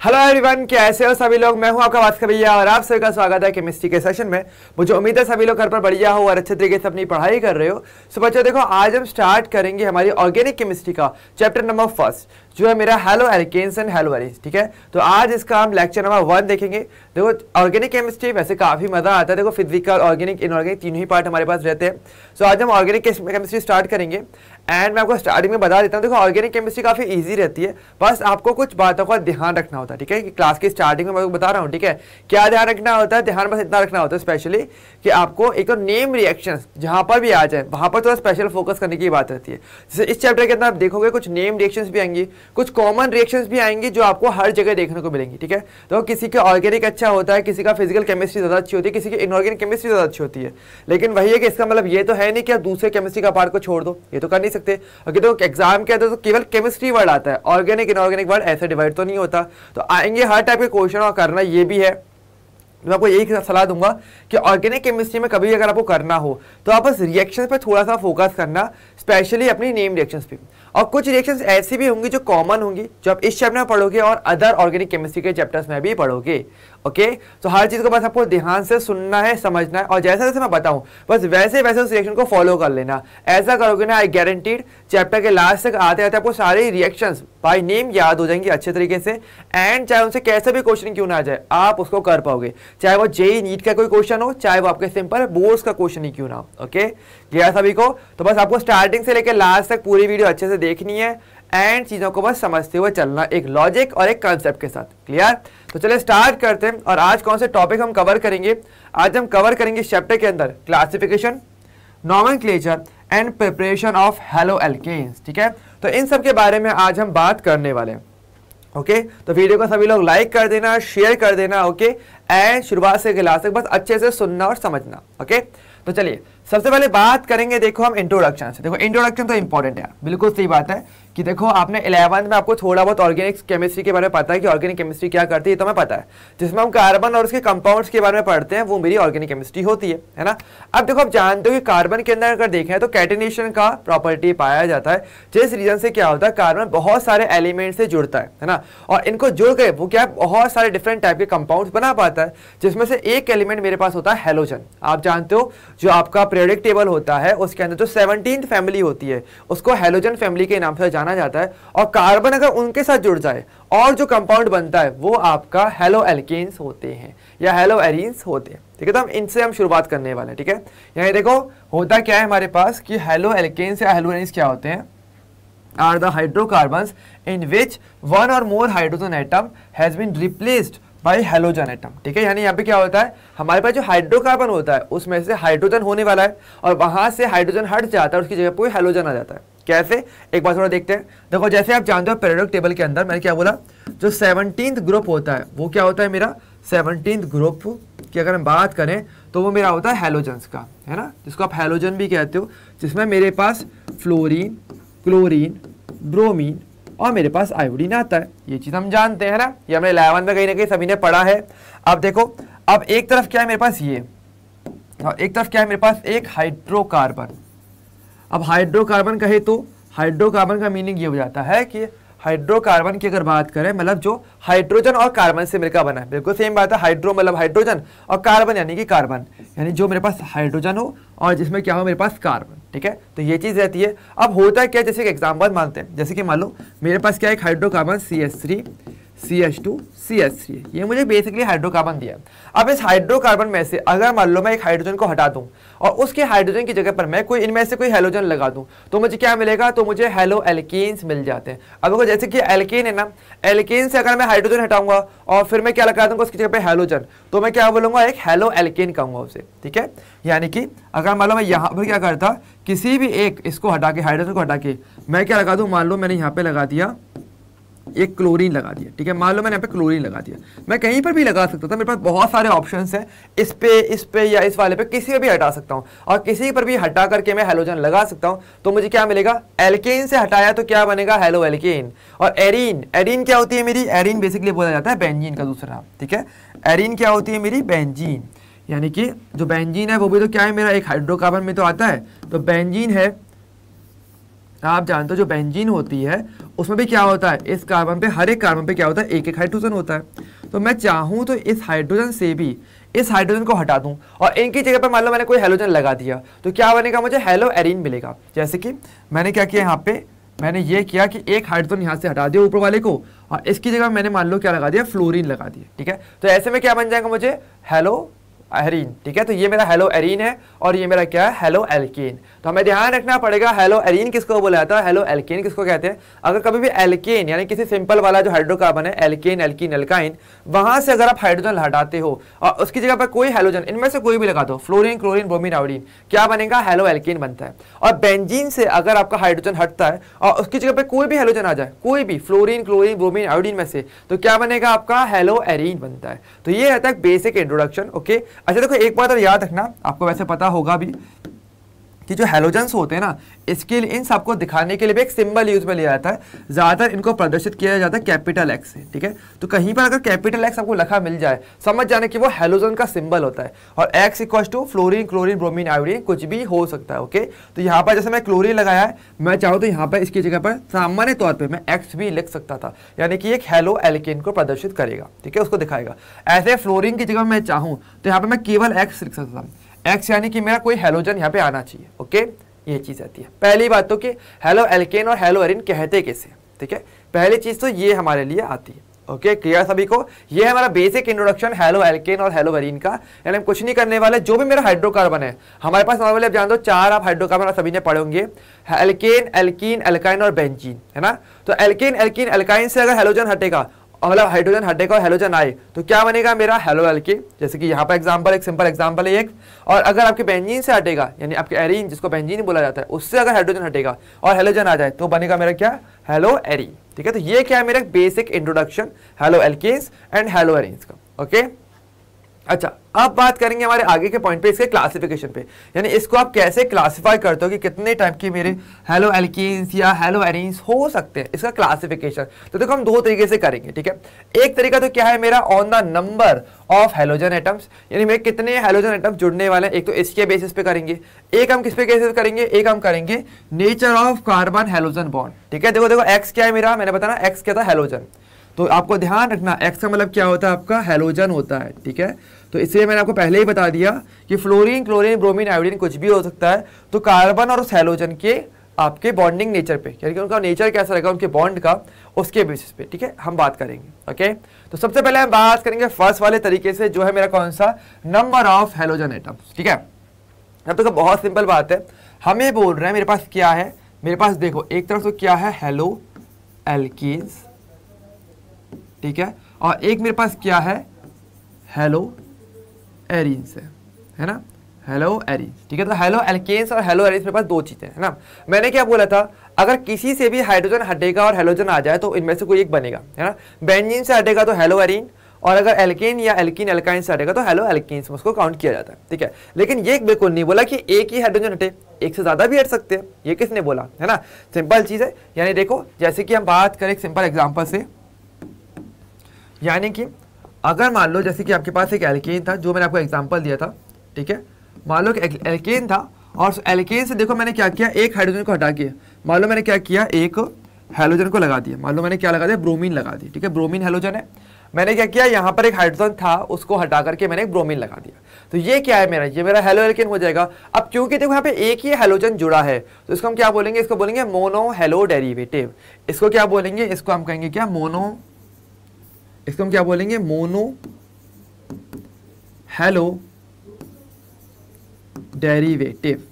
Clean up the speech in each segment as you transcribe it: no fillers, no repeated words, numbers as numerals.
Hello everyone, कैसे हो सभी लोग। मैं हूं आपका भास्कर भैया और आप सभी का स्वागत है केमिस्ट्री के सेशन में। मुझे उम्मीद है सभी लोग घर पर बढ़िया हो और अच्छे तरीके से अपनी पढ़ाई कर रहे हो। सो बच्चों देखो, आज हम स्टार्ट करेंगे हमारी ऑर्गेनिक केमिस्ट्री का चैप्टर नंबर फर्स्ट, जो है मेरा haloalkanes and haloarenes. ठीक है, तो आज इसका हम लेक्चर नंबर 1 देखेंगे। देखो, ऑर्गेनिक केमिस्ट्री वैसे काफी मजा आता है। देखो, फिजिकल, ऑर्गेनिक, इनऑर्गेनिक तीनों ही पार्ट हमारे पास रहते हैं। सो आज हम ऑर्गेनिक केमिस्ट्री स्टार्ट करेंगे एंड मैं आपको स्टार्टिंग में बता देता हूँ। देखो, ऑर्गेनिक केमिस्ट्री काफी इजी रहती है, बस आपको कुछ बातों का ध्यान रखना होता है। ठीक है, कि क्लास की स्टार्टिंग में मैं बता रहा हूँ। ठीक है, क्या ध्यान रखना होता है? ध्यान बस इतना रखना होता है स्पेशली कि आपको एक तो नेम रिएक्शंस जहां पर भी आ जाए वहां पर थोड़ा स्पेशल फोकस करने की बात रहती है। जैसे इस चैप्टर के अंदर आप देखोगे कुछ नेम रिएक्शंस भी आएंगी, कुछ कॉमन रिएक्शंस भी आएंगी जो आपको हर जगह देखने को मिलेंगी। ठीक है, तो किसी का ऑर्गेनिक अच्छा होता है, किसी का फिजिकल केमिस्ट्री ज्यादा अच्छी होती है, किसी की इनऑर्गेनिक केमिस्ट्री ज्यादा अच्छी होती है। लेकिन वही है कि इसका मतलब ये तो है नहीं कि आप दूसरे केमिस्ट्री का पार्ट को छोड़ दो, ये तो कर नहीं सकते। अगर तो एग्जाम के अंदर तो केवल केमिस्ट्री वर्ड आता है, ऑर्गेनिक इनऑर्गेनिक वर्ड ऐसे डिवाइड तो नहीं होता। तो आएंगे हर टाइप के क्वेश्चन और करना ये भी है। मैं आपको यही सलाह दूंगा कि ऑर्गेनिक केमिस्ट्री में कभी अगर आपको करना हो तो आप बस रिएक्शंस पे थोड़ा सा फोकस करना, स्पेशली अपनी नेम रिएक्शंस पे। और कुछ रिएक्शंस ऐसी भी होंगी जो कॉमन होंगी, जो आप इस चैप्टर में पढ़ोगे और अदर ऑर्गेनिक केमिस्ट्री के चैप्टर्स में भी पढ़ोगे। ओके, तो हर चीज को बस आपको ध्यान से सुनना है, समझना है, और जैसे जैसे मैं बताऊं बस वैसे वैसे उस रिएक्शन को फॉलो कर लेना। ऐसा करोगे ना, आई गारंटीड चैप्टर के लास्ट तक आते आते आपको सारे रिएक्शंस बाय नेम याद हो जाएंगे अच्छे तरीके से। एंड चाहे उनसे कैसे भी क्वेश्चन क्यों ना आ जाए, आप उसको कर पाओगे। चाहे वो जेईई नीट का कोई क्वेश्चन हो, चाहे वो आपके सिंपल बोर्ड्स का क्वेश्चन ही क्यों ना हो। ओके, क्लियर सभी को? तो बस आपको स्टार्टिंग से लेकर लास्ट तक पूरी वीडियो अच्छे से देखनी है एंड चीजों को बस समझते हुए चलना, एक लॉजिक और एक कंसेप्ट के साथ। क्लियर? तो चलिए स्टार्ट करते हैं। और आज कौन से टॉपिक हम कवर करेंगे? आज हम कवर करेंगे इस चैप्टर के अंदर classification, nomenclature and preparation of haloalkanes. ठीक है, तो इन सब के बारे में आज हम बात करने वाले हैं। ओके, तो वीडियो को सभी लोग लाइक कर देना, शेयर कर देना। ओके, एंड शुरुआत से क्लास तक बस अच्छे से सुनना और समझना। ओके, तो चलिए सबसे पहले बात करेंगे, देखो हम इंट्रोडक्शन से। देखो, इंट्रोडक्शन तो इंपॉर्टेंट है, बिल्कुल सही बात है कि देखो आपने 11th में आपको थोड़ा बहुत ऑर्गेनिक केमिस्ट्री के बारे में पता है कि ऑर्गेनिक केमिस्ट्री क्या करती है, तो हमें पता है। जिसमें हम कार्बन और उसके कंपाउंड्स के बारे में पढ़ते हैं, वो मेरी ऑर्गेनिक केमिस्ट्री होती है ना। अब देखो, आप जानते हो कि कार्बन के अंदर अगर देखें तो कैटिनेशन का प्रॉपर्टी पाया जाता है, जिस रीजन से क्या होता है, कार्बन बहुत सारे एलिमेंट से जुड़ता है ना। और इनको जुड़ गए वो क्या, बहुत सारे डिफरेंट टाइप के कंपाउंड्स बना पाता है, जिसमें से एक एलिमेंट मेरे पास होता है हेलोजन। आप जानते हो जो आपका पीरियोडिक टेबल होता है उसके अंदर जो 17th फैमिली होती है उसको हेलोजन फैमिली के नाम से जाना जाता है। और कार्बन अगर उनके साथ जुड़ जाए और जो कंपाउंड बनता है वो आपका हेलो एल्केन्स होते हैं या हेलो एरीन्स होते हैं। ठीक है, तो हम इनसे हम शुरुआत करने वाले हैं। ठीक है, यहाँ देखो होता क्या है हमारे पास कि हेलो एल्केन्स या हेलो एरीन्स क्या होते हैं, are the hydrocarbons in which one or more hydrogen atom has been replaced by halogen atom. ठीक है, यानी यहाँ पे क्या होता है, हमारे पास जो हाइड्रोकार्बन होता है उसमें से हाइड्रोजन होने वाला है और वहां से हाइड्रोजन हट जाता है, उसकी जगह पर हेलोजन आ जाता है। कैसे, एक बार थोड़ा देखते हैं। देखो, जैसे आप जानते हो पीरियोडिक टेबल के अंदर मैंने क्या बोला, जो 17th ग्रुप होता है वो क्या होता है, मेरा 17th ग्रुप की अगर हम बात करें तो वो मेरा होता है हेलोजन्स का, है ना, जिसको आप हेलोजन भी कहते हो, जिसमें मेरे पास फ्लोरीन, क्लोरीन, ब्रोमीन और मेरे पास आयोडीन आता है। ये चीज हम जानते हैं ना, ये हमने 11 में कहीं ना कहीं सभी ने पढ़ा है। अब देखो, अब एक तरफ क्या है मेरे पास ये, और एक तरफ क्या है मेरे पास, एक हाइड्रोकार्बन। अब हाइड्रोकार्बन कहे तो हाइड्रोकार्बन का मीनिंग ये हो जाता है कि हाइड्रोकार्बन की अगर बात करें मतलब जो हाइड्रोजन और कार्बन से मिलकर बना है। बिल्कुल सेम बात है, हाइड्रो मतलब हाइड्रोजन और कार्बन यानी कि कार्बन, यानी जो मेरे पास हाइड्रोजन हो और जिसमें क्या हो मेरे पास कार्बन। ठीक है, तो ये चीज रहती है। अब होता है क्या, जैसे एक एग्जांपल मानते हैं, जैसे कि मान लो मेरे पास क्या है, एक हाइड्रोकार्बन CH3 CH2 CH3, ये मुझे बेसिकली हाइड्रोकार्बन दिया। अब इस हाइड्रोकार्बन में से अगर मान लो मैं एक हाइड्रोजन को हटा दूं और उसके हाइड्रोजन की जगह पर मैं कोई इनमें से कोई हेलोजन लगा दूं तो मुझे क्या मिलेगा, तो मुझे हेलो एल्केन्स मिल जाते हैं। अब देखो, जैसे कि एल्केन है ना, एल्केन से अगर मैं हाइड्रोजन हटाऊंगा और फिर मैं क्या लगा दूंगा उसकी जगह पे हेलोजन, तो मैं क्या बोलूंगा, एक हेलो एल्केन कहूंगा उसे। ठीक है, यानी कि अगर मान लो मैं यहाँ पर क्या करता, किसी भी एक इसको हटा के, हाइड्रोजन को हटा के मैं क्या लगा दूं, मान लो मैंने यहाँ पे लगा दिया एक क्लोरीन लगा दिया। ठीक है, मान लो मैंने यहाँ पे क्लोरीन लगा दिया, मैं कहीं पर भी लगा सकता था, मेरे पास बहुत सारे ऑप्शंस हैं, इस पे या इस वाले पे किसी पे भी हटा सकता हूँ और किसी पर भी हटा करके मैं हेलोजन लगा सकता हूँ। तो मुझे क्या मिलेगा, एल्केन से हटाया तो क्या बनेगा, हेलो एल्केन। और एरीन, एरीन क्या होती है मेरी, एरीन बेसिकली बोला जाता है बेंजीन का दूसरा नाम। ठीक है, एरीन क्या होती है मेरी, बेंजीन, यानी कि जो बेंजीन है वो भी तो क्या है मेरा, एक हाइड्रोकार्बन में तो आता है, तो बेंजीन है आप जानते हो जो बेंजीन होती है उसमें भी क्या होता है, इस कार्बन पे, हर एक कार्बन पे क्या होता है, एक एक हाइड्रोजन होता है। तो मैं चाहूँ तो इस हाइड्रोजन से भी इस हाइड्रोजन को हटा दूं और इनकी जगह पर मान लो मैंने कोई हेलोजन लगा दिया, तो क्या बनेगा, मुझे हेलो एरीन मिलेगा। जैसे कि मैंने क्या किया, यहाँ पे मैंने ये किया कि एक हाइड्रोजन यहाँ से हटा दिया ऊपर वाले को और इसकी जगह मैंने मान लो क्या लगा दिया, फ्लोरीन लगा दिया। ठीक है, तो ऐसे में क्या बन जाएगा, मुझे हेलो एरीन। ठीक है, तो ये मेरा हेलो एरीन है और ये मेरा क्या है, हेलो एल्केन। तो हमें ध्यान रखना पड़ेगा हेलो एरीन किसको बोला जाता है, हेलो एल्केन किसको कहते हैं। अगर कभी भी एल्केन यानी किसी सिंपल वाला जो हाइड्रोकार्बन है, एल्केन, एल्कीन, एल्काइन, वहां से अगर आप हाइड्रोजन हटाते हो और उसकी जगह पर कोई हेलोजन, इनमें से कोई भी लगा दो, फ्लोरीन, क्लोरीन, ब्रोमीन, आयोडीन, क्या बनेगा, हेलो एल्केन बनता है। और बेंजीन से अगर आपका हाइड्रोजन हटता है और उसकी जगह पर कोई भी हेलोजन आ जाए, कोई भी फ्लोरीन, क्लोरीन, ब्रोमीन, आयोडीन में से, तो क्या बनेगा, आपका हेलो एरीन बनता है। तो ये रहता है बेसिक इंट्रोडक्शन। ओके, अच्छा देखो एक बात याद रखना, आपको वैसे पता होगा भी कि जो हैलोजेंस होते हैं ना, इसके लिए इन सबको दिखाने के लिए भी एक सिंबल यूज में लिया जाता है। ज्यादातर इनको प्रदर्शित किया जाता है कैपिटल एक्स से। ठीक है, तो कहीं पर अगर कैपिटल एक्स आपको लिखा मिल जाए, समझ जाने कि वो हैलोजन का सिंबल होता है। और X equal to fluorine, chlorine, bromine, iodine, कुछ भी हो सकता है। ओके, तो यहाँ पर जैसे मैं क्लोरीन लगाया है, मैं चाहूँ तो यहाँ पर इसकी जगह पर सामान्य तौर पर मैं एक्स भी लिख सकता था, यानी कि एक हेलो एल्केन को प्रदर्शित करेगा। ठीक है, उसको दिखाएगा। ऐसे फ्लोरीन की जगह मैं चाहूँ तो यहाँ पर मैं केवल एक्स लिख सकता था, एक्स यानी कि मेरा कोई हेलोजन यहाँ पे आना चाहिए। ओके, ये चीज आती है। पहली बात तो कि हेलो एल्केन और हेलो एरीन कहते कैसे। ठीक है, पहली चीज तो ये हमारे लिए आती है। ओके, क्लियर सभी को। ये है हमारा बेसिक इंट्रोडक्शन हेलो एल्केन और हेलो एरीन का। यानी हम कुछ नहीं करने वाले, जो भी मेरा हाइड्रोकार्बन है हमारे पास नॉर्मली आप जान दो 4 आप हाइड्रोकार्बन सभी ने पढ़े होंगे, एल्केन, एल्कीन, एल्काइन और बेंजीन, है ना। तो एल्केन, एल्कीन, एल्काइन से अगर हेलोजन हटेगा, मतलब हाइड्रोजन हटेगा और हेलोजन आए, तो क्या बनेगा, मेरा हेलो एल्केन। जैसे कि यहाँ पर एग्जांपल, एक सिंपल एग्जांपल है एक। और अगर आपके बेंजीन से हटेगा, यानी आपके एरीन जिसको बेंजीन बोला जाता है, उससे अगर हाइड्रोजन हटेगा और हेलोजन आ जाए, तो बनेगा मेरा क्या, हेलो एरीन। ठीक है, तो ये क्या है मेरा basic introduction haloalkanes and haloarenes का। ओके, अच्छा अब बात करेंगे हमारे आगे के पॉइंट पे, इसके क्लासिफिकेशन पे, यानी इसको आप कैसे क्लासिफाई करते हो कि कितने टाइप के मेरे हेलो एल्कीन्स या हेलो एरीन्स हो सकते हैं, इसका क्लासिफिकेशन। तो देखो हम 2 तरीके से करेंगे। ठीक है, एक तरीका तो क्या है मेरा, on the number of halogen atoms, यानी मेरे कितने हेलोजन एटम्स जुड़ने वाले हैं, एक तो इसके बेसिस पे करेंगे, एक हम किस पे बेसिस करेंगे, एक हम करेंगे nature of carbon halogen bond. ठीक है, देखो देखो एक्स क्या है मेरा, मैंने बताया एक्स क्या था, हेलोजन। तो आपको ध्यान रखना एक्स का मतलब क्या होता है, आपका हेलोजन होता है। ठीक है, तो इसलिए मैंने आपको पहले ही बता दिया कि फ्लोरीन, क्लोरीन, ब्रोमीन, आयोडीन कुछ भी हो सकता है। तो कार्बन और उस हेलोजन के आपके बॉन्डिंग नेचर पे, यानी कि उनका नेचर कैसा रहेगा उनके बॉन्ड का, उसके बेसिस पे, ठीक है, हम बात करेंगे। ओके, तो सबसे पहले हम बात करेंगे फर्स्ट वाले तरीके से, जो है मेरा कौन सा, नंबर ऑफ हेलोजन एटम्स। ठीक है, अब तो बहुत सिंपल बात है, हमें बोल रहे हैं मेरे पास क्या है, मेरे पास देखो एक तरफ तो क्या है, हेलो एल्कीन्स, ठीक है, और एक मेरे पास क्या है, हेलो एरीन्स है ना, हेलो एरीन्स। ठीक है, तो हेलो एल्केन्स और हेलो एरीन्स मेरे पास 2 चीजें है ना। मैंने क्या बोला था, अगर किसी से भी हाइड्रोजन हटेगा और हेलोजन आ जाए तो इनमें से कोई एक बनेगा, है ना। बेंजीन से हटेगा तो हेलो एरीन, और अगर एल्केन या एल्कीन एल्काइन से हटेगा तो हेलो एल्कीन्स में उसको काउंट किया जाता है। ठीक है, लेकिन ये बिल्कुल नहीं बोला कि एक ही हाइड्रोजन हटे, एक से ज्यादा भी हट सकते हैं, ये किसने बोला, है ना। सिंपल चीज है, यानी देखो जैसे कि हम बात करें एक सिंपल एग्जाम्पल से, यानी कि अगर मान लो जैसे कि आपके पास एक एल्केन था, जो मैंने आपको एग्जांपल दिया था। ठीक है, मान लो कि एल्केन था और एल्केन से देखो मैंने क्या किया, एक हाइड्रोजन को हटा के, मान लो मैंने क्या किया, एक हेलोजन को लगा दिया। मान लो मैंने क्या लगा दिया, ब्रोमीन लगा दी। ठीक है, ब्रोमीन हेलोजन है। मैंने क्या किया, यहाँ पर एक हाइड्रोजन था, उसको हटा करके मैंने एक ब्रोमीन लगा दिया। तो ये क्या है मेरा, ये मेरा हेलो एल्केन हो जाएगा। अब क्योंकि देखो यहाँ पे एक ही हेलोजन जुड़ा है, तो इसको हम क्या बोलेंगे, इसको बोलेंगे मोनो हेलो डेरिवेटिव। इसको क्या बोलेंगे, इसको हम कहेंगे क्या, मोनो, इसको हम क्या बोलेंगे, मोनो हेलो डेरिवेटिव।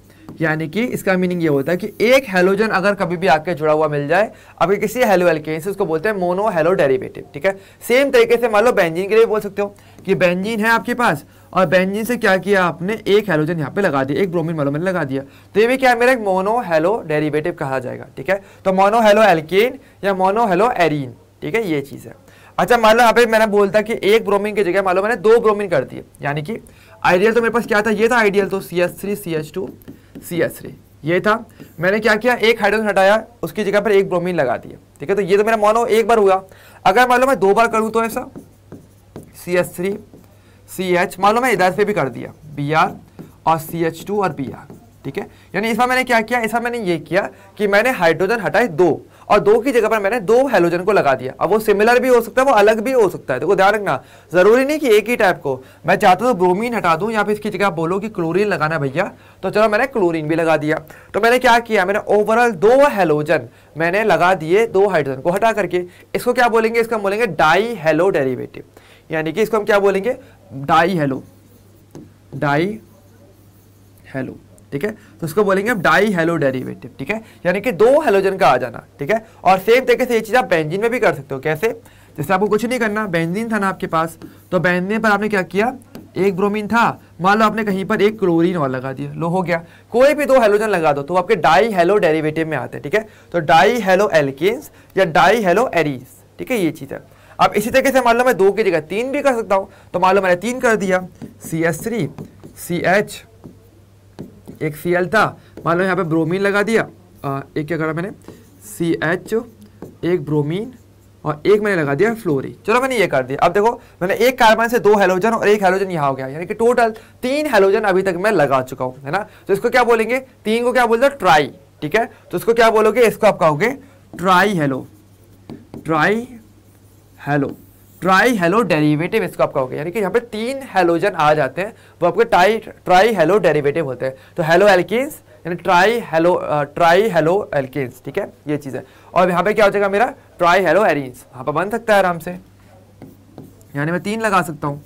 यानी कि इसका मीनिंग ये होता है कि एक हेलोजन अगर कभी भी आके जुड़ा हुआ मिल जाए, अभी किसी हेलो एल्केन से, उसको बोलते हैं मोनो हेलो डेरिवेटिव। ठीक है, सेम तरीके से मान लो बेंजीन के लिए बोल सकते हो कि बेंजीन है आपके पास और बेंजीन से क्या किया आपने, एक हेलोजन यहाँ पे लगा दिया, एक ब्रोमीन मान लो मैंने लगा दिया, तो ये भी क्या है मेरा एक मोनो हेलो डेरिवेटिव कहा जाएगा। ठीक है, तो मोनो हेलो एल्केन या मोनो हेलो एरीन। ठीक है, ये चीज है। अच्छा मान लो यहाँ पे मैंने बोलता कि एक ब्रोमीन की जगह मान लो मैंने 2 ब्रोमीन कर दिए, यानी कि आइडियल तो मेरे पास क्या था, ये था आइडियल, तो CH3 CH2 CH3 ये था। मैंने क्या किया, एक हाइड्रोजन हटाया, उसकी जगह पर एक ब्रोमीन लगा दिया। ठीक है, तो ये तो मेरा मोनो एक बार हुआ। अगर मान लो मैं 2 बार करूँ तो ऐसा CH3 CH, मान लो मैं इधर से भी कर दिया Br और CH2 और Br। ठीक है। यानी इस बार मैंने क्या किया, इस बार मैंने ये किया कि मैंने हाइड्रोजन हटाए 2 और 2 की जगह पर मैंने 2 हेलोजन को लगा दिया। अब वो सिमिलर भी हो सकता है, वो अलग भी हो सकता है, तो ध्यान रखना जरूरी नहीं कि एक ही टाइप को। मैं चाहता हूँ ब्रोमीन हटा दूं या फिर इसकी जगह बोलो कि क्लोरीन लगाना भैया, तो चलो मैंने क्लोरीन भी लगा दिया। तो मैंने क्या किया, मैंने ओवरऑल 2 हेलोजन मैंने लगा दिए 2 हाइड्रोजन को हटा करके। इसको क्या बोलेंगे, इसको हम बोलेंगे डाई हेलो डेरिवेटिव, यानी कि इसको हम क्या बोलेंगे, डाई हेलो, डाई हेलो, ठीक है। तो इसको बोलेंगे अब डाई हेलो डेरिवेटिव, ठीक है, यानी कि 2 हेलोजन का आ जाना, ठीक है। और सेम तरीके से ये चीज आप बेंजीन में भी कर सकते हो। कैसे, जैसे आपको कुछ नहीं करना, बेंजीन था ना आपके पास, तो बेंजीन पर आपने क्या किया, एक ब्रोमीन था, मान लो आपने कहीं पर एक क्लोरीन और लगा दिया, लो हो गया। कोई भी 2 हेलोजन लगा दो तो आपके डाई हेलो डेरिवेटिव में आते हैं, ठीक है। तो डाई हेलो एल्केन्स या डाई हेलो एरीज, ठीक है, ये चीज है। अब इसी तरीके से मान लो मैं 2 की जगह 3 भी कर सकता हूं, तो मान लो मैंने 3 कर दिया, CH3 CH, एक Cl था, मान लो यहाँ पे ब्रोमीन लगा दिया, एक क्या करा मैंने, CH, एक ब्रोमीन और एक मैंने लगा दिया फ्लोरीन। चलो मैंने ये कर दिया। अब देखो मैंने एक कार्बन से 2 हेलोजन और एक हेलोजन यहाँ हो गया, यानी कि टोटल 3 हेलोजन अभी तक मैं लगा चुका हूँ, है ना। तो इसको क्या बोलेंगे, 3 को क्या बोलते हैं, ट्राई, ठीक है। तो इसको क्या बोलोगे, इसको आप कहोगे try hello, try hello, try hello derivative इसको आप कहोगे, यानी कि यहाँ पे 3 हेलोजन आ जाते हैं, वो आपके ट्राई हेलो डेरिवेटिव होते हैं। तो हेलो एल्केन्स यानी ट्राई हेलो एल्केन्स, ठीक है, ये चीज है। और यहाँ पे क्या हो जाएगा मेरा, ट्राई हेलो एरीन्स, यहाँ पर बन सकता है आराम से, यानी मैं 3 लगा सकता हूँ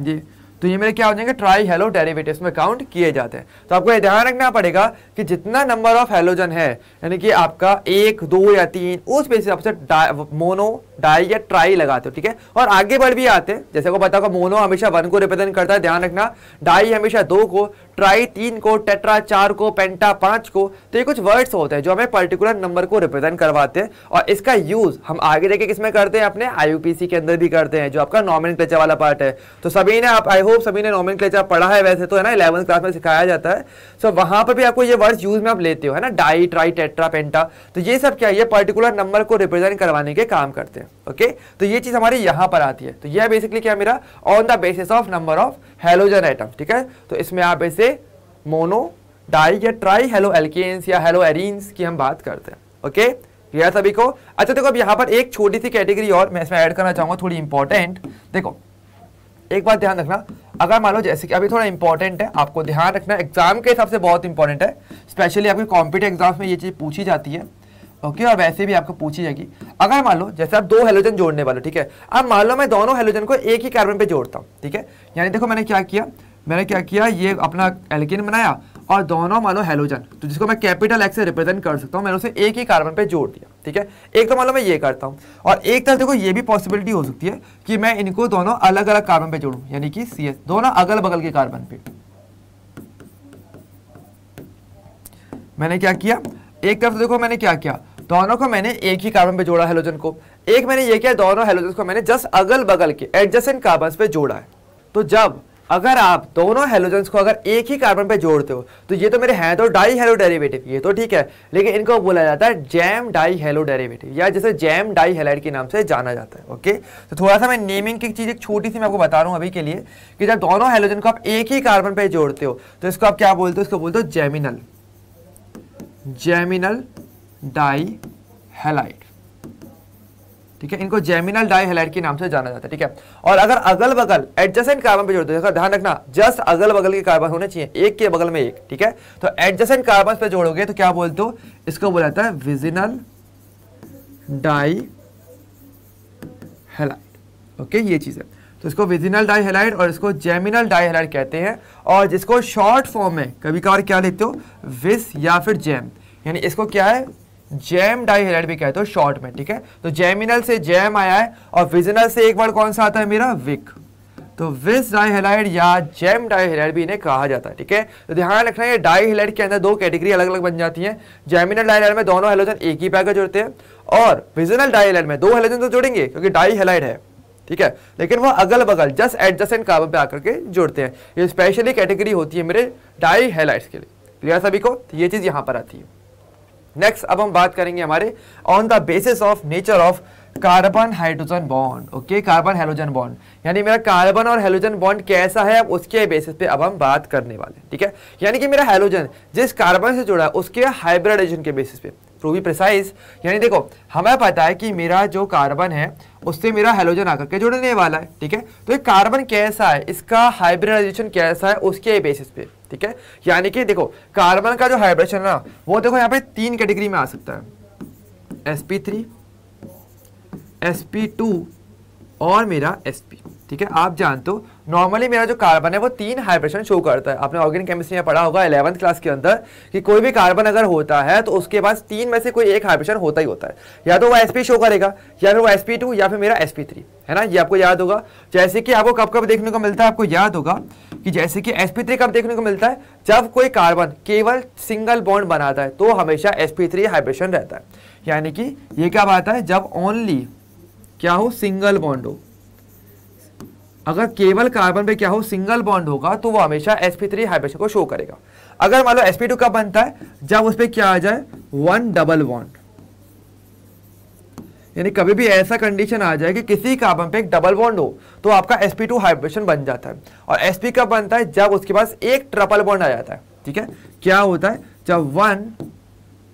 जी। तो ये मेरे क्या हो जाएंगे, ट्राई हेलो डेरिवेटिव्स में काउंट किए जाते हैं। तो आपको ये ध्यान रखना पड़ेगा कि जितना नंबर ऑफ हेलोजन है, यानी कि आपका 1, 2 या 3, उस बेसिस आप मोनो, डाई या ट्राई लगाते हो, ठीक है। और आगे बढ़ भी आते हैं, जैसे को बताओ मोनो हमेशा 1 को रिप्रेजेंट करता है, ध्यान रखना, डाई हमेशा 2 को, ट्राई 3 को, टेट्रा 4 को, पेंटा 5 को। तो ये कुछ वर्ड्स होते हैं जो हमें पर्टिकुलर नंबर को रिप्रेजेंट करवाते हैं, और इसका यूज हम आगे जाके किसमें करते हैं, अपने IUPAC के अंदर भी करते हैं, जो आपका नॉमेनक्लेचर वाला पार्ट है। तो सभी ने, आप आई होप सभी ने नॉमेनक्लेचर पढ़ा है, वैसे तो है ना, 11th क्लास में सिखाया जाता है। सो वहां पर भी आपको ये वर्ड्स यूज में आप लेते हो, है ना, डाई, ट्राई, टेट्रा, पेंटा। तो ये सब क्या है, ये पर्टिकुलर नंबर को रिप्रेजेंट करवाने के काम करते हैं, ओके। तो ये चीज हमारी यहाँ पर आती है। तो ये बेसिकली क्या मेरा, on the basis of number of halogen atom, ठीक है। तो इसमें आप ऐसे मोनो, डाई या ट्राई हेलो एल्केन्स या हेलो एरीन्स की हम बात करते हैं, ओके, क्लियर सभी को। अच्छा देखो अब यहाँ पर एक छोटी सी कैटेगरी और मैं इसमें ऐड करना चाहूंगा, थोड़ी इंपॉर्टेंट। देखो एक बात ध्यान रखना, अगर मान लो जैसे कि अभी थोड़ा इंपॉर्टेंट है, आपको ध्यान रखना, एग्जाम के हिसाब से बहुत इंपॉर्टेंट है, स्पेशली आपके कॉम्पिटिटिव एग्जाम्स में ये चीज पूछी जाती है, ओके। और वैसे भी आपको पूछी जाएगी। अगर मान लो जैसे आप 2 हेलोजन जोड़ने वाले, ठीक है, अब मान लो मैं दोनों हेलोजन को एक ही कार्बन पे जोड़ता हूँ, ठीक है। यानी देखो मैंने क्या किया, ये अपना एल्केन बनाया और दोनों मान लो हेलोजन, तो जिसको मैं कैपिटल X से रिप्रेजेंट कर सकता हूँ, मैंने उसे एक ही कार्बन पे जोड़ दिया, ठीक है। एक तो मान लो मैं ये करता हूँ, और एक तरफ देखो ये भी पॉसिबिलिटी हो सकती है कि मैं इनको दोनों अलग अलग कार्बन पे जोड़ूं, यानी कि CS, दोनों अगल बगल के कार्बन पे। मैंने क्या किया, एक तरफ देखो मैंने क्या किया, दोनों को मैंने एक ही कार्बन पे जोड़ा हेलोजन को। एक मैंने ये किया, दोनों हेलोजन को मैंने जस्ट अगल बगल के एडजेसेंट कार्बन पे जोड़ा है। तो जब अगर आप दोनों हेलोजन्स को अगर एक ही कार्बन पे जोड़ते हो, तो ये तो मेरे हैं तो डाई हेलो डेरिवेटिव, ये तो ठीक है, लेकिन इनको बोला जाता है जैम डाई हेलो डेरिवेटिव, या जैसे जैम डाई हेलाइड के नाम से जाना जाता है, ओके। तो थोड़ा सा मैं नेमिंग की चीज एक छोटी सी मैं आपको बता रहा हूँ अभी के लिए, कि जब दोनों हेलोजन को आप एक ही कार्बन पे जोड़ते हो तो इसको आप क्या बोलते हो, इसको बोलते हो जैमिनल, जैमिनल डाई हेलाइड, ठीक है। इनको जैमिनल डाई हेलाइड के नाम से जाना जाता है, ठीक है। और अगर अगल बगल एडजेसेंट कार्बन पे जोड़ते हो, ध्यान रखना जस्ट अगल बगल के कार्बन होने चाहिए, एक के बगल में एक, ठीक है। तो एडजेसेंट कार्बन पे जोड़ोगे तो क्या बोलते हो, इसको बोला जाता है विजिनल डाई हेलाइड, ओके, ये चीज है। तो इसको विजिनल डाई हेलाइड और इसको जैमिनल डाई हेलाइड कहते हैं, और जिसको शॉर्ट फॉर्म में कभी कभार क्या लेते हो, विस या फिर जैम, यानी इसको क्या है, जैम डाई हेलाइड भी कहते हो शॉर्ट में, ठीक है। तो जैमिनल से जैम आया है, और विजिनल से एक वर्ड कौन सा आता है मेरा, विक। तो विस डाई हेलाइड या जैम डाई हेलाइड भी इन्हें कहा जाता है, ठीक है। तो ध्यान रखना है डाई हेलाइड के अंदर 2 कैटेगरी अलग अलग बन जाती हैं। जैमिनल डाई हेलाइड में दोनों हेलोजन एक ही पैकेज जोड़ते हैं, और विजिनल डाई हेलाइड में 2 हेलोजन तो जोड़ेंगे क्योंकि डाई हेलाइड है, ठीक है, लेकिन वो अगल बगल जस्ट एडजेसेंट कार्बन पे आकर के जोड़ते हैं। ये स्पेशली कैटेगरी होती है मेरे डाई हेलाइड्स के लिए, क्लियर सभी को। तो ये चीज यहाँ पर आती है, नेक्स्ट अब हम बात करेंगे हमारे on the basis of nature of carbon hydrogen bond. Okay, carbon hydrogen bond यानी मेरा कार्बन और हाइड्रोजन बॉन्ड कैसा है, अब उसके बेसिस पे अब हम बात करने वाले हैं। ठीक है, यानी कि मेरा हाइड्रोजन जिस कार्बन से जुड़ा है उसके हाइब्रिडाइजेशन के बेसिस पे, टू बी प्रिसाइज, यानी देखो हमें पता है कि मेरा जो कार्बन है उससे मेरा हाइड्रोजन आकर के जुड़ने वाला है। ठीक है, तो ये कार्बन कैसा है, इसका हाइब्रिडाइजेशन कैसा है उसके बेसिस पे। ठीक है, यानी कि देखो कार्बन का जो हाइब्रिडेशन है ना, वो देखो यहाँ पे 3 कैटेगरी में आ सकता है, sp3, sp2 और मेरा sp। ठीक है, आप जानते हो नॉर्मली मेरा जो कार्बन है वो 3 हाइब्रिडेशन शो करता है। आपने ऑर्गेनिक केमिस्ट्री में पढ़ा होगा 11th क्लास के अंदर कि कोई भी कार्बन अगर होता है तो उसके पास 3 में से कोई एक हाइब्रिडेशन होता ही होता है, या तो वो sp शो करेगा, या फिर वो sp2, या फिर मेरा sp3, है ना। ये आपको याद होगा। जैसे कि आपको कब कब देखने को मिलता है, आपको याद होगा कि जैसे कि sp3 कब देखने को मिलता है, जब कोई कार्बन केवल सिंगल बॉन्ड बनाता है तो हमेशा sp3 हाइब्रिडेशन रहता है। यानी कि ये क्या बात है, जब ओनली क्या हो, सिंगल बॉन्ड हो, अगर केवल कार्बन पे क्या हो, सिंगल बॉन्ड होगा तो वो हमेशा sp3 हाइब्रिडेशन को शो करेगा। अगर मान लो sp2 कब बनता है, जब उस पे क्या आ जाए, 1 डबल बॉन्ड, यानी कभी भी ऐसा कंडीशन आ जाए कि किसी कार्बन पे एक डबल बॉन्ड हो तो आपका sp2 हाइब्रिडेशन बन जाता है। और sp कब बनता है, जब उसके पास एक ट्रिपल बॉन्ड आ जाता है। ठीक है, क्या होता है, जब 1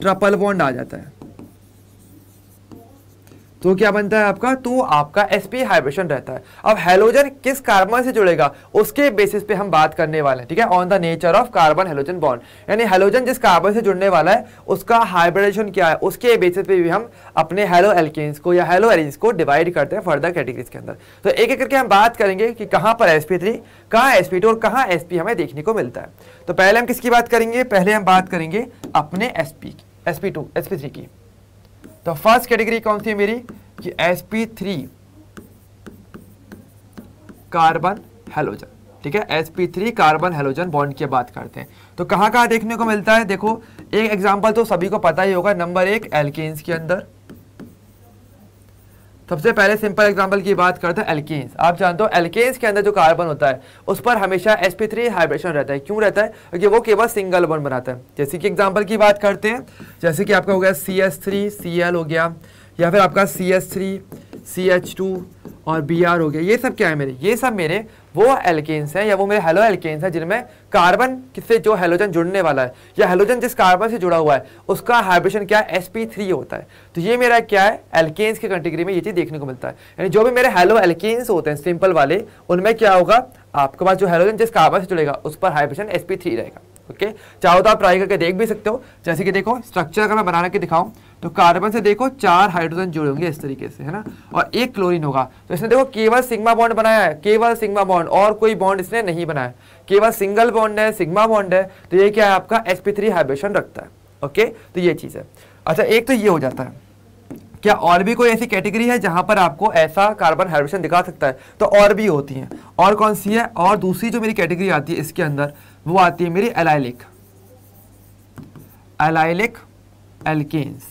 ट्रिपल बॉन्ड आ जाता है तो क्या बनता है आपका, तो आपका sp हाइब्रिडेशन रहता है। अब हैलोजन किस कार्बन से जुड़ेगा उसके बेसिस पे हम बात करने वाले हैं। ठीक है, on the nature of carbon halogen bond, यानी हैलोजन जिस कार्बन से जुड़ने वाला है उसका हाइब्रिडेशन क्या है उसके बेसिस पे भी हम अपने हैलो एल्केन्स को या हैलो एरिन्स को डिवाइड करते हैं फर्दर कैटेगरीज के अंदर। तो एक एक करके हम बात करेंगे कि कहाँ पर sp3, कहाँ sp2 और कहाँ sp हमें देखने को मिलता है। तो पहले हम किसकी बात करेंगे, पहले हम बात करेंगे अपने sp2 sp3 की। तो फर्स्ट कैटेगरी कौन सी है मेरी, कि sp3 कार्बन हैलोजन। ठीक है, sp3 कार्बन हैलोजन बॉन्ड की बात करते हैं तो कहाँ कहाँ देखने को मिलता है। देखो एक एग्जांपल तो सभी को पता ही होगा, नंबर 1 एल्केन्स के अंदर। सबसे पहले सिंपल एग्जांपल की बात करते हैं एल्केन्स। आप जानते हो एल्केन्स के अंदर जो कार्बन होता है उस पर हमेशा sp3 हाइब्रिडेशन रहता है। क्यों रहता है, क्योंकि वो केवल सिंगल बॉन्ड बनाता है। जैसे कि एग्जांपल की बात करते हैं, जैसे कि आपका हो गया CH3Cl हो गया, या फिर आपका CH3 CH2 और Br हो गया। ये सब क्या है मेरे, ये सब मेरे वो एल्केन्स हैं या वो मेरे हेलो एल्केन्स हैं जिनमें कार्बन किससे जो हैलोजन जुड़ने वाला है या हैलोजन जिस कार्बन से जुड़ा हुआ है उसका हाइब्रिडेशन क्या है, sp3 होता है। तो ये मेरा क्या है, एल्केन्स की कैटेगरी में ये चीज देखने को मिलता है। यानी जो भी मेरे हेलो एल्केन्स होते हैं सिंपल वाले, उनमें क्या होगा, आपके पास जो हैलोजन जिस कार्बन से जुड़ेगा उस पर हाइब्रिडेशन sp3 रहेगा। ओके, चाहो तो आप ट्राई करके देख भी सकते हो। जैसे कि देखो स्ट्रक्चर अगर मैं बना के दिखाऊं तो कार्बन से देखो 4 हाइड्रोजन जुड़े होंगे इस तरीके से, है ना, और 1 क्लोरीन होगा। तो इसने देखो केवल सिग्मा बॉन्ड बनाया है, केवल सिग्मा बॉन्ड, और कोई बॉन्ड इसने नहीं बनाया, केवल सिंगल बॉन्ड है, सिग्मा बॉन्ड है। तो ये क्या है, आपका sp3 हाइब्रिडेशन रखता है। ओके, तो ये चीज है। अच्छा, एक तो ये हो जाता है। क्या और भी कोई ऐसी कैटेगरी है जहां पर आपको ऐसा कार्बन हाइब्रिडेशन दिखा सकता है, तो और भी होती हैं। और कौन सी है, और दूसरी जो मेरी कैटेगरी आती है इसके अंदर वो आती है मेरी एलाइलिक एल्केन्स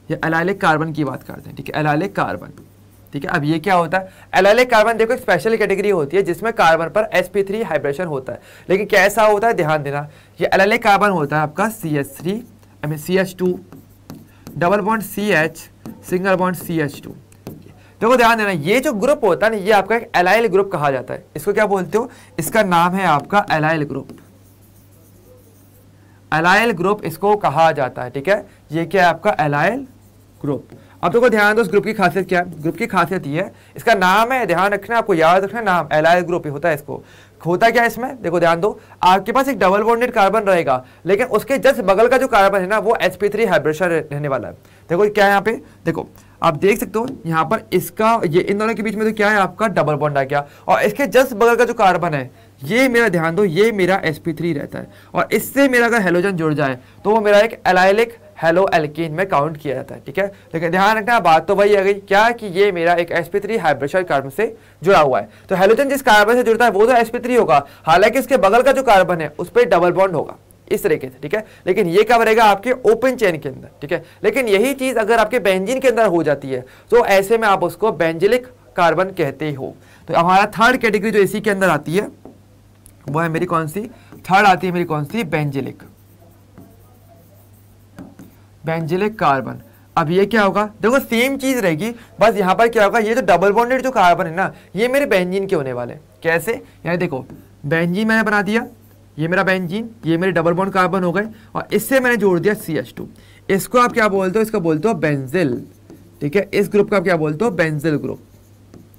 या एलाइलिक कार्बन की बात करते हैं। ठीक है, एलाइलिक कार्बन। ठीक है, अब ये क्या होता है, एलाइलिक कार्बन देखो एक स्पेशल कैटेगरी होती है जिसमें कार्बन पर sp3 हाइब्रिडेशन होता है। लेकिन कैसा होता है, ध्यान देना, ये एलाइलिक कार्बन होता है आपका CH2 double bond CH single bond CH2। देखो ध्यान देना, ये जो ग्रुप होता है ना ये आपका एक एलाइल ग्रुप कहा जाता है। इसको क्या बोलते हो, इसका नाम है आपका एलाइल ग्रुप। एलाइल ग्रुप इसको कहा जाता है। ठीक है, ये क्या है आपका एलाइल ग्रुप। अब देखो ध्यान दो, उस ग्रुप की खासियत क्या है, ग्रुप की खासियत ये है, इसका नाम है, ध्यान रखना, आपको याद रखना नाम एलाइल ग्रुप ही होता है। इसको होता क्या है इसमें, देखो ध्यान दो, आपके पास एक डबल बॉन्डेड कार्बन रहेगा लेकिन उसके जस्ट बगल का जो कार्बन है ना वो sp3 हाइब्रिडेशन रहने वाला है। देखो क्या है यहाँ पे, देखो आप देख सकते हो यहाँ पर इसका ये इन दोनों के बीच में तो क्या है आपका डबल बॉन्ड आ गया, और इसके जस्ट बगल का जो कार्बन है ये मेरा, ध्यान दो, ये मेरा sp3 रहता है। और इससे मेरा अगर हैलोजन जुड़ जाए तो वो मेरा एक एलाइलिक हेलो एल्केन में काउंट किया जाता है। ठीक है, लेकिन ध्यान रखना बात तो वही आ गई क्या, कि ये मेरा एक sp3 हाइब्रिडेशन कार्बन से जुड़ा हुआ है। तो हैलोजन जिस कार्बन से जुड़ता है वो तो sp3 होगा, हालांकि इसके बगल का जो कार्बन है उस पर डबल बॉन्ड होगा इस तरीके से। ठीक है, लेकिन ये कब रहेगा आपके ओपन चेन के अंदर। ठीक है, लेकिन यही चीज अगर आपके बेंजीन के अंदर हो जाती है तो ऐसे में आप उसको बेंजिलिक कार्बन कहते हो। तो हमारा थर्ड कैटेगरी जो इसी के अंदर आती है वो है मेरी कौन सी, थर्ड आती है मेरी कौन सी, बेंजिलिक। Benzylic carbon. अब ये क्या होगा, देखो सेम चीज रहेगी, बस यहाँ पर क्या होगा, ये जो डबल बॉन्डेड जो कार्बन है ना, ये मेरे बेंजीन के होने वाले। कैसे, यानी देखो बेंजीन मैंने बना दिया, ये मेरा बेंजीन, ये मेरे डबल बॉन्ड कार्बन हो गए, और इससे मैंने जोड़ दिया CH2। इसको आप क्या बोलते हो, इसको बोलते हो बेंजिल। ठीक है, इस ग्रुप का आप क्या बोलते हो, बेंजिल ग्रुप।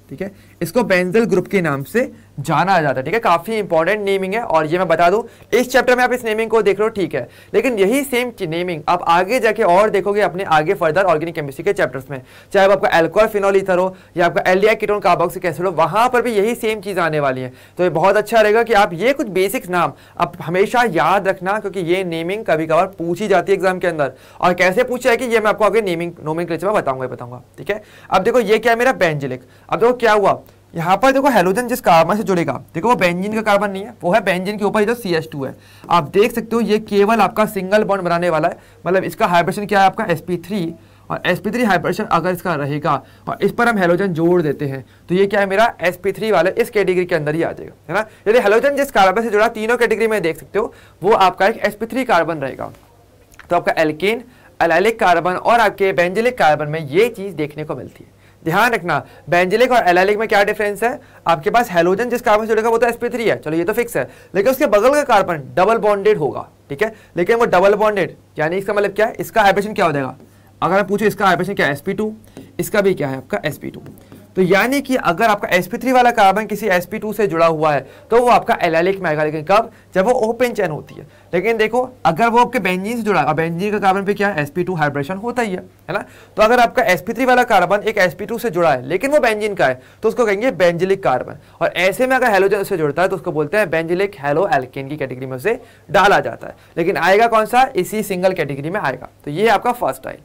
ठीक है, इसको बेंजिल ग्रुप के नाम से जाना जाता है। ठीक है, काफी इंपॉर्टेंट नेमिंग है, और ये मैं बता दूं इस चैप्टर में आप इस नेमिंग को देख रहे हो, ठीक है, लेकिन यही सेम नेमिंग आप आगे जाके और देखोगे अपने आगे फर्दर ऑर्गेनिक केमिस्ट्री के चैप्टर्स में, चाहे वो आपका अल्कोहल फिनोल ईथर हो या आपका एल्डिहाइड कीटोन कार्बोक्सिलिक एसिड हो, वहां पर भी यही सेम चीज आने वाली है। तो ये बहुत अच्छा रहेगा कि आप ये कुछ बेसिक्स नाम आप हमेशा याद रखना, क्योंकि ये नेमिंग कभी कभार पूछी जाती है एग्जाम के अंदर, और कैसे पूछी जाएगी ये मैं आपको आगे नेमिंग नोमेनक्लेचर में बताऊंगा। ठीक है, अब देखो ये क्या है, मेरा बेंजिलिक। अब देखो क्या हुआ, यहाँ पर देखो हेलोजन जिस कार्बन से जुड़ेगा, देखो वो बेंजीन का कार्बन नहीं है, वो है बेंजीन के ऊपर जो CH2 है। आप देख सकते हो ये केवल आपका सिंगल बॉन्ड बनाने वाला है, मतलब इसका हाइब्रिडेशन क्या है आपका sp3, और sp3 हाइब्रिडेशन अगर इसका रहेगा और इस पर हम हेलोजन जोड़ देते हैं तो ये क्या है, मेरा sp3 वाले इस कैटेगरी के अंदर ही आ जाएगा, है ना। यदि हेलोजन जिस कार्बन से जुड़ा तीनों कैटेगरी में देख सकते हो, वो आपका एक sp3 कार्बन रहेगा। तो आपका एल्केन, एलाइलिक कार्बन और आपके बेंजिलिक कार्बन में ये चीज देखने को मिलती है। ध्यान रखना, बेंजिलिक और एलाइलिक में क्या डिफरेंस है, आपके पास हेलोजन जिस कार्बन से जुड़ेगा वो तो sp3 है, चलो ये तो फिक्स है, लेकिन उसके बगल का कार्बन डबल बॉन्डेड होगा। ठीक है, लेकिन वो डबल बॉन्डेड यानी इसका मतलब क्या है, इसका हाइब्रिडेशन क्या हो जाएगा, अगर मैं पूछूं इसका हाइब्रिडेशन क्या है, sp2, इसका भी क्या है आपका sp2। तो यानी कि अगर आपका sp3 वाला कार्बन किसी sp2 से जुड़ा हुआ है तो वो आपका एलाइलिक में आएगा, लेकिन कब, जब वो ओपन चेन होती है। लेकिन देखो अगर वो आपके बेंजीन से जुड़ा है, और बेंजीन का कार्बन पे क्या है, sp2 हाइब्रिडेशन होता ही है ना। तो अगर आपका sp3 वाला कार्बन एक sp2 से जुड़ा है लेकिन वो बेंजीन का है तो उसको कहेंगे बेंजिलिक कार्बन। और ऐसे में अगर हेलोजन से जुड़ता है तो उसको बोलते हैं बेंजिलिक हेलो एल्केन की कैटेगरी में उसे डाला जाता है, लेकिन आएगा कौन सा, इसी सिंगल कैटेगरी में आएगा। तो ये आपका फर्स्ट टाइप।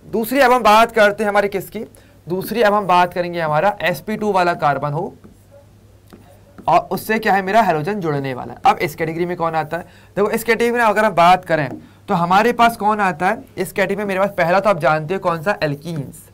दूसरी अब हम बात करते हैं हमारे किसकी, दूसरी अब हम बात करेंगे हमारा sp2 वाला कार्बन हो और उससे क्या है, मेरा हेलोजन जुड़ने वाला है। अब इस कैटेगरी में कौन आता है, देखो इस कैटेगरी में अगर हम बात करें तो हमारे पास कौन आता है इस कैटेगरी में, मेरे पास पहला तो आप जानते हो कौन सा, एल्कीन्स।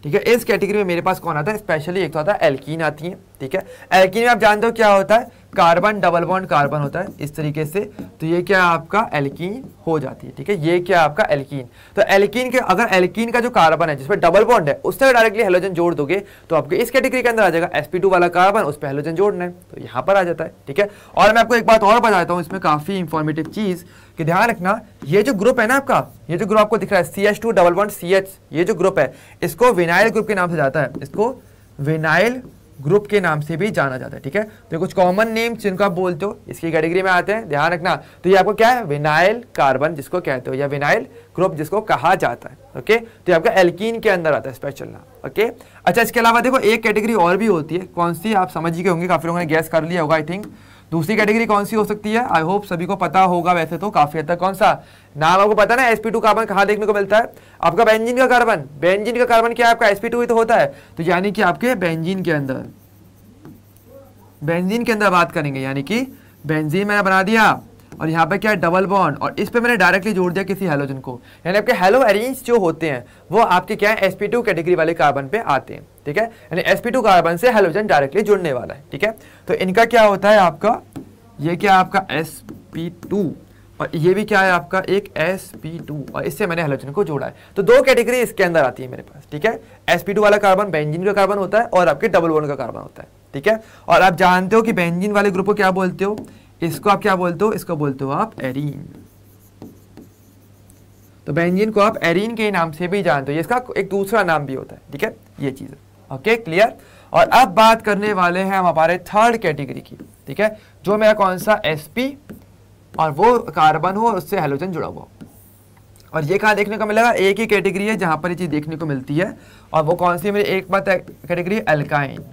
ठीक है, इस कैटेगरी में मेरे पास कौन आता है, स्पेशली एक तो आता है एल्कीन आती है। ठीक है, एल्कीन में आप जानते हो क्या होता है, कार्बन डबल बॉन्ड कार्बन होता है इस तरीके से, तो ये क्या आपका एल्कीन हो जाती है। ठीक है, ये क्या आपका एल्कीन। तो एल्कीन के, अगर एल्कीन का जो कार्बन है जिसमें डबल बॉन्ड है उससे डायरेक्टली हेलोजन जोड़ दोगे तो आपके इस कैटेगरी के अंदर आ जाएगा, sp2 वाला कार्बन उस पर हेलोजन जोड़ना है तो यहाँ पर आ जाता है। ठीक है, और मैं आपको एक बात और बताता हूँ इसमें काफी इंफॉर्मेटिव चीज, कि ध्यान रखना ये जो ग्रुप है ना आपका, ये जो ग्रुप आपको दिख रहा है CH2 डबल बॉन्ड CH, ये जो ग्रुप है इसको विनाइल ग्रुप के नाम से जाता है, इसको विनाइल ग्रुप के नाम से भी जाना जाता है। ठीक है, तो कुछ कॉमन नेम जिनको आप बोलते हो इसकी कैटेगरी में आते हैं, ध्यान रखना। तो ये आपको क्या है, विनाइल कार्बन जिसको कहते हो, या विनाइल ग्रुप जिसको कहा जाता है। ओके, तो ये आपका एल्कीन के अंदर आता है स्पेशल नाम। ओके, अच्छा इसके अलावा देखो एक कैटेगरी और भी होती है, कौन सी आप समझ ही गए होंगे, काफी लोगों ने गैस कर लिया होगा आई थिंक। दूसरी कैटेगरी कौन सी हो सकती है, आई होप सभी को पता होगा वैसे तो काफी हद तक। कौन सा नाम आपको पता है ना, sp2 कार्बन कहाँ देखने को मिलता है, आपका बेंजीन का कार्बन। बेंजीन का कार्बन क्या है आपका, sp2 ही तो होता है। तो यानी कि आपके बेंजीन के अंदर, बेंजीन के अंदर बात करेंगे, यानी कि बेंजीन मैंने बना दिया और यहाँ पे क्या है डबल बॉन्ड, और इस पे मैंने डायरेक्टली जोड़ दिया किसी हेलोजन को, यानी आपके हेलो एरेंज जो होते हैं वो आपके क्या है, sp2 कैटेगरी वाले कार्बन पे आते हैं। ठीक है, यानी sp2 कार्बन से हेलोजन डायरेक्टली जुड़ने वाला है। ठीक है, तो इनका क्या होता है आपका, ये क्या आपका sp2 और ये भी क्या है आपका एक sp2, और इससे मैंने हेलोजन को जोड़ा है। तो दो कैटेगरी इसके अंदर आती है मेरे पास। ठीक है, sp2 वाला कार्बन बेंजीन का कार्बन होता है और आपके डबल बॉन्ड का कार्बन होता है। ठीक है, और आप जानते हो कि बेंजीन वाले ग्रुप को क्या बोलते हो, इसको आप क्या बोलते हो, इसको बोलते हो आप एरीन। तो बेंजीन को आप एरीन के नाम से भी जानते हो, ये इसका एक दूसरा नाम भी होता है। ठीक है, ये चीज है। Okay, clear. और अब बात करने वाले हैं हम हमारे थर्ड कैटेगरी की। ठीक है, जो मेरा कौन सा sp और वो कार्बन हो और उससे हेलोजन जुड़ा हुआ हो, और ये कहाँ देखने को मिलेगा, एक ही कैटेगरी है जहां पर ये चीज देखने को मिलती है, और वो कौन सी मेरी एक बात कैटेगरी, एल्काइन।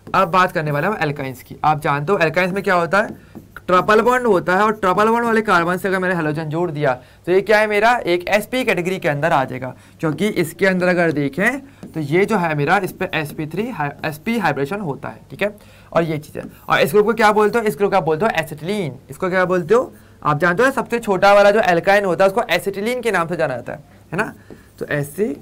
अब बात करने वाला हम एल्काइंस की। आप जानते हो एल्काइंस में क्या होता है, ट्रिपल बॉन्ड होता है, और ट्रिपल बॉन्ड वाले कार्बन से अगर मैंने हेलोजन जोड़ दिया तो ये क्या है, मेरा एक sp कैटेगरी के अंदर आ जाएगा, क्योंकि इसके अंदर अगर देखें तो ये जो है मेरा इस पे sp हाइब्रिडेशन होता है। ठीक है, और ये चीज़ है। और इस ग्रुप को क्या बोलते हो, इस ग्रुप को आप बोलते हो एसिटिलीन। इसको क्या बोलते हो, आप जानते हो सबसे छोटा वाला जो एल्काइन होता है उसको एसिटिलीन के नाम से जाना जाता है ना। तो एसिटिलीन,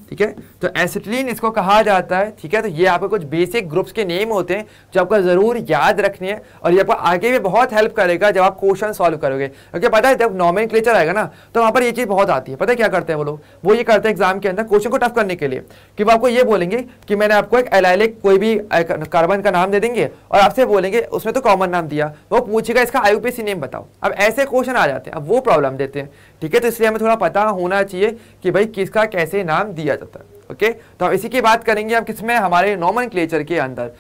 ठीक है। तो एसिटिलीन इसको कहा जाता है, ठीक है। तो ये आपके कुछ बेसिक ग्रुप्स के नेम होते हैं जो आपको जरूर याद रखने हैं और ये आपको आगे भी बहुत हेल्प करेगा जब आप क्वेश्चन सॉल्व करोगे, क्योंकि पता है जब नॉमेनक्लेचर आएगा ना तो वहाँ पर ये चीज़ बहुत आती है। पता है क्या करते हैं वो लोग, वो ये करते हैं एग्जाम के अंदर क्वेश्चन को टफ करने के लिए कि वो आपको ये बोलेंगे कि मैंने आपको एक एलाइलिक कोई भी कार्बन का नाम दे देंगे और आपसे बोलेंगे उसमें तो कॉमन नाम दिया, वो पूछेगा इसका IUPAC नेम बताओ। अब ऐसे क्वेश्चन आ जाते हैं, अब वो प्रॉब्लम देते हैं, ठीक है। तो इसलिए हमें थोड़ा पता होना चाहिए कि भाई किसका कैसे नाम दिया जाता है, ओके। तो हम इसी की बात करेंगे हम किसमें, हमारे नॉमेनक्लेचर के अंदर।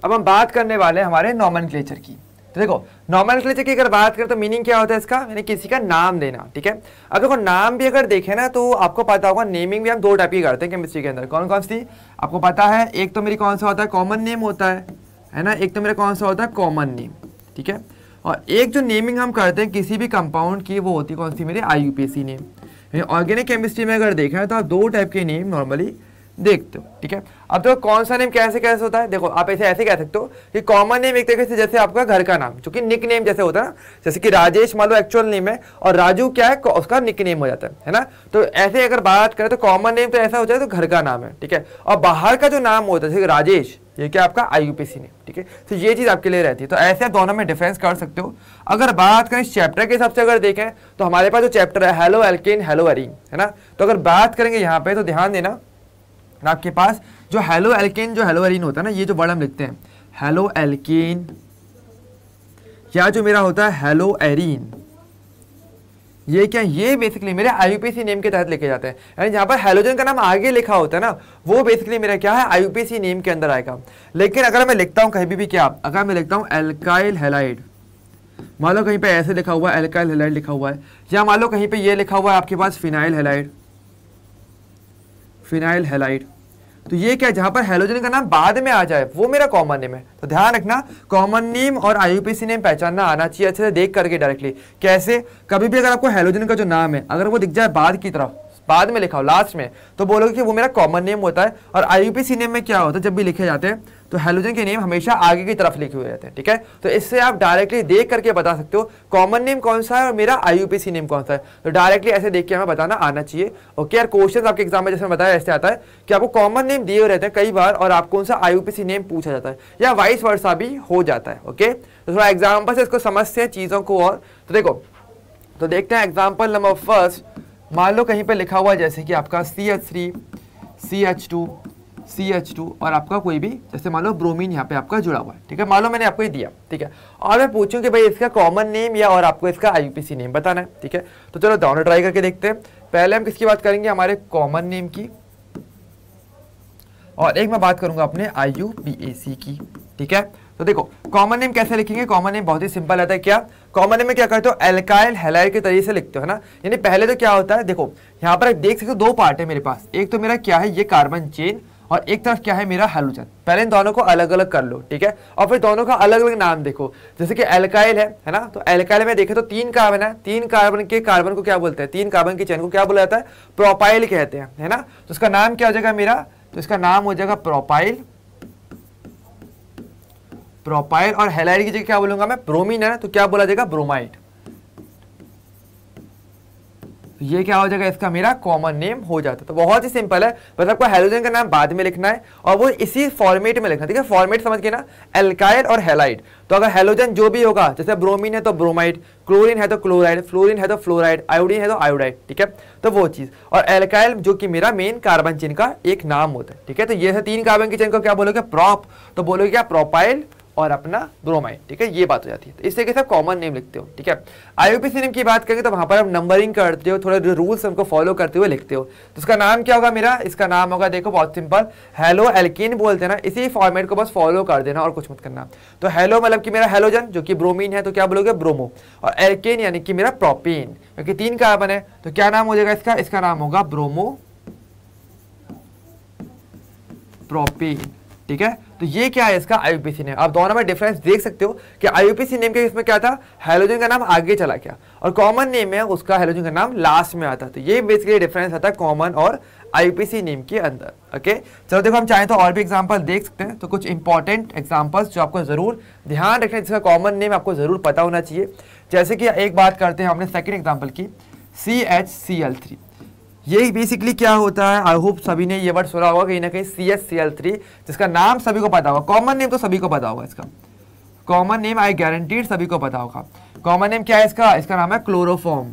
अब हम बात करने वाले हैं हमारे नॉमेनक्लेचर की। तो देखो नॉमेनक्लेचर की अगर बात करें तो मीनिंग क्या होता है इसका, यानी किसी का नाम देना, ठीक है। अब देखो नाम भी अगर देखें ना तो आपको पता होगा नेमिंग भी हम दो टाइप की करते हैं केमिस्ट्री के अंदर। कौन कौन सी आपको पता है, एक तो मेरी कौन सा होता है कॉमन नेम होता है ना, एक तो मेरा कौन सा होता है कॉमन नेम, ठीक है। और एक जो नेमिंग हम करते हैं किसी भी कंपाउंड की वो होती है कौन सी मेरी IUPAC नेम। ऑर्गेनिक केमिस्ट्री में अगर देखा है तो आप दो टाइप के नेम नॉर्मली देखते हो, ठीक है। अब तो कौन सा नेम कैसे कैसे होता है, देखो आप ऐसे कह सकते हो कि कॉमन नेम एक तरीके से जैसे आपका घर का नाम, जो कि निक नेम जैसे होता है ना, जैसे कि राजेश मान लो एक्चुअल नेम है और राजू क्या है उसका निक नेम हो जाता है ना। तो ऐसे अगर बात करें तो कॉमन नेम तो ऐसा हो जाए तो घर का नाम है, ठीक है। और बाहर का जो नाम होता है जैसे राजेश, ये क्या आपका IUPAC नेम, ठीक है। तो ये चीज आपके लिए रहती है। तो ऐसे आप दोनों में डिफरेंस कर सकते हो। अगर बात करें इस चैप्टर के हिसाब से अगर देखें तो हमारे पास जो चैप्टर है हेलो एल्केन हेलो एरीन, है ना। तो अगर बात करेंगे यहाँ पे तो ध्यान देना आपके पास जो हेलो एल्केन जो हेलो एरीन होता है ना, ये जो वर्ड हम लिखते हैं हेलो एल्केन या जो मेरा होता है हेलो एरीन, ये क्या, ये बेसिकली मेरे IUPAC नेम के तहत लिखे जाते हैं। यानी जहाँ पर हेलोजन का नाम आगे लिखा होता है ना वो बेसिकली मेरा क्या है IUPAC नेम के अंदर आएगा। लेकिन अगर मैं लिखता हूँ कहीं भी क्या, अगर मैं लिखता हूँ एल्काइल हैलाइड, मान लो कहीं पे ऐसे लिखा हुआ है एल्काइल हैलाइड लिखा हुआ है, या मान लो कहीं पे ये लिखा हुआ है आपके पास फिनाइल हैलाइड, फिनाइल हैलाइड, तो ये क्या जहां पर हेलोजन का नाम बाद में आ जाए वो मेरा कॉमन नेम है। तो ध्यान रखना कॉमन नेम और IUPAC नेम पहचानना आना चाहिए अच्छे से देख करके डायरेक्टली। कैसे, कभी भी अगर आपको हेलोजन का जो नाम है अगर वो दिख जाए बाद की तरफ, बाद में लिखा हो लास्ट में, तो बोलोगे कि वो मेरा कॉमन नेम होता है। और IUPAC नेम में क्या होता है, जब भी लिखे जाते हैं तो हेलोजन के नेम हमेशा आगे की तरफ लिखे हुए रहते हैं, ठीक है। तो इससे आप डायरेक्टली देख करके बता सकते हो कॉमन नेम कौन सा है और मेरा IUPAC नेम कौन सा है। तो डायरेक्टली ऐसे देख के हमें बताना आना चाहिए, ओके। यार क्वेश्चन आपके एग्जाम में जैसे बताया ऐसे आता है कि आपको कॉमन नेम दिए हुए रहते हैं कई बार और आपको कौन सा IUPAC नेम पूछा जाता है या वाइस वर्सा भी हो जाता है, ओके। तो थोड़ा एग्जाम्पल से इसको समझते हैं चीज़ों को। और तो देखो तो देखते हैं एग्जाम्पल नंबर फर्स्ट। मान लो कहीं पे लिखा हुआ जैसे कि आपका CH3 CH2 CH2 और आपका कोई भी जैसे मान लो ब्रोमीन यहाँ पे आपका जुड़ा हुआ है, ठीक है। मान लो मैंने आपको ये दिया, ठीक है, और मैं पूछूं कि भाई इसका कॉमन नेम या और आपको इसका IUPAC नेम बताना है, ठीक है। तो चलो दोनों ट्राई करके देखते हैं। पहले हम किसकी बात करेंगे, हमारे कॉमन नेम की, और एक मैं बात करूंगा अपने IUPAC की, ठीक है। तो देखो कॉमन नेम कैसे लिखेंगे, कॉमन नेम बहुत ही सिंपल रहता है। क्या कॉमन नेम में क्या करते हो, एल्काइल हैलाइड के तरीके से लिखते हो, है ना। यानी पहले तो क्या होता है, देखो यहाँ पर देख सकते हो दो पार्ट है मेरे पास, एक तो मेरा क्या है ये कार्बन चेन और एक तरफ क्या है मेरा हैलोजन। पहले इन दोनों को अलग अलग कर लो, ठीक है, और फिर दोनों का अलग अलग नाम देखो। जैसे कि एल्काइल है ना, तो एल्काइल में देखे तो 3 कार्बन है, 3 कार्बन के कार्बन को क्या बोलते हैं, 3 कार्बन की चेन को क्या बोला जाता है, प्रोपाइल कहते हैं, है ना। तो इसका नाम क्या हो जाएगा मेरा, तो इसका नाम हो जाएगा प्रोपाइल, प्रोपाइल। और हैलाइड की जगह क्या बोलूंगा मैं, ब्रोमीन है ना, तो क्या बोला जाएगा ब्रोमाइड। ये क्या हो जाएगा इसका मेरा कॉमन नेम हो जाता है। तो बहुत ही सिंपल है, बस आपको हेलोजन का नाम बाद में लिखना है और वो इसी फॉर्मेट में लिखना है, ठीक है। फॉर्मेट समझ के ना, एल्काइल और हैलाइड। तो अगर हेलोजन जो भी होगा, जैसे ब्रोमीन है तो ब्रोमाइड, क्लोरीन है तो क्लोराइड, फ्लोरीन है तो फ्लोराइड, आयोडीन है तो आयोडाइड, ठीक है। तो वो चीज, और एल्काइल जो कि मेरा मेन कार्बन चेन का एक नाम होता है, ठीक है। तो ये 3 कार्बन की चेन को क्या बोलोगे, प्रोप, तो बोलोगे क्या प्रोपाइल और अपना ब्रोमाइड, ठीक है। ये बात हो जाती है। तो इस तरीके से आप कॉमन नेम लिखते हो, ठीक है। IUPAC नेम की बात करेंगे तो वहां पर आप नंबरिंग करते हो, थोड़े जो रूल्स उनको फॉलो करते हुए लिखते हो। तो इसका नाम क्या होगा मेरा, इसका नाम होगा देखो बहुत सिंपल, हेलो एल्केन बोलते हैं ना, इसी फॉर्मेट को बस फॉलो कर देना और कुछ मत करना। तो हेलो मतलब कि मेरा हेलोजन जो कि ब्रोमीन है तो क्या बोलोगे ब्रोमो, और एल्केन यानी कि मेरा प्रोपेन, क्योंकि 3 कार्बन है तो क्या नाम हो जाएगा इसका, इसका नाम होगा ब्रोमो प्रोपेन, ठीक है। तो ये क्या है इसका IUPAC नेम। आप दोनों में डिफरेंस देख सकते हो कि IUPAC नेम के इसमें क्या था, हेलोजन का नाम आगे चला गया, और कॉमन नेम में उसका हेलोजन का नाम लास्ट में आता है। तो ये बेसिकली डिफरेंस आता है कॉमन और IUPAC नेम के अंदर, ओके। चलो देखो हम चाहें तो और भी एग्जांपल देख सकते हैं। तो कुछ इंपॉर्टेंट एग्जांपल्स जो आपको जरूर ध्यान रखना है, जिसका कॉमन नेम आपको जरूर पता होना चाहिए। जैसे कि एक बात करते हैं अपने सेकेंड एग्जाम्पल की, CHCl3। ये बेसिकली क्या होता है, आई होप सभी ने ये वर्ड सुना होगा कहीं ना कहीं, CaCl3, जिसका नाम सभी को पता होगा, कॉमन नेम तो सभी को पता होगा इसका, कॉमन नेम आई गारंटीड सभी को पता होगा। कॉमन नेम क्या है इसका, इसका नाम है क्लोरोफॉर्म,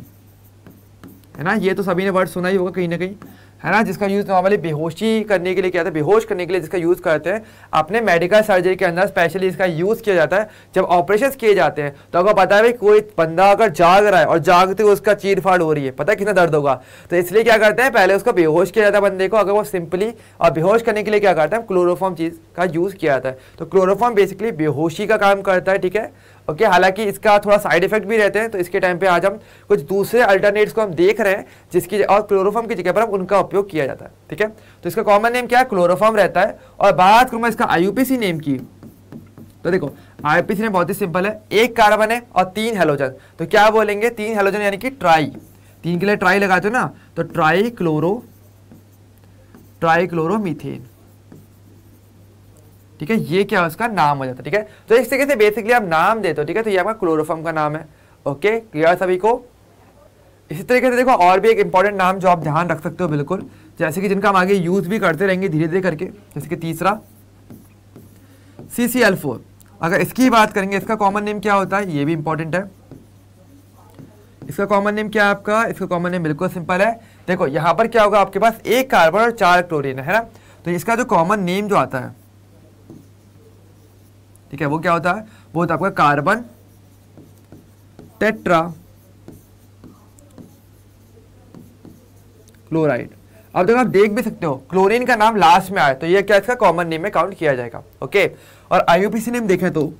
है ना, ये तो सभी ने वर्ड सुना ही होगा कहीं ना कहीं, है ना, जिसका यूज नॉर्मली बेहोशी करने के लिए किया जाता है, बेहोश करने के लिए जिसका यूज करते हैं अपने मेडिकल सर्जरी के अंदर, स्पेशली इसका यूज किया जाता है जब ऑपरेशन किए जाते हैं। तो आपको पता है भाई कोई बंदा अगर जाग रहा है और जागते हुए उसका चीर फाड़ हो रही है, पता है कितना दर्द होगा, तो इसलिए क्या करते हैं पहले उसको बेहोश किया जाता है बंदे को, अगर वो सिंपली, और बेहोश करने के लिए क्या करते हैं क्लोरोफॉर्म चीज का यूज किया जाता है। तो क्लोरोफॉर्म बेसिकली बेहोशी का काम करता है, ठीक है, ओके। हालांकि इसका थोड़ा साइड इफेक्ट भी रहते हैं, तो इसके टाइम पे आज हम कुछ दूसरे अल्टरनेट्स को हम देख रहे हैं जिसकी, और क्लोरोफॉर्म की जगह पर हम उनका उपयोग किया जाता है, ठीक है। तो इसका कॉमन नेम क्या है, क्लोरोफॉर्म रहता है। और बात करूं मैं इसका आईयूपीसी नेम की, तो देखो आईयूपीसी नेम बहुत ही सिंपल है, एक कार्बन है और 3 हेलोजन, तो क्या बोलेंगे 3 हेलोजन यानी कि ट्राई, 3 के लिए ट्राई लगाते हो ना, तो ट्राइक्लोरोमीथेन, ठीक है, ये क्या उसका नाम हो जाता है, ठीक है। तो इस तरीके से बेसिकली आप नाम देते हो, ठीक है, तो ये आपका क्लोरोफॉर्म का नाम है, ओके, क्लियर सभी को। इसी तरीके से देखो और भी एक इंपॉर्टेंट नाम जो आप ध्यान रख सकते हो बिल्कुल, जैसे कि जिनका हम आगे यूज भी करते रहेंगे धीरे धीरे करके, जैसे कि तीसरा CCl4, अगर इसकी बात करेंगे इसका कॉमन नेम क्या होता है, ये भी इंपॉर्टेंट है। इसका कॉमन नेम क्या है आपका, इसका कॉमन नेम बिल्कुल सिंपल है, देखो यहाँ पर क्या होगा आपके पास 1 कार्बन और 4 क्लोरीन है ना, तो इसका जो कॉमन नेम जो आता है, ठीक है, वो क्या होता है, वो होता है आपका कार्बन टेट्रा क्लोराइड। अब देखो आप देख भी सकते हो क्लोरीन का नाम लास्ट में आया, तो ये क्या इसका कॉमन नेम में काउंट किया जाएगा, ओके। और आईयूपीसी नेम देखें तो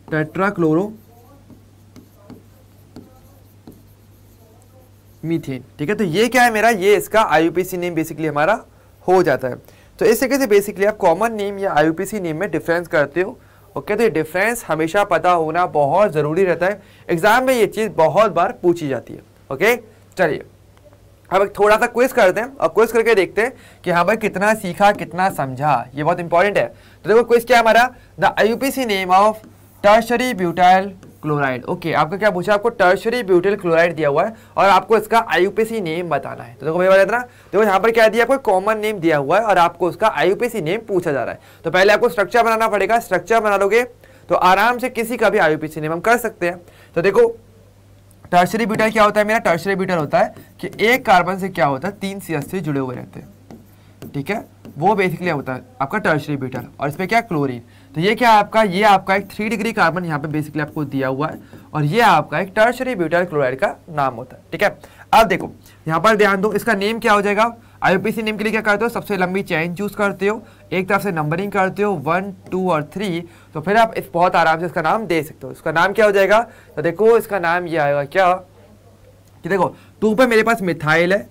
टेट्राक्लोरो मीथेन, ठीक है, तो ये क्या है मेरा, ये इसका आईयूपीसी नेम बेसिकली हमारा हो जाता है। तो इस तरीके से बेसिकली आप कॉमन नेम या आईयूपीसी नेम में डिफरेंस करते हो, ओके। तो ये डिफरेंस हमेशा पता होना बहुत जरूरी रहता है, एग्जाम में ये चीज बहुत बार पूछी जाती है, ओके। चलिए अब थोड़ा सा क्विज करते हैं और क्विज करके देखते हैं कि हाँ भाई कितना सीखा कितना समझा, ये बहुत इंपॉर्टेंट है। तो देखो क्विज क्या है हमारा, the IUPAC name of tertiary butyl chloride, okay. आपका क्या पूछा, आपको टर्शरी ब्यूटाइल क्लोराइड दिया हुआ है और आपको इसका आईयूपीसी नेम बताना है। तो देखो भैया बताना, देखो यहाँ पर क्या दिया, आपको कॉमन नेम दिया हुआ है और आपको उसका आईयूपीसी नेम पूछा जा रहा है। तो पहले आपको स्ट्रक्चर बनाना पड़ेगा, स्ट्रक्चर बना लोगे तो आराम से किसी का भी आईयूपीसी नेम हम कर सकते हैं। तो देखो टर्शरी ब्यूटाइल क्या होता है मेरा, टर्शरी ब्यूटाइल होता है कि एक कार्बन से क्या होता है 3 CH3 जुड़े हुए रहते हैं, ठीक है, वो बेसिकली होता है आपका टर्शरी ब्यूटाइल, और इसमें क्या क्लोरीन। तो ये क्या है आपका, ये आपका एक 3 डिग्री कार्बन यहाँ पे बेसिकली आपको दिया हुआ है और ये आपका एक टर्शरी ब्यूटाइल क्लोराइड का नाम होता है, ठीक है। अब देखो यहाँ पर ध्यान दो, इसका नेम क्या हो जाएगा, आईयूपीसी नेम के लिए क्या करते हो, सबसे लंबी चेन चूज करते हो, एक तरफ से नंबरिंग करते हो 1 2 और 3, तो फिर आप इस बहुत आराम से इसका नाम दे सकते हो। इसका नाम क्या हो जाएगा, तो देखो इसका नाम ये आएगा क्या कि देखो 2 पे मेरे पास मिथाइल है,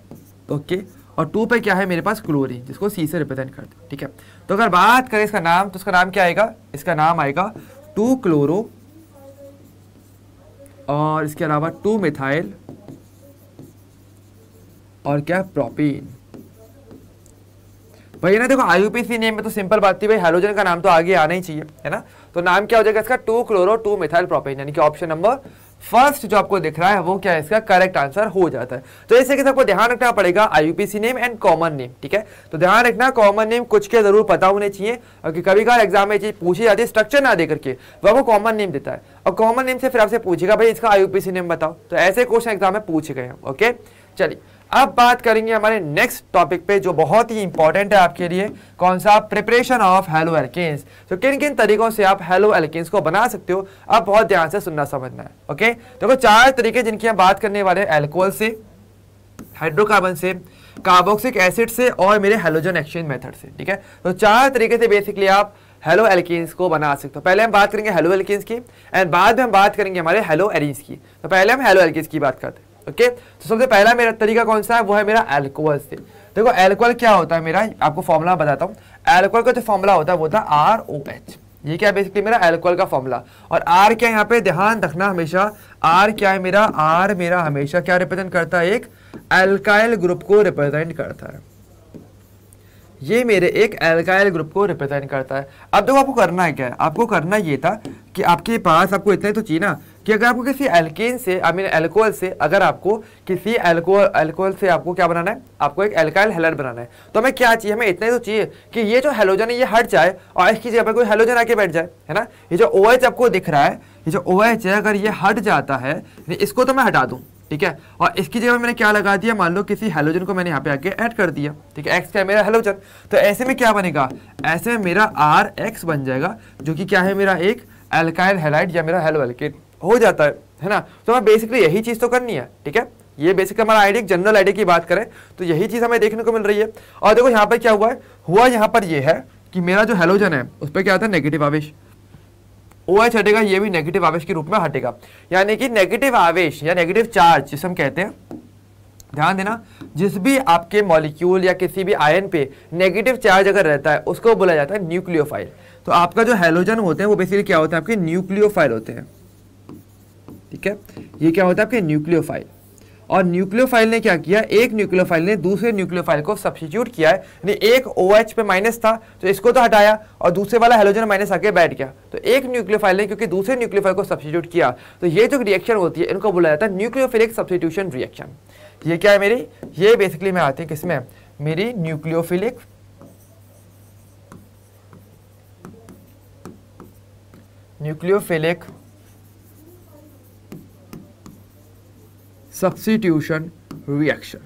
ओके, और 2 पे क्या है मेरे पास क्लोरीन, जिसको C से रिप्रेजेंट करते हैं, ठीक है। तो अगर बात करें इसका नाम, तो इसका नाम क्या आएगा, इसका नाम आएगा 2 क्लोरो और इसके अलावा 2 मिथाइल और क्या प्रोपीन। भाई ना देखो आईयूपीसी नेम में तो सिंपल बात थी भाई, हेलोजन का नाम तो आगे आना ही चाहिए, है ना। तो नाम क्या हो जाएगा इसका 2 क्लोरो 2 मिथाइल प्रोपेन, यानी कि ऑप्शन नंबर फर्स्ट जो आपको दिख रहा है वो क्या है इसका करेक्ट आंसर हो जाता है। तो इस तरीके से आपको ध्यान रखना पड़ेगा IUPAC name and common name, ठीक है। तो ध्यान रखना कॉमन नेम कुछ के जरूर पता होने चाहिए, क्योंकि कभी कभार एग्जाम में चीज पूछी जाती है स्ट्रक्चर ना दे करके, वो आपको कॉमन नेम देता है और कॉमन नेम से फिर आपसे पूछेगा भाई इसका आईयूपीसी नेम बताओ, तो ऐसे क्वेश्चन एग्जाम में पूछे गए हैं, ओके। चलिए अब बात करेंगे हमारे नेक्स्ट टॉपिक पे जो बहुत ही इंपॉर्टेंट है आपके लिए, कौन सा, प्रिपरेशन ऑफ हेलो एल्केन्स। तो किन किन तरीकों से आप हेलो एल्केन्स को बना सकते हो, आप बहुत ध्यान से सुनना समझना है, ओके। देखो 4 तरीके जिनकी हम बात करने वाले हैं, अल्कोहल से, हाइड्रोकार्बन से, कार्बोक्सिलिक एसिड से और मेरे हेलोजन एक्सचेंज मेथड से, ठीक है। तो 4 तरीके से बेसिकली आप हेलो एल्केन्स को बना सकते हो। पहले हम बात करेंगे हेलो एल्केन्स की एंड बाद में हम बात करेंगे हमारे हेलो एरीन्स की। तो पहले हम हेलो एल्केन्स की बात करते हैं, ओके। तो सबसे पहला मेरा तरीका कौन सा है, वो है मेरा अल्कोहल से। देखो अल्कोहल क्या होता है मेरा, आपको फॉर्मूला बताता हूँ। अल्कोहल का जो फॉर्मूला होता है वो होता है ROH, ये क्या है बेसिकली मेरा एल्कोहल का फॉर्मूला। और आर क्या है यहाँ पे ध्यान रखना हमेशा, आर क्या है मेरा, आर मेरा हमेशा क्या रिप्रेजेंट करता है, एक एल्काइल ग्रुप को रिप्रेजेंट करता है। ये मेरे एक एल्काइल ग्रुप को रिप्रेजेंट करता है। अब देखो आपको करना है क्या है, आपको करना ये था कि आपके पास आपको इतना ही तो चाहिए ना कि अगर आपको किसी एल्केन से आई मीन एल्कोहल से, अगर आपको किसी एल्कोहल से आपको क्या बनाना है, आपको एक एल्काइल हैलाइड बनाना है, तो हमें क्या चाहिए, हमें इतना ही तो चाहिए कि ये जो हैलोजन है ये हट जाए और इसकी जगह पर कोई हैलोजन आके बैठ जाए, है ना। ये जो OH आपको दिख रहा है, ये जो OH है अगर ये हट जाता है, इसको तो मैं हटा दूं, ठीक है, और इसकी जगह मैंने क्या लगा दिया, मान लो किसी हैलोजन को मैंने यहाँ पे आके ऐड कर दिया, ठीक है, X क्या है मेरा हैलोजन, तो ऐसे में क्या बनेगा, ऐसे में मेरा RX बन जाएगा, जो कि क्या है मेरा एक एल्काइल हैलाइड या मेरा हेलो एल्केन हो जाता है ना। तो हमें बेसिकली यही चीज तो करनी है, ठीक है, ये बेसिक हमारा आइडिया, जनरल आइडिया की बात करें तो यही चीज हमें देखने को मिल रही है। और देखो यहाँ पर क्या हुआ है, यहाँ पर ये है कि मेरा जो हैलोजन है उस पर क्या आता है, नेगेटिव आवेश, OH हटेगा, ये भी नेगेटिव आवेश के रूप में हटेगा, यानी कि नेगेटिव आवेश या नेगेटिव चार्ज जिसे हम कहते हैं, ध्यान देना, जिस भी आपके मॉलिक्यूल या किसी भी आयन पे नेगेटिव चार्ज अगर रहता है उसको बोला जाता है न्यूक्लियोफाइल। तो आपका जो हैलोजन होते हैं वो बेसिकली क्या होता है, आपके न्यूक्लियोफाइल होते हैं, ठीक है, ये क्या होता है आपके न्यूक्लियोफाइल। और न्यूक्लियोफाइल ने क्या किया, एक न्यूक्लियोफाइल ने दूसरे न्यूक्लियोफाइल को सब्स्टिट्यूट किया है, यानी एक OH पे माइनस था तो इसको तो हटाया और दूसरे वाला हैलोजन माइनस आके बैठ गया, तो एक न्यूक्लियोफाइल ने क्योंकि दूसरे न्यूक्लियोफाइल को सब्स्टिट्यूट किया, तो ये जो रिएक्शन होती है इनको बोला जाता है न्यूक्लियोफिलिक सब्स्टिट्यूशन रिएक्शन। ये क्या है मेरी, ये बेसिकली में आती है किसमें, मेरी न्यूक्लियोफिलिक सब्स्टिट्यूशन रिएक्शन,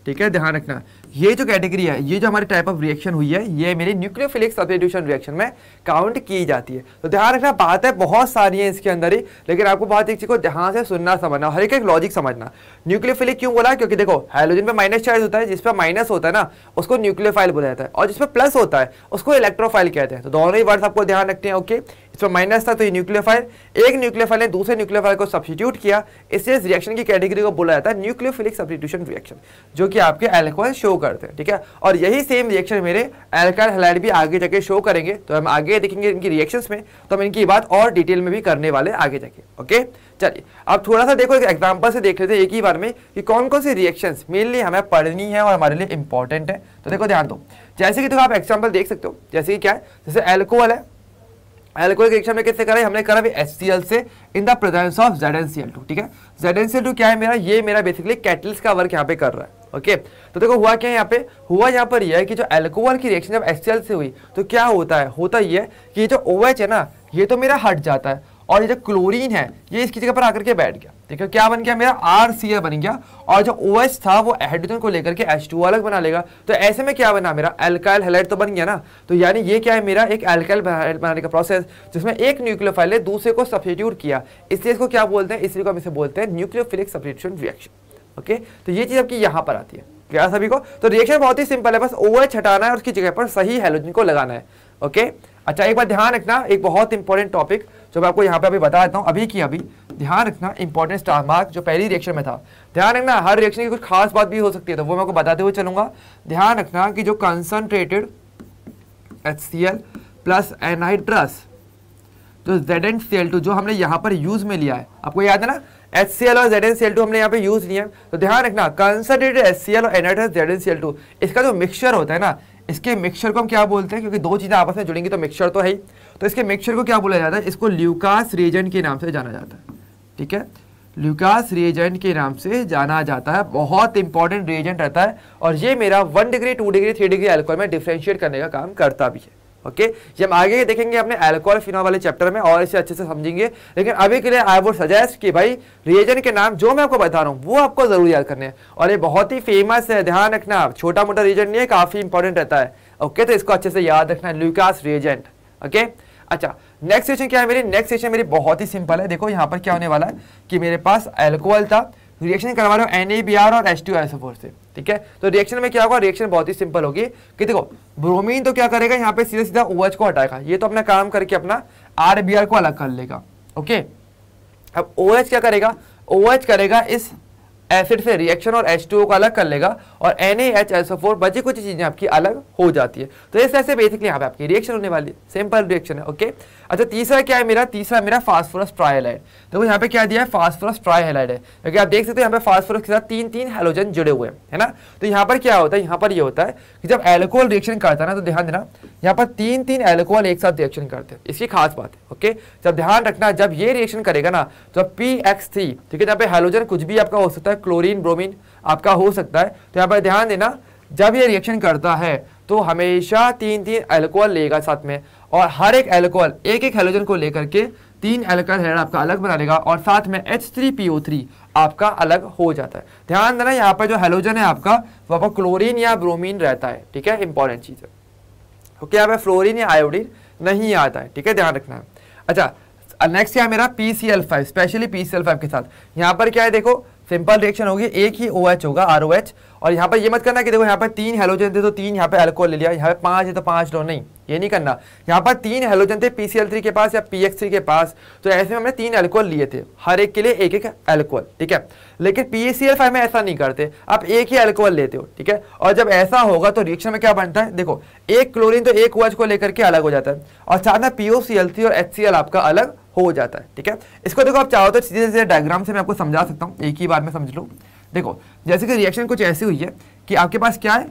ठीक है, ध्यान रखना। ये जो कैटेगरी है, ये जो हमारी टाइप ऑफ रिएक्शन हुई है, ये मेरी न्यूक्लियोफिलिक सब्स्टिट्यूशन रिएक्शन में काउंट की जाती है। तो ध्यान रखना, बातें बहुत सारी हैं इसके अंदर ही, लेकिन आपको बहुत एक चीज को ध्यान से सुनना समझना, हर एक लॉजिक समझना। न्यूक्लियोफिलिक क्यों बोला, क्योंकि देखो हैलोजन पे माइनस चार्ज होता है, जिस पे माइनस होता है ना उसको न्यूक्लियोफाइल बोला जाता है, और जिस पे प्लस होता है उसको इलेक्ट्रोफाइल कहते हैं। तो दोनों ही वर्ड्स आपको ध्यान रखते हैं, ओके। इसमें माइनस था तो ये न्यूक्लियोफाइल, एक न्यूक्लियोफाइल ने दूसरे न्यूक्लियोफाइल को सब्स्टिट्यूट किया, इसलिए इस रिएक्शन की कैटेगरी को बोला जाता है न्यूक्लियोफिलिक सब्स्टिट्यूशन रिएक्शन, जो कि आपके अल्कोहल शो करते हैं, ठीक है। और यही सेम रिएक्शन मेरे अल्काइल हैलाइड भी आगे जाके शो करेंगे, तो हम आगे देखेंगे इनकी रिएक्शंस में, तो हम इनकी बात और डिटेल में भी करने वाले आगे जाके, ओके। चलिए अब थोड़ा सा देखो, एक एग्जांपल से देख लेते हैं एक ही बार में कि कौन कौन सी रिएक्शंस मेनली हमें पढ़नी है और हमारे लिए इंपॉर्टेंट है। तो देखो ध्यान दो, जैसे कि देखो आप एग्जांपल देख सकते हो, जैसे कि क्या है, जैसे अल्कोहल है, अल्कोहल रिएक्शन में किससे करा है, हमने करा भी HCl से in the presence of ZnCl2, ठीक है। ZnCl2 क्या है मेरा, ये मेरा बेसिकली कैटलिस्ट का वर्क यहाँ पे कर रहा है, ओके। तो देखो हुआ क्या है यहाँ पे, हुआ यहाँ पर यह है कि जो अल्कोहल की रिएक्शन जब HCl से हुई तो क्या होता है, होता ये है कि ये जो OH है ना ये तो मेरा हट जाता है, और ये जो क्लोरीन है ये इसकी जगह पर आकर के बैठ गया, ठीक है, क्या बन गया मेरा RCl बन गया, और जो OH था वो हाइड्रोजन को लेकर के H2O अलग बना लेगा, तो ऐसे में क्या बना मेरा अल्काइल हैलाइड तो बन गया ना। तो यानी ये क्या है मेरा एक अल्काइल बनाने का प्रोसेस, जिसमें एक न्यूक्लियोफाइल ने दूसरे को सब्स्टिट्यूट किया, इसलिए इसको क्या बोलते हैं, इसलिए हम इसे बोलते हैं न्यूक्लियोफिलिक सब्स्टिट्यूशन रिएक्शन, ओके। तो ये चीज आपकी यहाँ पर आती है, क्या सभी को। तो रिएक्शन बहुत ही सिंपल है, बस OH हटाना है और उसकी जगह पर सही हैलोजन को लगाना है, ओके। अच्छा एक बार ध्यान रखना, एक बहुत इंपॉर्टेंट टॉपिक जो मैं आपको यहाँ पे अभी बता देता हूँ, अभी की अभी ध्यान रखना, इंपॉर्टेंट स्टार मार्क जो पहली रिएक्शन में था, ध्यान रखना, हर रिएक्शन की कुछ खास बात भी हो सकती है, तो वो मैं आपको बताते हुए चलूंगा। ध्यान रखना कि जो कंसंट्रेटेड HCl प्लस एनहाइड्रस जो ZnCl2 जो हमने यहाँ पर यूज में लिया है, आपको याद है ना, HCl और ZnCl2 हमने यहाँ पे यूज लिया है, तो ध्यान रखना कंसंट्रेटेड HCl और एनहाइड्रस ZnCl2 इसका जो मिक्सचर होता है ना, इसके मिक्सचर को हम क्या बोलते हैं, क्योंकि दो चीजें आपस में जुड़ेंगी तो मिक्सचर तो है ही, तो इसके मिक्सचर को क्या बोला जाता है, इसको ल्यूकास रिएजेंट के नाम से जाना जाता है, ठीक है, ल्यूकास रिएजेंट के नाम से जाना जाता है, बहुत इंपॉर्टेंट रिएजेंट रहता है, और ये मेरा 1 डिग्री 2 डिग्री 3 डिग्री अल्कोहल में डिफरेंशिएट करने का काम करता भी है, ओके। ये हम आगे देखेंगे अपने अल्कोहल फिनॉल वाले चैप्टर में और इसे अच्छे से समझेंगे, लेकिन अभी के लिए आई वुड सजेस्ट कि भाई रिएजेंट के नाम जो मैं आपको बता रहा हूँ वो आपको जरूर याद करने हैं, और ये बहुत ही फेमस है, ध्यान रखना, छोटा मोटा रिएजेंट नहीं है, काफी इंपॉर्टेंट रहता है, ओके। तो इसको अच्छे से याद रखना, ल्यूकास रिएजेंट, ओके। अच्छा नेक्स्ट सेशन क्या है मेरी, नेक्स्ट सेशन मेरी बहुत ही सिंपल है। देखो यहाँ पर क्या होने वाला है कि मेरे पास अल्कोहल था, रिएक्शन करवा रहे हो NaBr और H2SO4 से, ठीक है। तो रिएक्शन में क्या होगा, रिएक्शन बहुत ही सिंपल होगी कि देखो ब्रोमीन तो क्या करेगा, यहाँ पे सीधा सीधा OH को हटाएगा, ये तो अपना काम करके अपना RBr को अलग कर लेगा, ओके। अब OH क्या करेगा, OH करेगा इस एसिड से रिएक्शन और H2O को अलग कर लेगा और NaHSO4 बची कुछ चीजें आपकी अलग हो जाती है। तो इस तरह से बेसिकली यहाँ पे आपकी रिएक्शन होने वाली है, सिंपल रिएक्शन है। ओके, अच्छा तीसरा क्या है मेरा, तीसरा मेरा फास्फोरस ट्राइहैलाइड। देखो यहाँ पे क्या दिया है, फास्फोरस ट्राइहैलाइड है, क्योंकि आप देख सकते हो यहाँ पे फास्फोरस के साथ 3 हैलोजन जुड़े हुए हैं, है ना। तो यहाँ पर क्या होता है, यहाँ पर ये होता है कि जब एल्कोहल रिएक्शन करता है ना, तो ध्यान देना यहाँ पर 3 एल्कोहल एक साथ रिएक्शन करते हैं, इसकी खास बात है। ओके, जब ध्यान रखना जब ये रिएक्शन करेगा ना तो PX3, ठीक है, यहाँ पे हैलोजन कुछ भी आपका हो सकता है, क्लोरीन ब्रोमीन आपका हो सकता है। तो यहाँ पर ध्यान देना जब ये रिएक्शन करता है तो हमेशा 3 एल्कोहल लेगा साथ में, और हर एक एल्कोहल एक हैलोजन को लेकर के 3 एल्काइल हाइड्राइड आपका अलग बना लेगा, और साथ में H3PO3 आपका अलग हो जाता है। ध्यान देना यहाँ पर जो हैलोजन है आपका वहाँ पर क्लोरीन या ब्रोमीन रहता है, ठीक है, इंपॉर्टेंट चीज है। ओके, यहाँ पे फ्लोरीन या आयोडीन नहीं आता है, ठीक है, ध्यान रखना है। अच्छा नेक्स्ट क्या है मेरा PCl5, स्पेशली PCl5 के साथ यहाँ पर क्या है, देखो सिंपल रिएक्शन होगी, एक ही OH होगा ROH, और यहाँ पर ये मत करना कि देखो यहाँ पर 3 हैलोजन थे तो 3 यहाँ पे अल्कोहल ले लिया, यहाँ पे 5 है तो 5 लो, नहीं ये नहीं करना। यहाँ पर 3 हैलोजन थे PCl3 के पास या PX3 के पास, तो ऐसे में हमने 3 अल्कोहल लिए थे, हर एक के लिए एक अल्कोहल, ठीक है। लेकिन PCl5 में ऐसा नहीं करते, आप एक ही अल्कोहल लेते हो, ठीक है। और जब ऐसा होगा तो रिएक्शन में क्या बनता है, देखो एक क्लोरीन तो एक OH को लेकर के अलग हो जाता है, और साथ में POCl3 और HCl आपका अलग हो जाता है, ठीक है। इसको देखो आप चाहो तो सीधे सीधे डायग्राम से मैं आपको समझा सकता हूँ, एक ही बार में समझ लो। देखो जैसे कि रिएक्शन कुछ ऐसी हुई है कि आपके पास क्या है,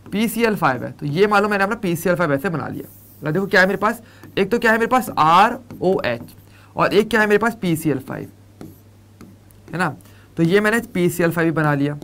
PCl5 है, तो ये मालूम मैंने अपना PCl5 ऐसे बना लिया। देखो क्या है मेरे पास, एक तो क्या है मेरे पास ROH और एक क्या है मेरे पास PCl5, है ना। तो ये मैंने PCl5 बना लिया,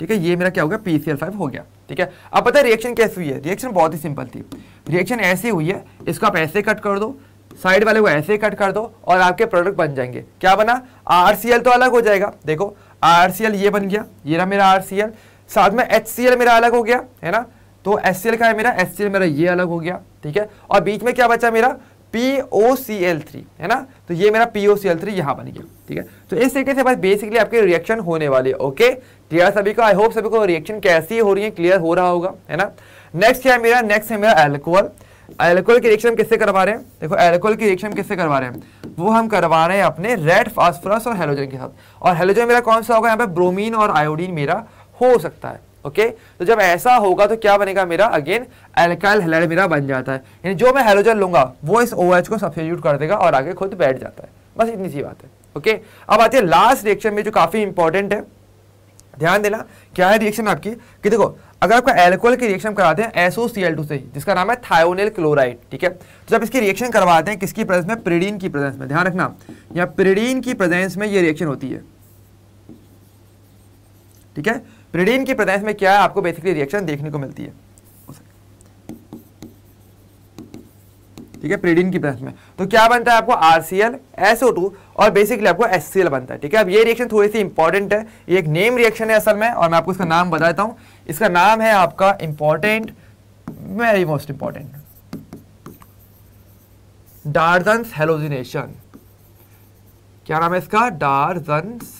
ठीक है, ये मेरा क्या हो गया, PCl5 हो गया, ठीक है। अब पता है रिएक्शन कैसे हुई है, रिएक्शन बहुत ही सिंपल थी। रिएक्शन ऐसी हुई है, इसको आप ऐसे कट कर दो, साइड वाले को ऐसे कट कर दो, और आपके प्रोडक्ट बन जाएंगे। क्या बना, RCl तो अलग हो जाएगा, देखो RCl ये बन गया, ये रहा मेरा RCl, साथ में HCl मेरा अलग हो गया, है ना। तो HCl का है मेरा, HCl मेरा ये अलग हो गया, ठीक है। और बीच में क्या बचा मेरा, POCl3, है ना। तो ये मेरा POCl3 यहाँ बन गया, ठीक है। तो इस तरीके से बस बेसिकली आपके रिएक्शन होने वाले। ओके, क्लियर सभी को, आई होप सभी को रिएक्शन कैसी हो रही है क्लियर हो रहा होगा, है ना। नेक्स्ट क्या है मेरा, नेक्स्ट है मेरा एल्कोहल। एल्कोहल की रिएक्शन किससे करवा रहे हैं, देखो एल्कोहल की रिएक्शन किससे करवा रहे हैं, वो हम करवा रहे हैं अपने रेड फास्फोरस और हैलोजन के साथ। और हैलोजन मेरा कौन सा होगा, यहाँ पे ब्रोमीन और आयोडीन मेरा हो सकता है। ओके, तो जब ऐसा होगा तो क्या बनेगा मेरा, अगेन एल्काइल हैलाइड मेरा बन जाता है, यानी जो मैं हैलोजन लूंगा वो इस OH को सब्स्टिट्यूट कर देगा और आगे खुद बैठ जाता है, बस इतनी सी बात है। ओके, अब आती है लास्ट रिएक्शन में जो काफी इंपॉर्टेंट है, ध्यान देना क्या है रिएक्शन आपकी, कि देखो अगर आपका एल्कोहल की रिएक्शन कराते हैं SOCl2 से, जिसका नाम है थायोनिल क्लोराइड, ठीक है। तो जब इसकी रिएक्शन करवाते हैं किसकी प्रेजेंस में, पिरिडीन की प्रेजेंस में, ध्यान रखना यहाँ पिरिडीन की प्रेजेंस में ये रिएक्शन होती है, ठीक है। पिरिडीन की प्रेजेंस में क्या है, आपको बेसिकली रिएक्शन देखने को मिलती है, ठीक है, पिरिडीन की प्रेजेंस में। तो क्या बनता है आपको RCl SO2 और बेसिकली आपको HCl बनता है, ठीक है। अब ये रिएक्शन थोड़ी सी इंपॉर्टेंट है, ये एक नेम रिएक्शन है असल में, और मैं आपको इसका नाम बताता हूं। इसका नाम है आपका important, very most important, Darzens halogenation. क्या नाम है इसका, डार्जन्स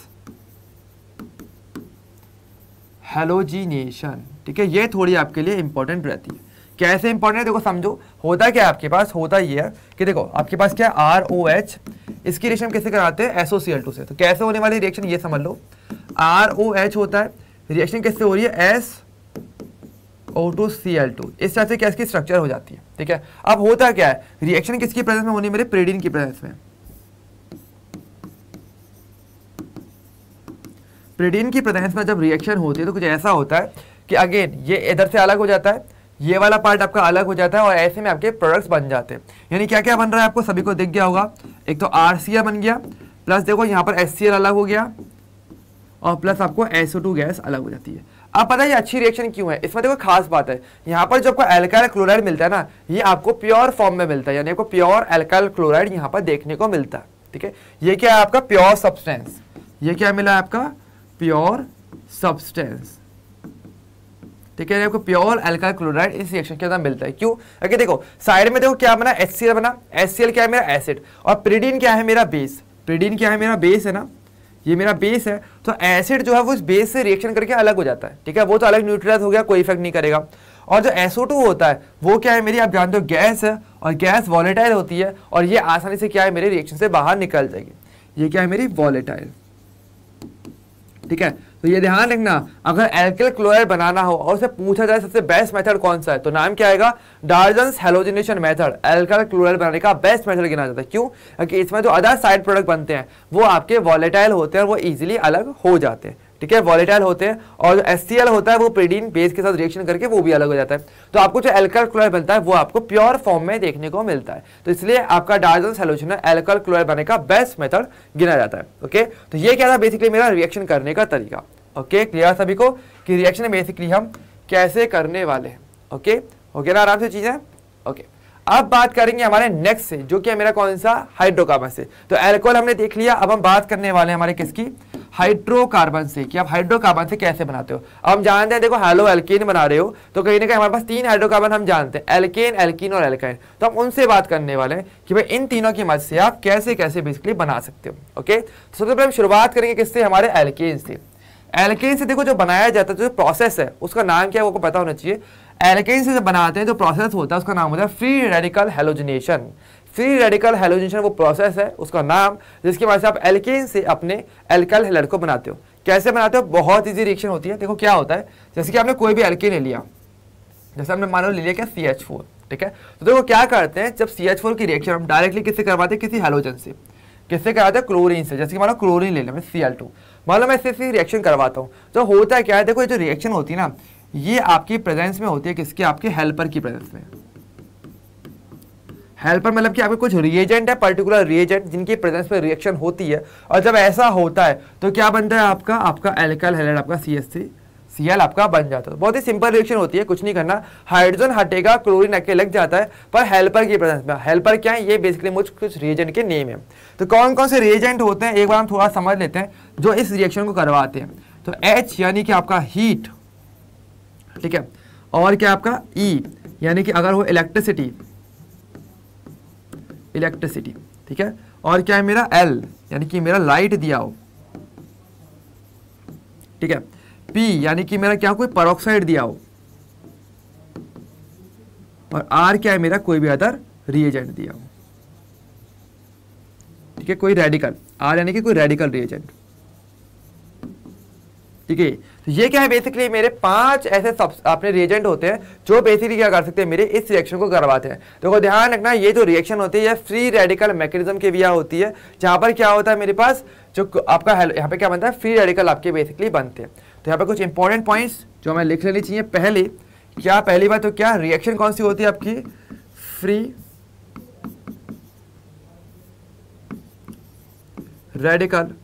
हेलोजिनेशन, ठीक है। ये थोड़ी आपके लिए इंपॉर्टेंट रहती है। कैसे इंपॉर्टेंट है, देखो समझो होता क्या है आपके पास, होता ये है कि देखो आपके पास क्या है ROH, इसकी रिएक्शन कैसे कराते हैं SOCl2 से। तो कैसे होने वाली रिएक्शन ये समझ लो, ROH होता है, रिएक्शन कैसे हो रही है SO2Cl2, इस तरह से क्या इसकी स्ट्रक्चर हो जाती है, ठीक है। अब होता क्या है, रिएक्शन किसकी प्रेजेंस में होनी है, मेरे पिरिडीन की प्रेजेंस में। पिरिडीन की प्रेजेंस में जब रिएक्शन होती है तो कुछ ऐसा होता है कि अगेन ये इधर से अलग हो जाता है, ये वाला पार्ट आपका अलग हो जाता है, और ऐसे में आपके प्रोडक्ट्स बन जाते हैं। यानी क्या क्या बन रहा है आपको सभी को दिख गया होगा, एक तो RCl बन गया, प्लस देखो यहाँ पर HCl अलग हो गया, और प्लस आपको SO2 गैस अलग हो जाती है। अब पता है ये अच्छी रिएक्शन क्यों है, इसमें देखो खास बात है, यहाँ पर जो आपको एल्काइल क्लोराइड मिलता है ना, ये आपको प्योर फॉर्म में मिलता है, यानी आपको प्योर एल्काइल क्लोराइड यहाँ पर देखने को मिलता है, ठीक है। ये क्या है आपका प्योर सब्सटेंस, ये क्या मिला है आपका प्योर सब्सटेंस, ठीक है। आपको प्योर एल्काइल क्लोराइड इस रिएक्शन के अंदर मिलता है, क्यों, क्योंकि देखो साइड में देखो क्या बना, HCl बना, HCl क्या है मेरा एसिड, और पिरिडीन क्या है मेरा बेस, पिरिडीन क्या है मेरा बेस, है ना, ये मेरा बेस है। तो एसिड जो है वो उस बेस से रिएक्शन करके अलग हो जाता है, ठीक है, वो तो अलग न्यूट्रलाइज हो गया, कोई इफेक्ट नहीं करेगा। और जो SO2 होता है वो क्या है मेरी, आप जानते हो गैस है, और गैस वॉलेटाइल होती है, और ये आसानी से क्या है मेरे रिएक्शन से बाहर निकल जाएगी, ये क्या है मेरी वॉलेटाइल, ठीक है। तो ये ध्यान रखना, अगर एल्किल क्लोराइड बनाना हो और उसे पूछा जाए सबसे बेस्ट मेथड कौन सा है, तो नाम क्या आएगा, Dalton's halogenation method. Alkyl chloride बनाने का बेस्ट मेथड गिना जाता है। क्यों? क्योंकि इसमें जो अदर साइड प्रोडक्ट बनते हैं वो आपके वॉलेटाइल होते हैं और वो इजीली अलग हो जाते हैं। ठीक है, वॉलेटाइल होते हैं, और जो HCl होता है वो प्रीडीन बेस के साथ रिएक्शन करके वो भी अलग हो जाता है। तो आपको जो एल्किल क्लोराइड बनता है वो आपको प्योर फॉर्म में देखने को मिलता है। तो इसलिए आपका डाल्टन्स हैलोजन एल्किल क्लोराइड बनाने का बेस्ट मेथड गिना जाता है। ओके, तो ये क्या था बेसिकली मेरा रिएक्शन करने का तरीका। ओके, क्लियर सभी को कि रिएक्शन बेसिकली हम कैसे करने वाले हैं। ओके, हो गया ना आराम से चीजें। ओके, अब बात करेंगे हमारे नेक्स्ट से, जो कि मेरा कौन सा, हाइड्रोकार्बन से। तो एल्कोहल हमने देख लिया, अब हम बात करने वाले हैं हमारे किसकी, हाइड्रोकार्बन से, कि आप हाइड्रोकार्बन से कैसे बनाते हो। अब हम जानते हैं, देखो हैलो एल्केन बना रहे हो तो कहीं ना कहीं हमारे पास 3 हाइड्रोकार्बन हम जानते हैं, एल्केन, एल्कीन और एल्काइन। तो हम उनसे बात करने वाले हैं कि भाई इन तीनों की मदद से आप कैसे कैसे बेसिकली बना सकते हो। ओके, तो सबसे पहले हम शुरुआत करेंगे किससे, हमारे एल्केन से। एल्केन से देखो जो बनाया जाता है, जो प्रोसेस है उसका नाम क्या है वो पता होना चाहिए। एल्केन से जब बनाते हैं जो प्रोसेस होता है उसका नाम होता है free radical halogenation. Free radical halogenation वो प्रोसेस है, उसका नाम, जिसकी वजह से आप एल्केन से अपने एल्काइल हैलाइड को बनाते हो। कैसे बनाते हो, बहुत इजी रिएक्शन होती है। देखो क्या होता है, जैसे कि आपने कोई भी एल्केन ले लिया, जैसे हमने मान लो ले लिया क्या, CH4। ठीक है, तो देखो क्या करते हैं, जब CH4 की रिएक्शन हम डायरेक्टली किससे करवाते हैं, किसी हैलोजन से। किससे कराते हैं, क्लोरीन से। जैसे कि मान लो क्लोरीन ले लिया मैं, Cl2, मान लो मैं इससे रिएक्शन करवाता हूँ। तो होता क्या है, देखो ये जो रिएक्शन होती है ना, ये आपकी प्रेजेंस में होती है, किसके, आपके हेल्पर की प्रेजेंस में। हेल्पर मतलब कि आपके कुछ रिएजेंट है, पर्टिकुलर रिएजेंट जिनकी प्रेजेंस में रिएक्शन होती है, और जब ऐसा होता है तो क्या बनता है आपका एल्काइल हैलाइड, आपका CH3Cl आपका बन जाता है। बहुत ही सिंपल रिएक्शन होती है, कुछ नहीं करना, हाइड्रोजन हटेगा, क्लोरीन आके लग जाता है, पर हेल्पर की प्रेजेंस में। हेल्पर क्या है, ये बेसिकली कुछ रिएजेंट के नेम है। तो कौन कौन से रिएजेंट होते हैं एक बार हम थोड़ा समझ लेते हैं जो इस रिएक्शन को करवाते हैं। तो H यानी कि आपका हीट, ठीक है, और क्या आपका E यानी कि अगर वो इलेक्ट्रिसिटी, ठीक है, और क्या है मेरा L यानी कि मेरा लाइट दिया हो, ठीक है, P यानी कि मेरा क्या, कोई पेरोक्साइड दिया हो, और R क्या है मेरा, कोई भी अदर रिएजेंट दिया हो। ठीक है, कोई रेडिकल, R यानी कि कोई रेडिकल रिएजेंट। ठीक है, तो ये क्या है बेसिकली मेरे 5 ऐसे अपने रिएजेंट होते हैं जो बेसिकली क्या कर सकते हैं, मेरे इस रिएक्शन को करवाते हैं। तो ध्यान रखना, ये जो रिएक्शन होती है ये फ्री रेडिकल मैकेनिज्म के विया होती है, जहां पर क्या होता है मेरे पास जो आपका यहाँ पे क्या बनता है, फ्री रेडिकल आपके बेसिकली बनते हैं। तो यहाँ पे कुछ इंपॉर्टेंट पॉइंट्स जो हमें लिख लेनी चाहिए। पहली बात तो क्या, रिएक्शन कौन सी होती है आपकी, फ्री रेडिकल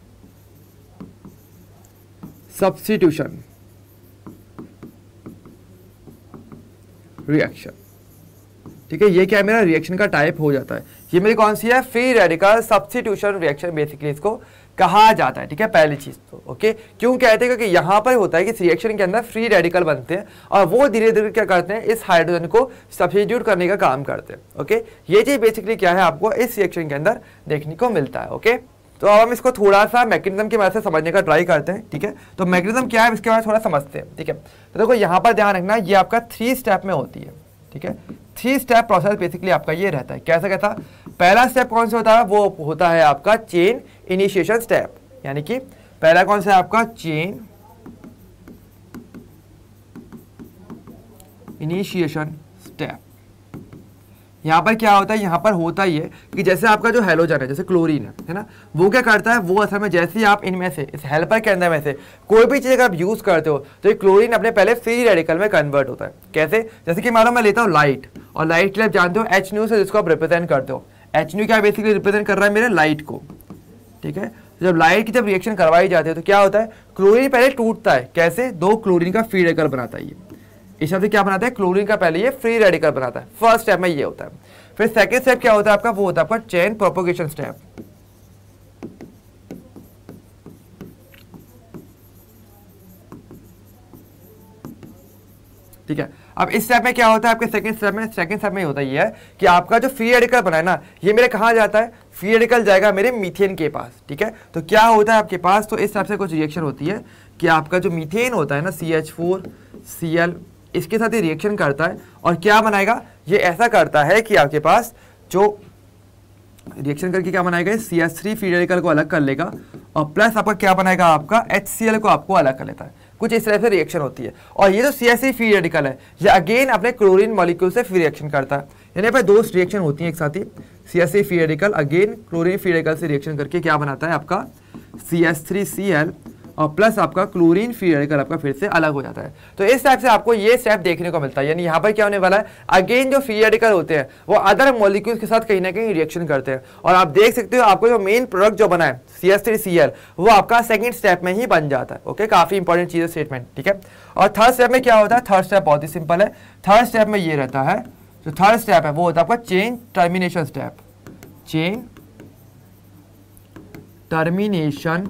सब्स्टिट्यूशन रिएक्शन। ठीक है, ये क्या है मेरा रिएक्शन का टाइप हो जाता है। ये मेरी कौन सी है, free radical substitution reaction basically इसको कहा जाता है। ठीक है, पहली चीज तो ओके, क्यों कहते हैं, क्योंकि यहाँ पर होता है कि इस रिएक्शन के अंदर फ्री रेडिकल बनते हैं और वो धीरे धीरे क्या करते हैं, इस हाइड्रोजन को सब्स्टिट्यूट करने का काम करते हैं। ओके, ये चीज बेसिकली क्या है आपको इस रिएक्शन के अंदर देखने को मिलता है। ओके, तो अब हम इसको थोड़ा सा मैकेनिज्म की मदद से समझने का ट्राई करते हैं। ठीक है, तो मैकेनिज्म क्या है इसके बारे में थोड़ा समझते हैं। ठीक है, तो देखो यहाँ पर ध्यान रखना, ये आपका 3 स्टेप में होती है। ठीक है, 3 स्टेप प्रोसेस बेसिकली आपका ये रहता है। कैसा, पहला स्टेप कौन सा होता है, वो होता है आपका चेन इनिशिएशन स्टेप, यानी कि पहला कौन सा है आपका, चेन इनिशिएशन स्टेप। यहाँ पर क्या होता है, यहाँ पर होता ही है कि जैसे आपका जो हैलोजन है, जैसे क्लोरीन है ना, वो क्या करता है, वो असल में जैसे ही आप इनमें से इस हेल्पर के अंदर में से कोई भी चीज़ अगर आप यूज़ करते हो तो ये क्लोरीन अपने पहले फ्री रेडिकल में कन्वर्ट होता है। कैसे, जैसे कि मान लो मैं लेता हूँ लाइट, और लाइट के लिए आप जानते हो HNO से जिसको आप रिप्रेजेंट करते हो। HNO क्या बेसिकली रिप्रेजेंट कर रहा है मेरे लाइट को। ठीक है, जब लाइट की जब रिएक्शन करवाई जाती है तो क्या होता है, क्लोरीन पहले टूटता है। कैसे, 2 क्लोरीन का फ्री रेडिकल बनाता है। ये इस शब्द क्या बनाता है, क्लोरीन का पहले ये फ्री रेडिकल बनाता है। फर्स्ट स्टेप में ये होता है। फिर सेकंड स्टेप क्या होता है आपका, वो होता है आपका चेन प्रोपोगेशन स्टेप। ठीक है, अब इस स्टेप में क्या होता है आपके सेकंड स्टेप में होता ये है कि आपका जो फ्री रेडिकल बना है ना, ये मेरे कहाँ जाता है, फ्री रेडिकल जाएगा मेरे मीथेन के पास। ठीक है, तो क्या होता है आपके पास, तो इस हिसाब से कुछ रिएक्शन होती है कि आपका जो मीथेन होता है ना, CH4Cl, इसके साथ ये रिएक्शन करता है और क्या बनाएगा, ये ऐसा करता है कि आपके पास जो रिएक्शन करके क्या बनाएगा, CH3 फ्री रेडिकल को अलग कर लेगा और प्लस आपका क्या बनाएगा, आपका HCl को आपको अलग कर लेता है। कुछ इस तरह से रिएक्शन होती है। और ये जो CH3 फ्री रेडिकल है ये अगेन अपने क्लोरीन मॉलिक्यूल से फ्री रिएक्शन करता है। यानी पे दो रिएक्शन होती हैं एक साथ ही। CH3 free radical again chlorine free radical से रिएक्शन करके क्या बनाता है आपका CH3Cl और प्लस आपका क्लोरीन फ्री रेडिकल आपका फिर से अलग हो जाता है। तो इस टाइप से आपको ये स्टेप देखने को मिलता है। यानी यहाँ पर क्या होने वाला है, अगेन जो फ्री रेडिकल होते हैं वो अदर मॉलिक्यूल्स के साथ कहीं ना कहीं रिएक्शन करते हैं। और आप देख सकते हो आपको जो मेन प्रोडक्ट जो बना है CH3Cl वो आपका सेकंड स्टेप में ही बन जाता है। ओके, काफी इंपॉर्टेंट चीज है स्टेटमेंट, ठीक है। और थर्ड स्टेप में क्या होता है, थर्ड स्टेप बहुत ही सिंपल है। थर्ड स्टेप में ये रहता है, जो थर्ड स्टेप है वो होता है आपका chain termination step. Chain termination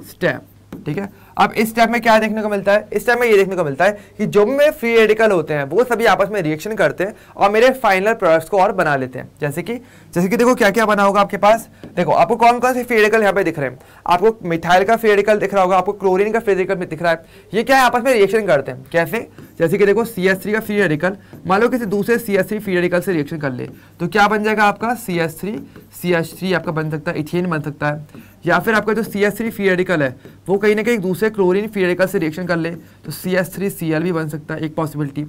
step, ठीक है। अब इस स्टेप में क्या देखने को मिलता है, इस स्टेप में ये देखने को मिलता है कि जो में फ्री रेडिकल होते हैं वो सभी आपस में रिएक्शन करते हैं और मेरे फाइनल प्रोडक्ट्स को और बना लेते हैं। जैसे कि देखो क्या क्या बना होगा आपके पास। देखो आपको कौन कौन से फ्री रेडिकल यहाँ पे दिख रहे हैं, आपको मिथाइल का फ्री रेडिकल दिख रहा होगा, आपको क्लोरीन का फ्री रेडिकल दिख रहा है। ये क्या है, आपस में रिएक्शन करते हैं। कैसे, जैसे कि देखो CH3 का फ्री रेडिकल मान लो किसी दूसरे CH3 फ्री रेडिकल से रिएक्शन कर ले तो क्या बन जाएगा आपका CH3 आपका बन सकता है इथेन बन सकता है। या फिर आपका जो CH3 फ्री रेडिकल है वो कहीं ना कहीं दूसरे क्लोरीन फ्री रेडिकल से रिएक्शन कर ले तो CH3Cl भी बन सकता है, एक पॉसिबिलिटी।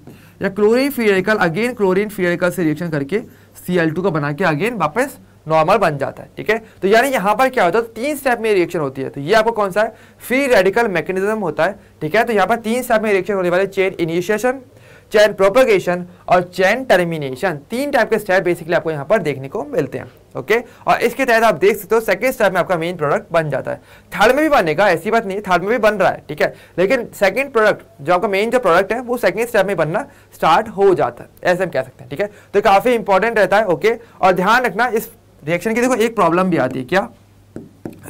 या chlorine free radical again chlorine free radical से रिएक्शन करके Cl2 को बना के अगेन वापस नॉर्मल बन जाता है, ठीक है। तो यानी यहाँ पर क्या होता है, तीन स्टेप में रिएक्शन होती है। तो ये आपको कौन सा है, फ्री रेडिकल मैकेनिज्म होता है, ठीक है। तो यहाँ पर तीन स्टेप में रिएक्शन होने वाले, चेन इनिशिएशन, चेन प्रोपगेशन और चेन टर्मिनेशन, तीन टाइप के स्टेप बेसिकली आपको यहाँ पर देखने को मिलते हैं। ओके, और इसके तहत आप देख सकते हो सेकंड स्टेप में आपका मेन प्रोडक्ट बन जाता है। थर्ड में भी बनेगा, ऐसी बात नहीं, थर्ड में भी बन रहा है, ठीक है। लेकिन सेकंड प्रोडक्ट जो आपका मेन जो प्रोडक्ट है वो सेकंड स्टेप में बनना स्टार्ट हो जाता है, ऐसे हम कह सकते हैं, ठीक है। तो काफी इंपॉर्टेंट रहता है। ओके, और ध्यान रखना इस रिएक्शन की देखो एक प्रॉब्लम भी आती है। क्या,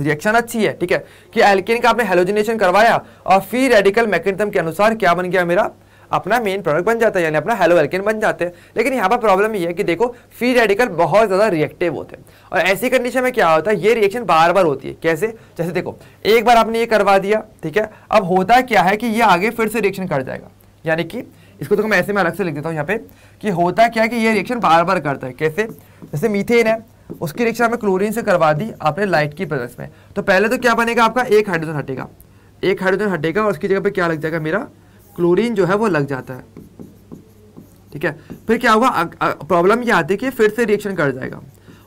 रिएक्शन अच्छी है, ठीक है, कि एल्केन का आपने हेलोजिनेशन करवाया और फ्री रेडिकल मैकेनिज्म के अनुसार क्या बन गया, मेरा अपना मेन प्रोडक्ट बन जाता है, यानी अपना हेलो एल्केन बन जाते हैं। लेकिन यहाँ पर प्रॉब्लम ये है कि देखो फ्री रेडिकल बहुत ज़्यादा रिएक्टिव होते हैं और ऐसी कंडीशन में क्या होता है, ये रिएक्शन बार बार होती है। कैसे, जैसे देखो एक बार आपने ये करवा दिया, ठीक है, अब होता क्या है कि ये आगे फिर से रिएक्शन कर जाएगा। यानी कि इसको तो मैं ऐसे में अलग से लिख देता हूँ यहाँ पे कि होता क्या है कि ये रिएक्शन बार बार करता है। कैसे, जैसे मीथेन है, उसकी रिएक्शन आपने क्लोरीन से करवा दी आपने लाइट की प्रेजेंस में, तो पहले तो क्या बनेगा, आपका एक हाइड्रोजन हटेगा, एक हाइड्रोजन हटेगा और उसकी जगह पे क्या लग जाएगा, मेरा क्लोरीन जो है वो लग जाता है, ठीक है। फिर क्या होगा, प्रॉब्लम ये आती है कि फिर से रिएक्शन कर जाएगा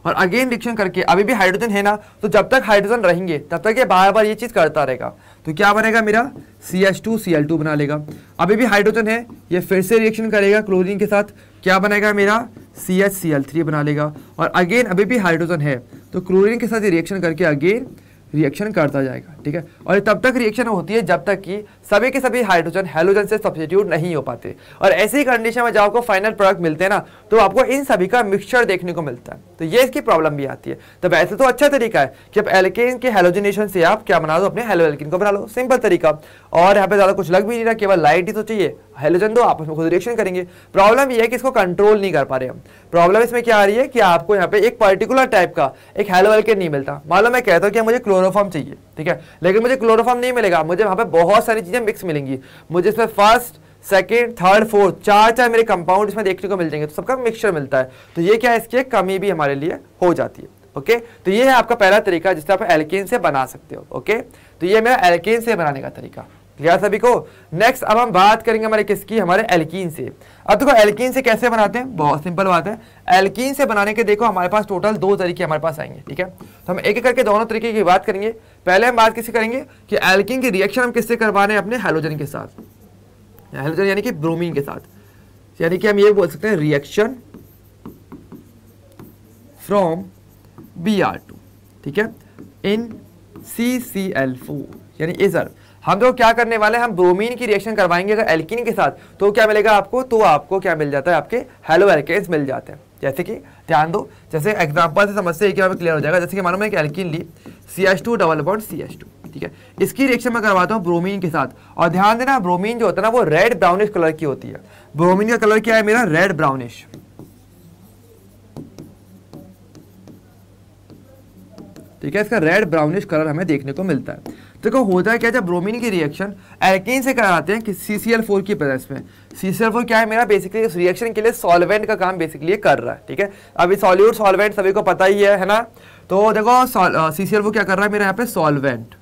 और अगेन रिएक्शन करके, अभी भी हाइड्रोजन है ना, तो जब तक हाइड्रोजन रहेंगे तब तक ये बार बार ये चीज करता रहेगा। तो क्या बनेगा, मेरा CH2Cl2 बना लेगा। अभी भी हाइड्रोजन है, ये फिर से रिएक्शन करेगा क्लोरीन के साथ, क्या बनेगा, मेरा CHCl3 बना लेगा। और अगेन अभी भी हाइड्रोजन है तो क्लोरीन के साथ ये रिएक्शन करके अगेन रिएक्शन करता जाएगा, ठीक है। और तब तक रिएक्शन होती है जब तक कि सभी के सभी हाइड्रोजन हैलोजन से सब्स्टिट्यूट नहीं हो पाते। और ऐसी कंडीशन में जब आपको फाइनल प्रोडक्ट मिलते हैं ना, तो आपको इन सभी का मिक्सचर देखने को मिलता है। तो ये इसकी प्रॉब्लम भी आती है। तो वैसे तो अच्छा तरीका है कि आप एल्केन के हैलोजिनेशन से आप क्या बना दो, अपने हेलो एल्केन को बना लो, सिंपल तरीका। और यहाँ पे ज्यादा कुछ लग भी नहीं रहा, केवल लाइट ही तो चाहिए, हैलोजन दो, आपस में खुद रिएक्शन करेंगे। प्रॉब्लम ये है कि इसको कंट्रोल नहीं कर पा रहे हम। प्रॉब्लम इसमें क्या आ रही है कि आपको यहाँ पे एक पर्टिकुलर टाइप का एक हेलो एल्केन नहीं मिलता। मान लो मैं कहता हूँ कि मुझे क्लोरोफॉर्म चाहिए, ठीक है, लेकिन मुझे क्लोरोफॉर्म नहीं मिलेगा, मुझे वहां पे बहुत सारी चीजें मिक्स मिलेंगी। मुझे इसमें फर्स्ट, सेकेंड, थर्ड, फोर्थ, चार मेरे कंपाउंड इसमें देखने को मिल जाएंगे, तो सबका मिक्सचर मिलता है। तो ये क्या है, इसकी कमी भी हमारे लिए हो जाती है। ओके, तो ये है आपका पहला तरीका जिससे आप एल्केन से बना सकते हो। ओके, तो ये मेरा एल्केन से बनाने का तरीका, क्लियर सभी को। नेक्स्ट अब हम बात करेंगे हमारे किसकी, हमारे एल्कीन से। अब देखो एल्कीन से कैसे बनाते हैं, बहुत सिंपल बात है। एल्कीन से बनाने के देखो हमारे पास टोटल दो तरीके हमारे पास आएंगे, ठीक है। तो हम एक एक करके दोनों तरीके की बात करेंगे। पहले हम बात किससे करेंगे कि एल्कीन की रिएक्शन हम किससे करवाने हैं, अपने हैलोजन के साथ, हैलोजन यानी कि ब्रोमीन के साथ। यानी कि हम ये बोल सकते हैं रिएक्शन फ्रॉम Br2, ठीक है, इन CCl4 यानी इजर। हम तो क्या करने वाले हैं, हम ब्रोमीन की रिएक्शन करवाएंगे अगर एल्कीन के साथ, तो क्या मिलेगा आपको, तो आपको क्या मिल जाता है, आपके हेलो एल्केन्स मिल जाते हैं। जैसे कि ध्यान दो, जैसे एग्जांपल से समझते हैं कि हमें क्लियर हो जाएगा। जैसे कि मानो मैं एक एल्कीन ली CH2 डबल बॉन्ड CH2, ठीक है, इसकी रिएक्शन मैं करवाता हूँ ब्रोमीन के साथ। और ध्यान देना ब्रोमीन जो होता है ना वो रेड ब्राउनिश कलर की होती है। ब्रोमीन का कलर क्या है मेरा, रेड ब्राउनिश, ठीक है, इसका रेड ब्राउनिश कलर हमें देखने को मिलता है। देखो होता है क्या, जब ब्रोमीन की रिएक्शन एल्कीन से कराते हैं कि CCl4 की प्रेजेंस में, CCl4 क्या है मेरा बेसिकली इस रिएक्शन के लिए सॉल्वेंट का काम बेसिकली कर रहा है, ठीक है। अभी सॉल्यूट सॉल्वेंट सभी को पता ही है ना। तो देखो CCl4 क्या कर रहा है मेरा यहाँ पे सॉल्वेंट,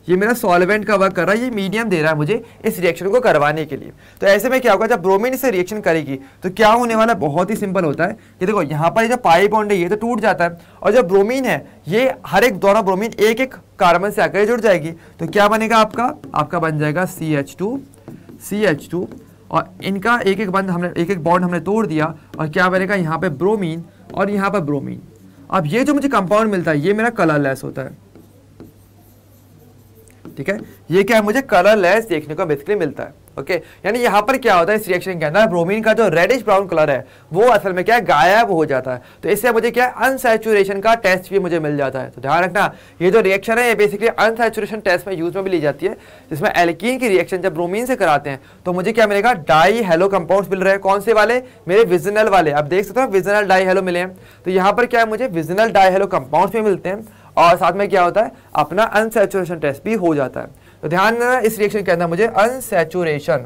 ये मेरा सॉल्वेंट का वर्क कर रहा है, ये मीडियम दे रहा है मुझे इस रिएक्शन को करवाने के लिए। तो ऐसे में क्या होगा, जब ब्रोमीन से रिएक्शन करेगी तो क्या होने वाला, बहुत ही सिंपल होता है कि देखो यहाँ पर जो पाई बॉन्ड है ये तो टूट जाता है, और जो ब्रोमीन है ये हर एक दोनों ब्रोमीन एक एक कार्बन से आकर जुड़ जाएगी। तो क्या बनेगा आपका बन जाएगा CH2, और इनका एक एक बॉन्ड हमने तोड़ दिया, और क्या बनेगा यहाँ पे ब्रोमीन और यहाँ पर ब्रोमीन। अब ये जो मुझे कंपाउंड मिलता है ये मेरा कलरलेस होता है, ठीक है। ये क्या है, मुझे कलरलेस देखने को बेसिकली मिलता है, ओके। यानी यहाँ पर क्या होता है इस रिएक्शन के अंदर, ब्रोमीन का जो रेडिश ब्राउन कलर है वो असल में क्या है, गायब हो जाता है। तो इससे मुझे क्या है, अनसैचुरेशन का टेस्ट भी मुझे मिल जाता है। तो ध्यान रखना ये जो रिएक्शन है ये बेसिकली अनसैचुरेशन टेस्ट में यूज में भी ली जाती है, जिसमें एल्कीन की रिएक्शन जब ब्रोमीन से कराते हैं तो मुझे क्या मिलेगा, डाई हेलो कंपाउंड्स मिल रहे हैं। कौन से वाले, मेरे विजिनल वाले। आप देख सकते हो विजिनल डाई हेलो मिले हैं, तो यहाँ पर क्या है, मुझे विजिनल डाई हेलो कंपाउंड्स भी मिलते हैं, और साथ में क्या होता है, अपना अनसैचुरेशन टेस्ट भी हो जाता है। तो ध्यान देना इस रिएक्शन के अंदर मुझे अनसैचुरेशन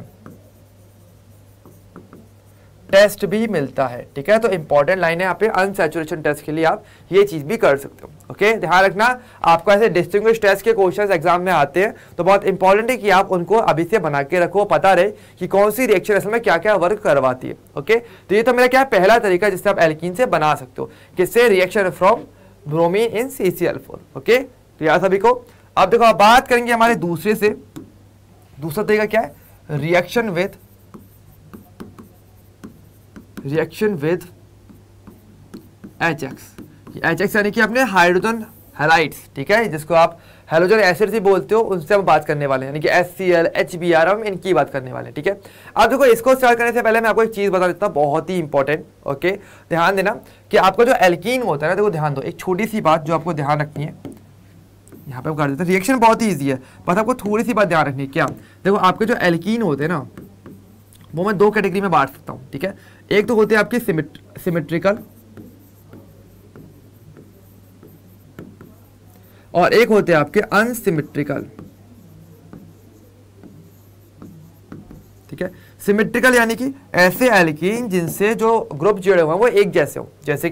टेस्ट भी मिलता है, ठीक है। तो इंपॉर्टेंट लाइन है यहाँ पे, अनसैचुरेशन टेस्ट के लिए आप ये चीज भी कर सकते हो, ओके। ध्यान रखना आपको ऐसे डिस्टिंग्विश टेस्ट के क्वेश्चंस एग्जाम में आते हैं, तो बहुत इंपॉर्टेंट है कि आप उनको अभी से बना के रखो, पता रहे कि कौन सी रिएक्शन असल में क्या क्या वर्क करवाती है, ओके। तो ये तो मेरा क्या पहला तरीका जिससे आप एल्कीन से बना सकते हो, किससे, reaction from bromine in CCl4, okay. तो यार सभी को अब देखो, आप बात करेंगे हमारे दूसरे से। दूसरा तरीका क्या है, रिएक्शन विद HX यानी कि अपने हाइड्रोजन हैलाइड्स, ठीक है, जिसको आप हैलोजन एसिड ही बोलते हो, उनसे हम बात करने वाले हैं, यानी कि HCl, HBr, हम इनकी बात करने वाले हैं, ठीक है। अब देखो इसको स्टार्ट करने से पहले मैं आपको एक चीज बता देता हूँ, बहुत ही इंपॉर्टेंट, ओके। ध्यान देना कि आपको जो एल्कीन होता है ना, देखो ध्यान दो, एक छोटी सी बात जो आपको ध्यान रखनी है, यहाँ पे हम कर देते हैं। रिएक्शन बहुत ही ईजी है, बस आपको थोड़ी सी बात ध्यान रखनी है। क्या, देखो आपके जो एल्कीन होते हैं ना, वो मैं दो कैटेगरी में बांट सकता हूँ, ठीक है। एक तो होते हैं आपके सिमेट्रिकल, और एक होते हैं आपके अनसिमेट्रिकल, ठीक है। सिमेट्रिकल यानी कि ऐसे एल्कीन जिनसे जो ग्रुप जुड़े हुए हैं वो एक जैसे हो, जैसे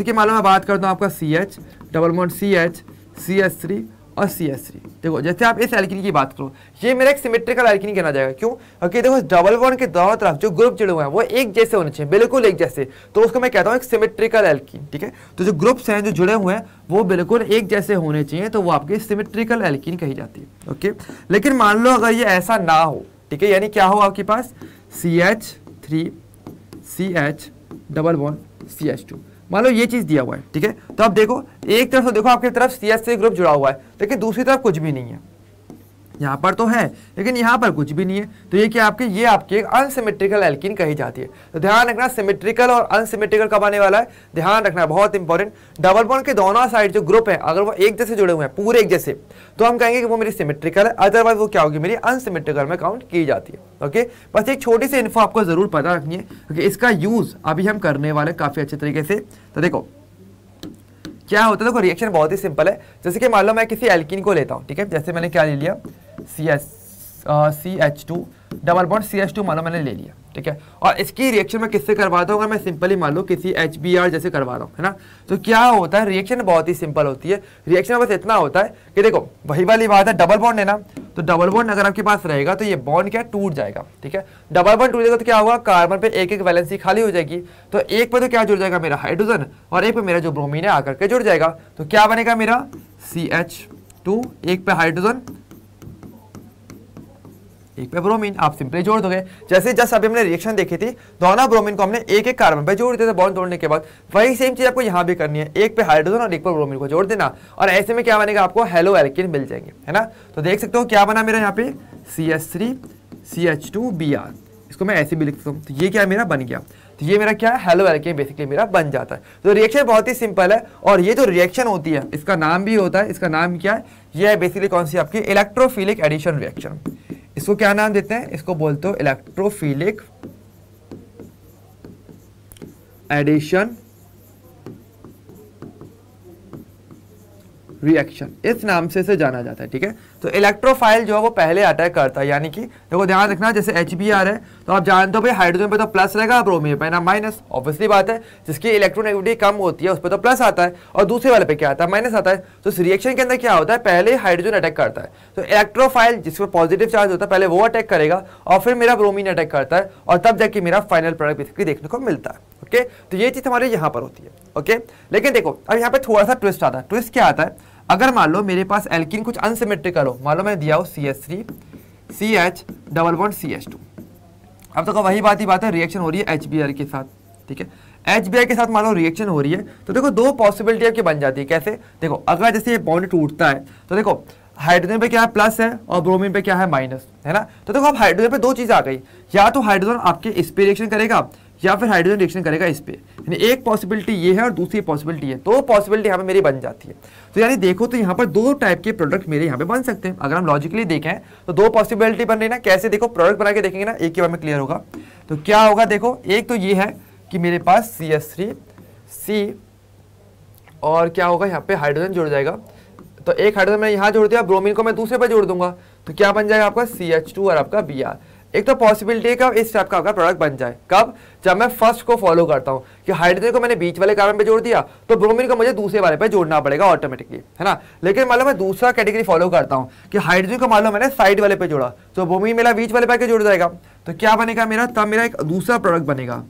कि मान लो मैं बात करता हूँ आपका CH, double bond CH, CH3 और CH3। देखो जैसे आप इस एल्कीन की बात करो, ये मेरा एक सिमेट्रिकल एल्कीन कहना जाएगा। क्यों? क्योंकि देखो डबल बॉन्ड के दोनों तरफ जो ग्रुप जुड़े हुए हैं वो एक जैसे होने चाहिए, बिल्कुल एक जैसे, तो उसको मैं कहता हूँ एक सिमेट्रिकल एल्कीन, ठीक है। तो जो ग्रुप्स हैं जो जुड़े हुए हैं वो बिल्कुल एक जैसे होने चाहिए, तो वो आपकी सिमेट्रिकल एल्कीन कही जाती है, ओके। लेकिन मान लो अगर ये ऐसा ना हो, ठीक है, यानी क्या हो आपके पास CH3 CH double bond CH2, मान लो ये चीज दिया हुआ है, ठीक है। तो अब देखो एक तरफ तो देखो आपकी तरफ CH से ग्रुप जुड़ा हुआ है, लेकिन दूसरी तरफ कुछ भी नहीं है। यहाँ पर तो है लेकिन यहाँ पर कुछ भी नहीं है, तो ये क्या आपके, ये आपकी एक अनसिमेट्रिकल एल्कीन कही जाती है। तो ध्यान रखना सिमेट्रिकल और अनसिमेट्रिकल कब आने वाला है, ध्यान रखना बहुत इंपॉर्टेंट। डबल बॉन्ड के दोनों साइड जो ग्रुप है अगर वो एक जैसे जुड़े हुए हैं, पूरे एक जैसे, तो हम कहेंगे कि वो मेरी सिमेट्रिकल है, अदरवाइज वो क्या होगी, मेरी अनसिमेट्रिकल में काउंट की जाती है, ओके। बस एक छोटी सी इन्फो आपको जरूर पता रखनी है, क्योंकि इसका यूज अभी हम करने वाले काफी अच्छे तरीके से। तो देखो क्या होता है, देखो रिएक्शन बहुत ही सिंपल है। जैसे कि मान लो मैं किसी एल्कीन को लेता हूँ, ठीक है, जैसे मैंने क्या ले लिया, CH2 डबल बॉन्ड CH2 मान लो मैंने ले लिया, ठीक है, और इसकी रिएक्शन मैं किससे करवाता हूँ, अगर मैं सिंपली मान लो किसी HBr जैसे करवा रहा हूँ, है ना, तो क्या होता है, रिएक्शन बहुत ही सिंपल होती है। रिएक्शन बस इतना होता है कि देखो वही वाली बात है, डबल बॉन्ड है ना, तो डबल बॉन्ड अगर आपके पास रहेगा तो ये बॉन्ड क्या टूट जाएगा, ठीक है। डबल बॉन्ड टूट जाएगा तो क्या होगा, कार्बन पे एक एक वैलेंसी खाली हो जाएगी, तो एक पे तो क्या जुड़ जाएगा मेरा हाइड्रोजन, और एक पे मेरा जो ब्रोमीन है आकर के जुड़ जाएगा, तो क्या बनेगा मेरा CH2, एक पे हाइड्रोजन एक पे ब्रोमीन, आप सिंपली जोड़ दोगे। जैसे जस्ट अभी हमने रिएक्शन देखी थी, दोनों ब्रोमीन को हमने एक एक कार्बन पे जोड़ दिया था बॉन्ड तोड़ने के बाद, वही सेम चीज आपको यहाँ भी करनी है, एक पे हाइड्रोजन और एक पे ब्रोमीन को जोड़ देना, और ऐसे में क्या बनेगा, आपको हेलो एल्कीन मिल जाएंगे, है ना। तो देख सकते हो क्या बना मेरा यहाँ पे CH3 CH2Br, इसको मैं ऐसे भी लिख सकता हूँ, तो ये क्या मेरा बन गया, तो ये मेरा क्या है, हेलो एल्कीन बेसिकली मेरा बन जाता है। तो रिएक्शन बहुत ही सिंपल है, और ये जो रिएक्शन होती है इसका नाम भी होता है, इसका नाम क्या है, ये है बेसिकली कौन सी आपकी, इलेक्ट्रोफिलिक एडिशन रिएक्शन। इसको क्या नाम देते हैं, इसको बोलते हो इलेक्ट्रोफिलिक एडिशन रिएक्शन, इस नाम से इसे जाना जाता है। ठीक है, तो इलेक्ट्रोफाइल जो है वो पहले अटैक करता है, यानी कि देखो ध्यान रखना, जैसे HBr है तो आप जानते हो भाई हाइड्रोजन पे तो प्लस रहेगा, ब्रोमीन पे ना माइनस, ऑब्वियसली बात है, जिसकी इलेक्ट्रोनेगेटिविटी कम होती है उस पर तो प्लस आता है और दूसरे वाले पे क्या आता है, माइनस आता है। तो इस रिएक्शन के अंदर क्या होता है, पहले हाइड्रोजन अटैक करता है, तो इलेक्ट्रोफाइल जिसमें पॉजिटिव चार्ज होता है पहले वो अटैक करेगा और फिर मेरा ब्रोमीन अटैक करता है और तब जाके मेरा फाइनल प्रोडक्ट बेसिकली देखने को मिलता है। ओके, तो ये चीज हमारे यहाँ पर होती है। ओके, लेकिन देखो अब यहाँ पे थोड़ा सा ट्विस्ट आता है। ट्विस्ट क्या आता है, अगर मान लो मेरे पास एल्कीन कुछ अनसिमेट्रिकल हो, मान लो मैंने दिया हो CH3 CH double bond CH2, अब तो वही बात है, रिएक्शन हो रही है HBr के साथ। ठीक है, HBr के साथ मान लो रिएक्शन हो रही है, तो देखो दो पॉसिबिलिटी आपकी बन जाती है। कैसे, देखो अगर जैसे ये बॉन्ड टूटता है तो देखो हाइड्रोजन पे क्या है, प्लस है और ब्रोमीन पे क्या है, माइनस है ना। तो देखो अब हाइड्रोजन पे दो चीजें आ गई, या तो हाइड्रोजन आपके इस पे रिएक्शन करेगा या फिर हाइड्रोजन रिएक्शन करेगा इस पे, यानी एक पॉसिबिलिटी ये है और दूसरी पॉसिबिलिटी है, दो पॉसिबिलिटी यहाँ पे मेरी बन जाती है। तो यानी देखो तो यहाँ पर दो टाइप के प्रोडक्ट मेरे यहाँ पे बन सकते हैं। अगर हम लॉजिकली देखें तो दो पॉसिबिलिटी बन रही ना, कैसे देखो प्रोडक्ट बना के देखेंगे ना, एक ही बार में क्लियर होगा। तो क्या होगा, देखो एक तो ये है कि मेरे पास CH3 C और क्या होगा यहाँ पे हाइड्रोजन जुड़ जाएगा, तो एक हाइड्रोजन मैं यहाँ जोड़ दिया, ब्रोमीन को मैं दूसरे पर जोड़ दूंगा, तो क्या बन जाएगा आपका CH2 और आपका Br। एक तो पॉसिबिलिटी है कि इस टाइप का आपका प्रोडक्ट बन जाए, कब, जब मैं फर्स्ट को फॉलो करता हूँ कि हाइड्रोजन को मैंने बीच वाले कार्बन पे जोड़ दिया तो ब्रोमीन को मुझे दूसरे वाले पे जोड़ना पड़ेगा ऑटोमेटिकली, है ना। लेकिन मान लो मैं दूसरा कैटेगरी फॉलो करता हूँ कि हाइड्रोजन को मान लो मैंने साइड वाले पे जोड़ा तो ब्रोमीन मेरा बीच वाले पे जोड़ जाएगा, तो क्या बनेगा मेरा, तब मेरा एक दूसरा प्रोडक्ट बनेगा।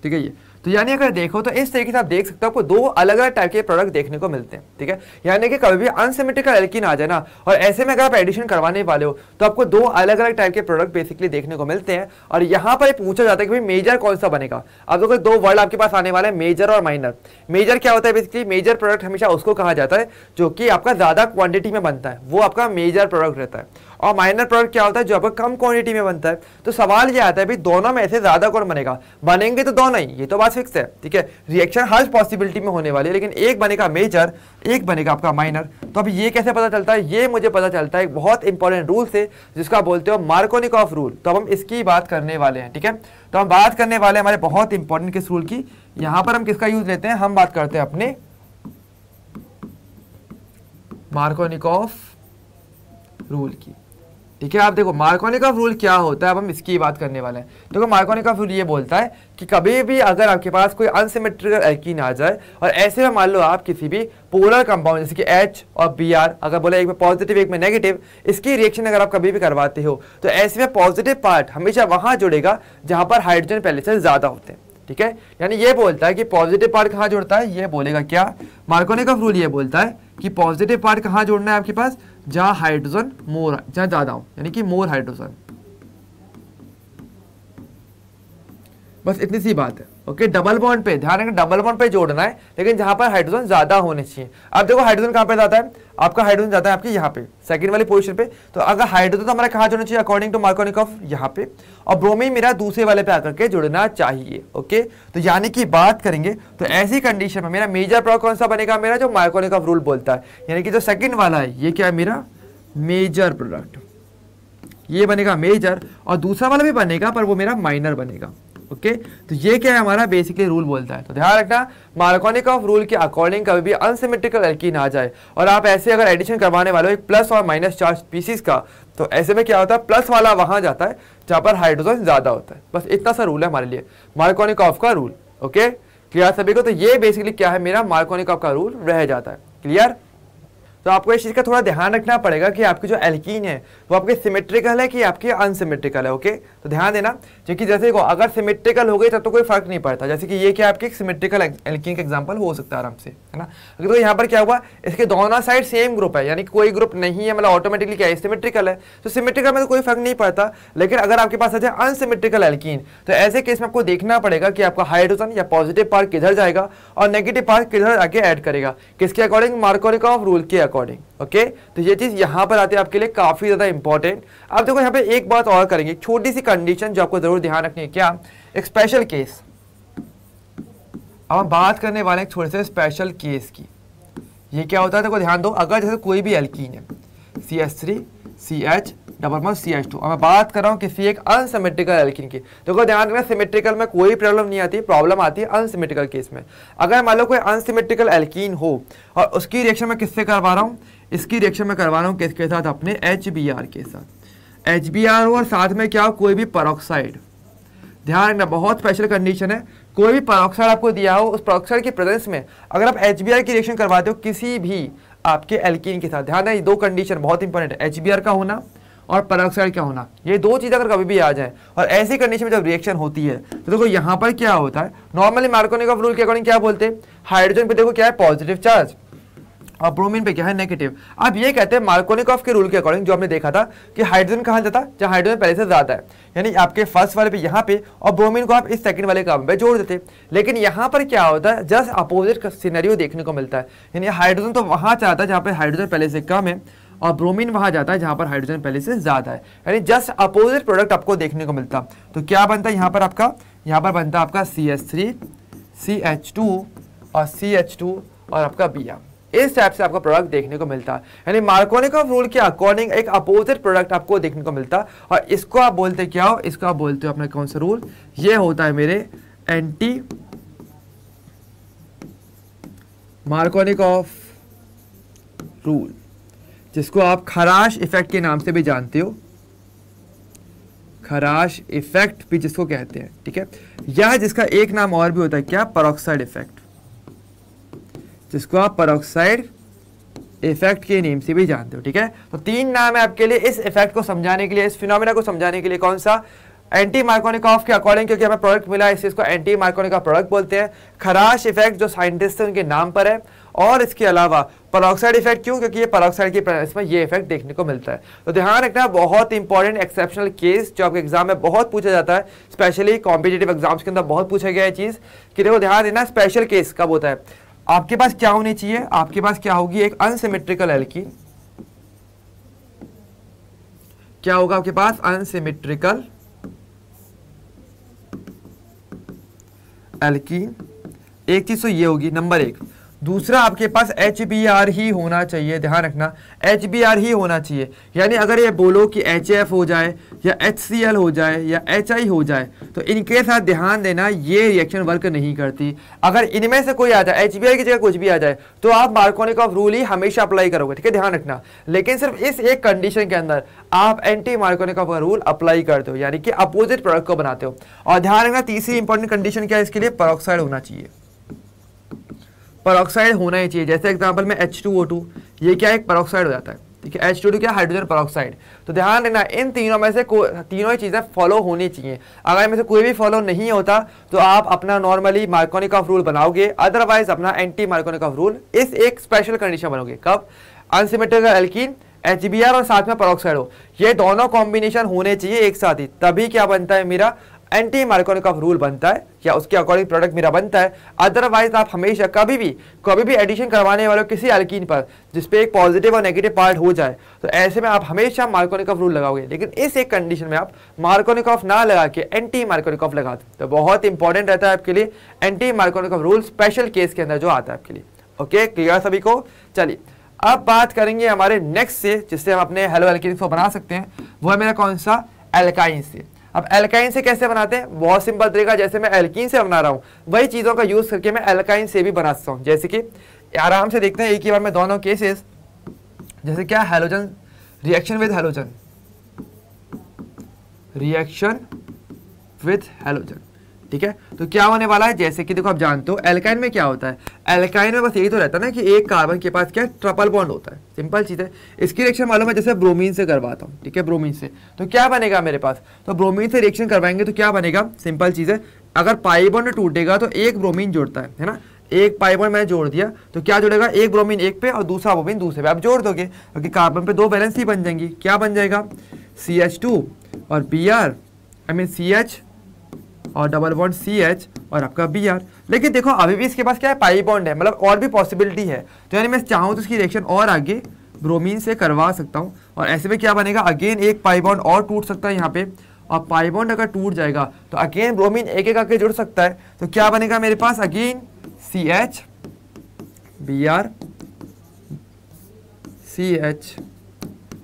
ठीक है, ये तो यानी अगर देखो तो इस तरीके से आप देख सकते हो आपको दो अलग अलग टाइप के प्रोडक्ट देखने को मिलते हैं। ठीक है, यानी कि कभी भी अनसिमेट्रिकल एल्कीन आ जाए ना और ऐसे में अगर आप एडिशन करवाने वाले हो तो आपको दो अलग अलग टाइप के प्रोडक्ट बेसिकली देखने को मिलते हैं। और यहाँ पर पूछा जाता है कि भाई मेजर कौन सा बनेगा। अब देखो दो वर्ड आपके पास आने वाले हैं, मेजर और माइनर। मेजर क्या होता है, बेसिकली मेजर प्रोडक्ट हमेशा उसको कहा जाता है जो कि आपका ज्यादा क्वांटिटी में बनता है, वो आपका मेजर प्रोडक्ट रहता है। और माइनर प्रोडक्ट क्या होता है, जो आपका कम क्वांटिटी में बनता है। तो सवाल ये आता है भाई दोनों में से ज्यादा कौन बनेगा, बनेंगे तो दोनों ही, ये तो बात फिक्स है। ठीक है, रिएक्शन हर पॉसिबिलिटी में होने वाली है, लेकिन एक बनेगा मेजर, एक बनेगा आपका माइनर। तो अब ये कैसे पता चलता है, ये मुझे पता चलता है एक बहुत इंपॉर्टेंट रूल से जिसको आप बोलते हो मार्कोनिकॉफ रूल। तो अब हम इसकी बात करने वाले हैं। ठीक है, तो हम बात करने वाले हैं हमारे बहुत इंपॉर्टेंट किस रूल की, यहां पर हम किसका यूज लेते हैं, हम बात करते हैं अपने मार्कोनिकॉफ रूल की। ठीक है, आप देखो मार्कोनिकॉफ रूल क्या होता है, अब हम इसकी बात करने वाले हैं। देखो मार्कोनिकॉफ रूल ये बोलता है कि कभी भी अगर आपके पास कोई अनसिमेट्रिकल एल्कीन आ जाए और ऐसे में मान लो आप किसी भी पोलर कंपाउंड जैसे कि H और Br, अगर बोले एक में पॉजिटिव एक में नेगेटिव, इसकी रिएक्शन अगर आप कभी भी करवाते हो तो ऐसे में पॉजिटिव पार्ट हमेशा वहां जुड़ेगा जहां पर हाइड्रोजन पहले से ज्यादा होते हैं। ठीक है, यानी ये बोलता है कि पॉजिटिव पार्ट कहाँ जुड़ता है, ये बोलेगा क्या, मार्कोनिकॉफ रूल ये बोलता है कि पॉजिटिव पार्ट कहाँ जोड़ना है आपके पास, जहां हाइड्रोजन मोर, जहां ज्यादा हो, यानी कि मोर हाइड्रोजन। बस इतनी सी बात है। ओके, डबल बॉन्ड पे ध्यान रखना, डबल बॉन्ड पे जोड़ना है, लेकिन जहां पर हाइड्रोजन ज्यादा होने चाहिए। अब देखो हाइड्रोजन कहां पे जाता है, आपका हाइड्रोजन जाता है आपके यहाँ पे सेकंड वाली पोजीशन पे। तो अगर हाइड्रोजन तो हमारा कहां जुड़ना चाहिए अकॉर्डिंग टू मार्कोनिकॉफ, यहाँ पे, और ब्रोमीन मेरा दूसरे वाले पे आकर के जुड़ना चाहिए। ओके, तो यानी कि बात करेंगे तो ऐसी कंडीशन में मेरा मेजर प्रोडक्ट कौन सा बनेगा, मेरा जो मार्कोनिकॉफ रूल बोलता है, यानी कि जो सेकंड वाला है ये क्या है मेरा मेजर प्रोडक्ट, ये बनेगा मेजर, और दूसरा वाला भी बनेगा पर वो मेरा माइनर बनेगा। ओके, तो ये क्या है हमारा बेसिकली रूल बोलता है। तो ध्यान रखना मार्कोनिकॉफ रूल के अकॉर्डिंग कभी भी अनसिमेट्रिकल एल्कीन आ जाए और आप ऐसे अगर एडिशन करवाने वाले हो एक प्लस और माइनस चार्ज स्पीसीज का, तो ऐसे में क्या होता है, प्लस वाला वहां जाता है जहां पर हाइड्रोजन ज्यादा होता है। बस इतना सा रूल है हमारे लिए मार्कोनिकॉफ का रूल। ओके, क्लियर सभी को। तो ये बेसिकली क्या है, मेरा मार्कोनिकॉफ का रूल रह जाता है। क्लियर, तो आपको इस चीज का थोड़ा ध्यान रखना पड़ेगा कि आपकी जो एल्कीन है वो आपके सिमेट्रिकल है कि आपकी अनसिमेट्रिकल है। ओके, तो ध्यान देना, क्योंकि जैसे अगर सिमेट्रिकल हो गई तब तो कोई फर्क नहीं पड़ता। जैसे कि ये क्या आपकी सिमेट्रिकल एल्कीन का एग्जांपल हो सकता है आराम से, है ना। तो यहाँ पर क्या हुआ, इसके दोनों साइड सेम ग्रुप है, यानी कोई ग्रुप नहीं है, मतलब ऑटोमेटिकली क्या है, सिमेट्रिकल है। तो सिमेट्रिकल में तो कोई फर्क नहीं पड़ता। लेकिन अगर आपके पास है अनसिमेट्रिकल एल्कीन, तो ऐसे केस में आपको देखना पड़ेगा कि आपका हाइड्रोजन या पॉजिटिव पार्ट किधर जाएगा और नेगेटिव पार्ट किधर आके ऐड करेगा, किसके अकॉर्डिंग, मार्कोनिकॉफ रूल के अकॉर्डिंग। ओके, तो ये चीज यहां पर आती है आपके लिए काफी ज्यादा इंपॉर्टेंट। अब देखो यहाँ पे एक बात और करेंगे, छोटी सी कंडीशन जो आपको जरूर ध्यान रखनी है, क्या, एक स्पेशल केस। अब हम बात करने वाले हैं एक थोड़े से स्पेशल केस की। ये क्या होता है, देखो ध्यान दो, अगर जैसे कोई भी एल्कीन है CH3 CH double bond CH2। और मैं बात कर रहा हूँ किसी एक अनसिमेट्रिकल एल्कीन की। देखो ध्यान रखना, सिमेट्रिकल में कोई प्रॉब्लम नहीं आती, प्रॉब्लम आती है अनसिमेट्रिकल केस में। अगर मान लो कोई अनसिमेट्रिकल एल्कीन हो और उसकी रिएक्शन मैं किससे करवा रहा हूँ, इसकी रिएक्शन में करवा रहा हूँ किसके साथ, अपने HBr के साथ। HBr हो और साथ में क्या हो, कोई भी पेरोक्साइड। ध्यान रखना, बहुत स्पेशल कंडीशन है, कोई भी पेरोक्साइड आपको दिया हो, उस पेरोक्साइड की प्रेजेंस में अगर आप HBr की रिएक्शन करवाते हो किसी भी आपके एल्कीन के साथ, ध्यान है ये दो कंडीशन बहुत इंपॉर्टेंट है, HBr का होना और पेरोक्साइड का होना। ये दो चीज़ अगर कभी भी आ जाए और ऐसी कंडीशन में जब रिएक्शन होती है तो देखो यहाँ पर क्या होता है, नॉर्मली मार्कोनिकॉफ रूल के अकॉर्डिंग क्या बोलते हैं, हाइड्रोजन पे देखो क्या है पॉजिटिव चार्ज और ब्रोमीन पे क्या है नेगेटिव। अब ये कहते हैं मार्कोनिकॉफ के रूल के अकॉर्डिंग, जो हमने देखा था कि हाइड्रोजन कहाँ जाता है जहाँ हाइड्रोजन पहले से ज्यादा है, यानी आपके फर्स्ट वाले पे यहाँ पे, और ब्रोमीन को आप इस सेकंड वाले कार्बन पे जोड़ देते। लेकिन यहाँ पर क्या होता है, जस्ट अपोजिट सिनेरियो देखने को मिलता है, यानी हाइड्रोजन तो वहाँ जाता है जहाँ पे हाइड्रोजन पहले से कम है और ब्रोमीन वहाँ जाता है जहाँ पर हाइड्रोजन पहले से ज्यादा है, यानी जस्ट अपोजिट प्रोडक्ट आपको देखने को मिलता। तो क्या बनता है यहाँ पर आपका, यहाँ पर बनता है आपका CH3 CH2 और CH2 और आपका Br। इस टाइप से आपका प्रोडक्ट देखने को मिलता है, यानी मार्कोनिकॉफ रूल के अकॉर्डिंग एक अपोजिट प्रोडक्ट आपको देखने को मिलता है। और इसको आप बोलते क्या हो, इसको आप बोलते हो अपना कौन सा रूल, ये होता है मेरे एंटी मार्कोनिकॉफ रूल, जिसको आप खराश इफेक्ट के नाम से भी जानते हो, खराश इफेक्ट भी जिसको कहते हैं, ठीक है। या जिसका एक नाम और भी होता है क्या, पेरोक्साइड इफेक्ट, जिसको आप पेरोक्साइड इफेक्ट के नेम से भी जानते हो, ठीक है। तो तीन नाम है आपके लिए इस इफेक्ट को समझाने के लिए, इस फिनोमेना को समझाने के लिए। कौन सा, एंटी मार्कोनिकॉफ के अकॉर्डिंग, क्योंकि हमें प्रोडक्ट मिला है इसको एंटी मार्कोनिकॉफ प्रोडक्ट बोलते हैं। खराश इफेक्ट जो साइंटिस्ट है उनके नाम पर है, और इसके अलावा पेरोक्साइड इफेक्ट क्यों, क्योंकि ये पेरोक्साइड की प्रेजेंस में ये इफेक्ट देखने को मिलता है। तो ध्यान रखना, बहुत इंपॉर्टेंट एक्सेप्शनल केस जो आपके एग्जाम में बहुत पूछा जाता है, स्पेशली कॉम्पिटेटिव एग्जाम्स के अंदर बहुत पूछा गया है चीज कि देखो ध्यान देना, स्पेशल केस कब होता है, आपके पास क्या होनी चाहिए, आपके पास क्या होगी, एक अनसिमेट्रिकल एल्कीन। क्या होगा आपके पास, अनसिमेट्रिकल एल्कीन। एक चीज तो ये होगी नंबर एक। दूसरा आपके पास HBr ही होना चाहिए, ध्यान रखना HBr ही होना चाहिए। यानी अगर ये बोलो कि HF हो जाए या HCl हो जाए या HI हो जाए तो इनके साथ ध्यान देना ये रिएक्शन वर्क नहीं करती। अगर इनमें से कोई आ जाए, HBr की जगह कुछ भी आ जाए, तो आप मार्कोनिकॉफ रूल ही हमेशा अप्लाई करोगे, ठीक है, ध्यान रखना। लेकिन सिर्फ इस एक कंडीशन के अंदर आप एंटी मार्कोनिकॉफ का रूल अप्लाई करते हो, यानी कि अपोजिट प्रोडक्ट को बनाते हो। और ध्यान रखना, तीसरी इंपॉर्टेंट कंडीशन क्या है इसके लिए, पेरोक्साइड होना चाहिए, पेरोक्साइड होना ही चाहिए। जैसे एग्जांपल में H2O2, ये क्या एक पेरोक्साइड हो जाता है, ठीक है, H2O2 क्या, हाइड्रोजन पेरोक्साइड। तो ध्यान रखना, इन तीनों में से तीनों ही चीजें फॉलो होनी चाहिए। अगर इनमें से कोई भी फॉलो नहीं होता तो आप अपना नॉर्मली मार्कोनिकॉफ रूल बनाओगे, अदरवाइज अपना एंटी मार्कोनिकॉफ रूल इस एक स्पेशल कंडीशन बनोगे। कब, अनसिमेट्रिकल एल्कीन, HBr और साथ में पेरोक्साइड हो, ये दोनों कॉम्बिनेशन होने चाहिए एक साथ ही, तभी क्या बनता है मेरा एंटी मार्कोनिकॉफ रूल बनता है, या उसके अकॉर्डिंग प्रोडक्ट मेरा बनता है। अदरवाइज आप हमेशा कभी भी एडिशन करवाने वाले किसी एल्कीन पर जिसपे एक पॉजिटिव और नेगेटिव पार्ट हो जाए, तो ऐसे में आप हमेशा मार्कोनिकॉफ रूल लगाओगे। लेकिन इस एक कंडीशन में आप मार्कोनिकॉफ ना लगा के एंटी मार्कोनिकॉफ लगा दो, तो बहुत इंपॉर्टेंट रहता है आपके लिए anti Markovnikov rule special case के अंदर जो आता है आपके लिए। ओके, क्लियर सभी को। चलिए अब बात करेंगे हमारे नेक्स्ट से, जिससे हम अपने हेलो एल्कीन को बना सकते हैं, वो है मेरा कौन सा, एल्काइन से। अब एल्काइन से कैसे बनाते हैं, बहुत सिंपल तरीका, जैसे मैं एल्कीन से बना रहा हूँ वही चीजों का यूज करके मैं एल्काइन से भी बना सकता हूँ। जैसे कि आराम से देखते हैं एक ही बार में दोनों केसेस, जैसे क्या, halogen reaction with halogen, reaction with halogen, ठीक है। तो क्या होने वाला है, जैसे कि देखो आप जानते हो एल्काइन में क्या होता है, एल्काइन में बस यही तो रहता है ना कि एक कार्बन के पास क्या ट्रिपल बॉन्ड होता है, सिंपल चीज है। इसकी रिएक्शन मालूम है, जैसे ब्रोमीन से करवाता हूँ, ठीक है, ब्रोमीन से तो क्या बनेगा मेरे पास, तो ब्रोमीन से रिएक्शन करवाएंगे तो क्या बनेगा, सिंपल चीज है, अगर पाई बॉन्ड टूटेगा तो एक ब्रोमीन जोड़ता है ना, एक पाई बॉन्ड मैंने जोड़ दिया तो क्या जुड़ेगा, एक ब्रोमीन एक पे और दूसरा ब्रोमीन दूसरे पे, आप जोड़ दोगे क्योंकि कार्बन पे दो वैलेंस ही बन जाएंगी। क्या बन जाएगा, CH2 और Br, आई मीन CH और डबल बॉन्ड CH और आपका Br। लेकिन देखो अभी भी इसके पास क्या है, पाई बॉन्ड है, मतलब और भी पॉसिबिलिटी है, तो यानी मैं चाहूँ तो इसकी रिएक्शन और आगे ब्रोमीन से करवा सकता हूँ। और ऐसे में क्या बनेगा, अगेन एक पाई बॉन्ड और टूट सकता है यहाँ पे, और पाई बॉन्ड अगर टूट जाएगा तो अगेन ब्रोमीन एक एक आके जुड़ सकता है। तो क्या बनेगा मेरे पास, अगेन CH Br CH,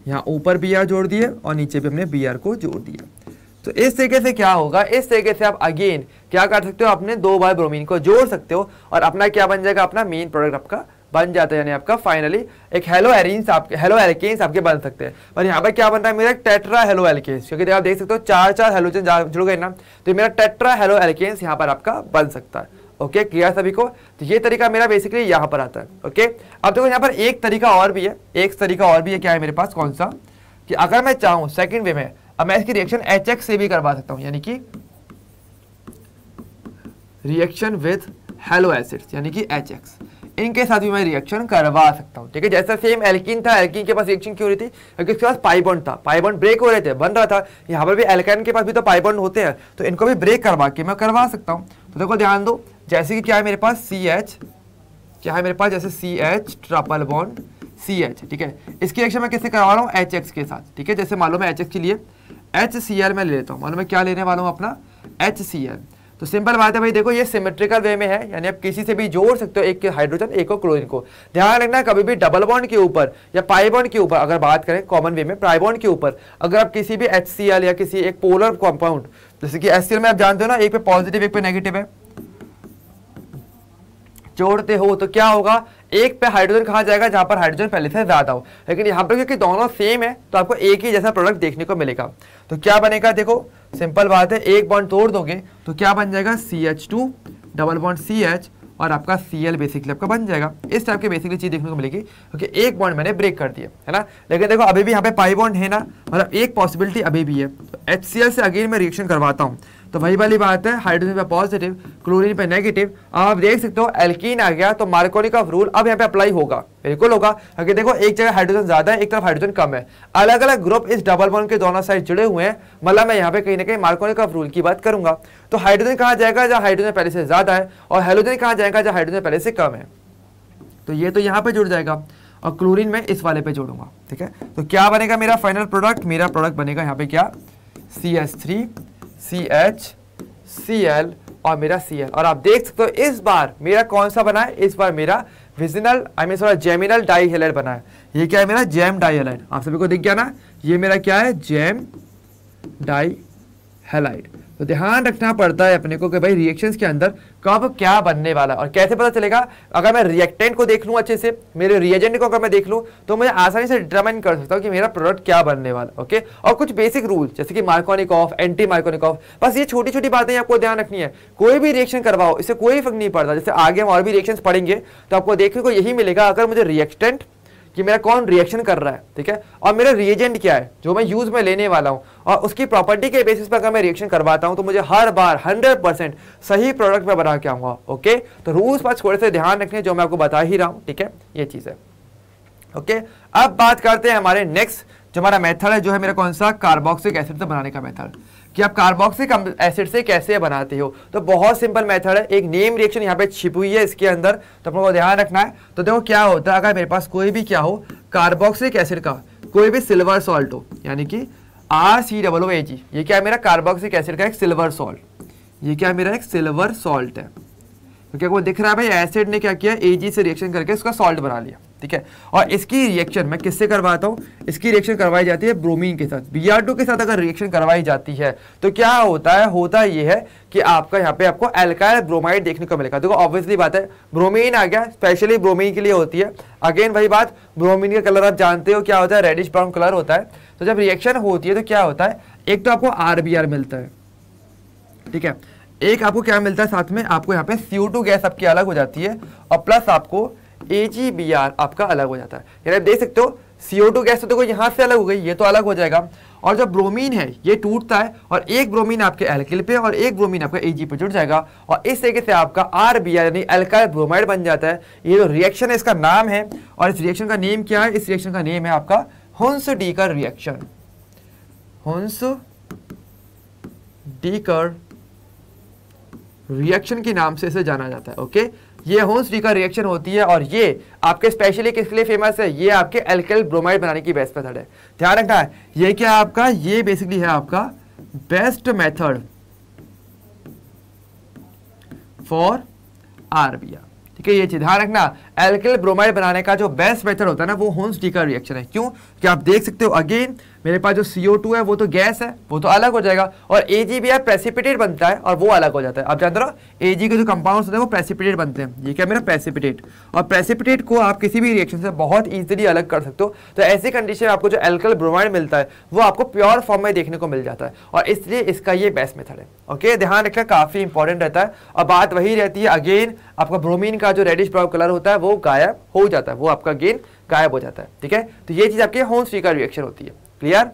यहाँ ऊपर Br जोड़ दिए और नीचे भी हमने Br को जोड़ दिया। तो इस तरीके से क्या होगा, इस तरीके से आप अगेन क्या कर सकते हो, अपने 2 बार ब्रोमीन को जोड़ सकते हो और अपना क्या बन जाएगा, अपना मेन प्रोडक्ट आपका बन जाता है, यानी आपका फाइनली एक हेलो एल्केन्स आपके बन सकते हैं। पर यहाँ पर क्या बन रहा है, मेरा टेट्रा हेलो एल्केन्स, क्योंकि आप देख सकते हो 4 हेलोजन जुड़ गए ना, तो मेरा टेट्रा हेलो एल्केन्स यहाँ पर आपका बन सकता है। ओके, क्लियर सभी को? तो ये तरीका मेरा बेसिकली यहाँ पर आता है। ओके, अब देखो यहाँ पर एक तरीका और भी है, क्या है मेरे पास, कौन सा, कि अगर मैं चाहूँ सेकंड वे में, अब मैं इसकी रिएक्शन HX से भी करवा सकता हूँ, यानी कि रिएक्शन विद हेलो एसिड्स, यानी कि HX, इनके साथ भी मैं रिएक्शन करवा सकता हूँ। ठीक है, जैसा सेम एल्कीन था, एल्कीन के पास रिएक्शन क्यों रही थी, क्योंकि उसके पास पाई बॉन्ड था, पाई बॉन्ड ब्रेक हो रहे थे, बन रहा था। यहाँ पर भी एल्काइन के पास भी तो पाई बॉन्ड होते हैं, तो इनको भी ब्रेक करवा के मैं करवा सकता हूँ। तो देखो ध्यान दो, जैसे कि क्या है मेरे पास CH, क्या है मेरे पास, जैसे CH ट्रिपल बॉन्ड CH, ठीक है, इसकी रिएक्शन मैं किससे करवा रहा हूँ, HX के साथ। ठीक है, जैसे मालूम है HX के लिए HCl मैं ले लेता हूँ, मालूम है क्या लेने वाला हूँ, अपना HCl। तो सिंपल बात है भाई, देखो ये सिमेट्रिकल वे में है, यानी आप किसी से भी जोड़ सकते हो, एक हाइड्रोजन एक को क्लोरीन को। ध्यान रखना, कभी भी डबल बॉन्ड के ऊपर या पाई बॉन्ड के ऊपर, अगर बात करें कॉमन वे में पाई बॉन्ड के ऊपर, अगर आप किसी भी HCl या किसी एक पोलर कंपाउंड, जैसे कि HCl में आप जानते हो ना, एक पे पॉजिटिव एक पे नेगेटिव है, जोड़ते हो तो क्या होगा, एक पे हाइड्रोजन कहाँ जाएगा, जहां पर हाइड्रोजन पहले से ज्यादा हो। लेकिन यहाँ पर क्योंकि दोनों सेम है, तो आपको एक ही जैसा प्रोडक्ट देखने को मिलेगा। तो क्या बनेगा, देखो सिंपल बात है, एक बॉन्ड तोड़ दोगे तो क्या बन जाएगा, CH2 डबल बॉन्ड CH और आपका Cl बेसिकली आपका बन जाएगा। इस टाइप की बेसिकली चीज देखने को मिलेगी, क्योंकि एक बॉन्ड मैंने ब्रेक कर दिया है ना। लेकिन देखो अभी भी यहाँ पे पाई बॉन्ड है ना, मतलब एक पॉसिबिलिटी अभी भी है। तो HCl से अगेन मैं रिएक्शन करवाता हूँ, तो वही वाली बात है, हाइड्रोजन पे पॉजिटिव, क्लोरीन पे नेगेटिव। आप देख सकते हो एल्कीन आ गया, तो मार्कोनिकॉफ रूल अब यहाँ पे अप्लाई होगा, बिल्कुल होगा, क्योंकि देखो एक जगह हाइड्रोजन ज्यादा है, एक तरफ हाइड्रोजन कम है, अलग अलग ग्रुप इस डबल बॉन्ड के दोनों साइड जुड़े हुए हैं, मतलब मैं यहाँ पे कहीं ना कहीं मार्कोनिकॉफ रूल की बात करूंगा। तो हाइड्रोजन कहाँ जाएगा, जहाँ हाइड्रोजन पहले से ज्यादा है, और हेलोजन कहाँ जाएगा, जहाँ हाइड्रोजन पहले से कम है। तो ये तो यहाँ पे जुड़ जाएगा, और क्लोरीन में इस वाले पे जोड़ूंगा। ठीक है, तो क्या बनेगा मेरा फाइनल प्रोडक्ट, मेरा प्रोडक्ट बनेगा यहाँ पे क्या, CH3 CH Cl और मेरा Cl। और आप देख सकते हो इस बार मेरा कौन सा बना है, इस बार मेरा विजिनल जेमिनल डाइहेलाइड बना है। ये क्या है मेरा, जेम डाइहेलाइड, आप सभी को दिख गया ना, ये मेरा क्या है, जेम डाइहेलाइड। तो ध्यान रखना पड़ता है अपने को कि भाई रिएक्शंस के अंदर कब क्या बनने वाला है, और कैसे पता चलेगा। अगर मैं रिएक्टेंट को देख लूँ अच्छे से, मेरे रिएजेंट को अगर मैं देख लूँ, तो मैं आसानी से डिटरमाइन कर सकता हूँ कि मेरा प्रोडक्ट क्या बनने वाला। ओके, और कुछ बेसिक रूल जैसे कि मार्कोनिकॉफ, एंटी मार्कोनिकॉफ, बस ये छोटी छोटी बातें आपको ध्यान रखनी है। कोई भी रिएक्शन करवाओ, इससे कोई फर्क नहीं पड़ता। जैसे आगे हम और भी रिएक्शंस पढ़ेंगे तो आपको देखने को यही मिलेगा, अगर मुझे रिएक्टेंट कि मेरा कौन रिएक्शन कर रहा है, ठीक है, और मेरा रिएजेंट क्या है जो मैं यूज में लेने वाला हूं, और उसकी प्रॉपर्टी के बेसिस पर अगर मैं रिएक्शन करवाता हूं, तो मुझे हर बार 100% सही प्रोडक्ट में बना के आऊंगा। ओके, तो रूल्स पर थोड़े से ध्यान रखने, जो मैं आपको बता ही रहा हूं। ठीक है, ये चीज है। ओके, अब बात करते हैं हमारे नेक्स्ट जो हमारा मेथड है, जो है मेरा कौन सा, कार्बोक्सिलिक एसिड से बनाने का मेथड, कि आप कार्बोक्सिलिक एसिड से कैसे बनाते हो। तो बहुत सिंपल मेथड है, एक नेम रिएक्शन यहाँ पे छिपी हुई है इसके अंदर, तो अपने को ध्यान रखना है। तो देखो क्या होता है, अगर मेरे पास कोई भी क्या हो, कार्बोक्सिलिक एसिड का कोई भी सिल्वर सॉल्ट हो, यानी कि RCOOAG, ये क्या है मेरा कार्बोक्सिलिक एसिड का एक सिल्वर सॉल्ट, ये क्या है मेरा एक सिल्वर सॉल्ट है। तो क्या को दिख रहा है भाई, एसिड ने क्या किया, Ag से रिएक्शन करके इसका सॉल्ट बना लिया। ठीक है, और इसकी रिएक्शन मैं किससे करवाता हूँ, इसकी रिएक्शन करवाई जाती है ब्रोमीन के साथ। Br2 के साथ अगर रिएक्शन करवाई जाती है तो क्या होता है, होता ये है कि आपका यहाँ पे आपको एल्काइल ब्रोमाइड देखने को मिलेगा। देखो ऑब्वियसली बात है, ब्रोमीन आ गया, स्पेशली ब्रोमीन के लिए होती है। अगेन वही बात, ब्रोमीन का कलर आप जानते हो क्या होता है, रेडिश ब्राउन कलर होता है। तो जब रिएक्शन होती है तो क्या होता है, एक तो आपको RBr मिलता है, ठीक है, एक आपको क्या मिलता है, साथ में आपको यहाँ पे CO2 गैस आपकी अलग हो जाती है, और प्लस आपको AgBr आपका अलग हो जाता है। यानी आप देख सकते हो CO2 गैस तो देखो यहाँ से अलग हो गई, ये तो अलग हो जाएगा, और जो ब्रोमीन है ये टूटता है, और एक ब्रोमीन आपके एल्किल पे और एक ब्रोमीन आपका Ag पे जुड़ जाएगा, और इस तरीके से आपका RBr यानी एल्काइल ब्रोमाइड बन जाता है। ये जो रिएक्शन है इसका नाम है, और इस रिएक्शन का नेम क्या है, इस रिएक्शन का नेम है आपका हुन्स-डीकर रिएक्शन। हुन्स-डीकर रिएक्शन के नाम से इसे जाना जाता है। ओके, ये हुन्स-डीकर रिएक्शन होती है, और ये आपके स्पेशली किसके लिए फेमस है, ये आपके एल्काइल ब्रोमाइड बनाने की बेस्ट मेथड है। ध्यान रखना है, ये क्या है आपका, ये बेसिकली है आपका बेस्ट मेथड फॉर RBr। ठीक है, ये चीज ध्यान रखना। एल्किल ब्रोमाइड बनाने का जो बेस्ट मेथड होता है ना वो होन्स-डिकर रिएक्शन है। क्यों कि आप देख सकते हो अगेन मेरे पास जो CO2 है वो तो गैस है, वो तो अलग हो जाएगा, और AgBr प्रेसिपिटेट बनता है और वो अलग हो जाता है। आप जानते हो Ag के जो कंपाउंड्स होते हैं वो प्रेसिपिटेट बनते हैं, ये क्या मेरा प्रेसिपिटेट, और प्रेसिपिटेट को आप किसी भी रिएक्शन से बहुत इजीली अलग कर सकते हो। तो ऐसी कंडीशन में आपको जो एल्किल ब्रोमाइड मिलता है वो आपको प्योर फॉर्म में देखने को मिल जाता है, और इसलिए इसका ये बेस्ट मेथड है। ओके, ध्यान रखना, काफी इंपॉर्टेंट रहता है। और बात वही रहती है अगेन, आपका ब्रोमीन का जो रेडिश ब्राउन कलर होता है वो गायब हो जाता है, वो आपका अगेन गायब हो जाता है। ठीक है, तो ये चीज आपकी होन्स-डिकर रिएक्शन होती है। क्लियर?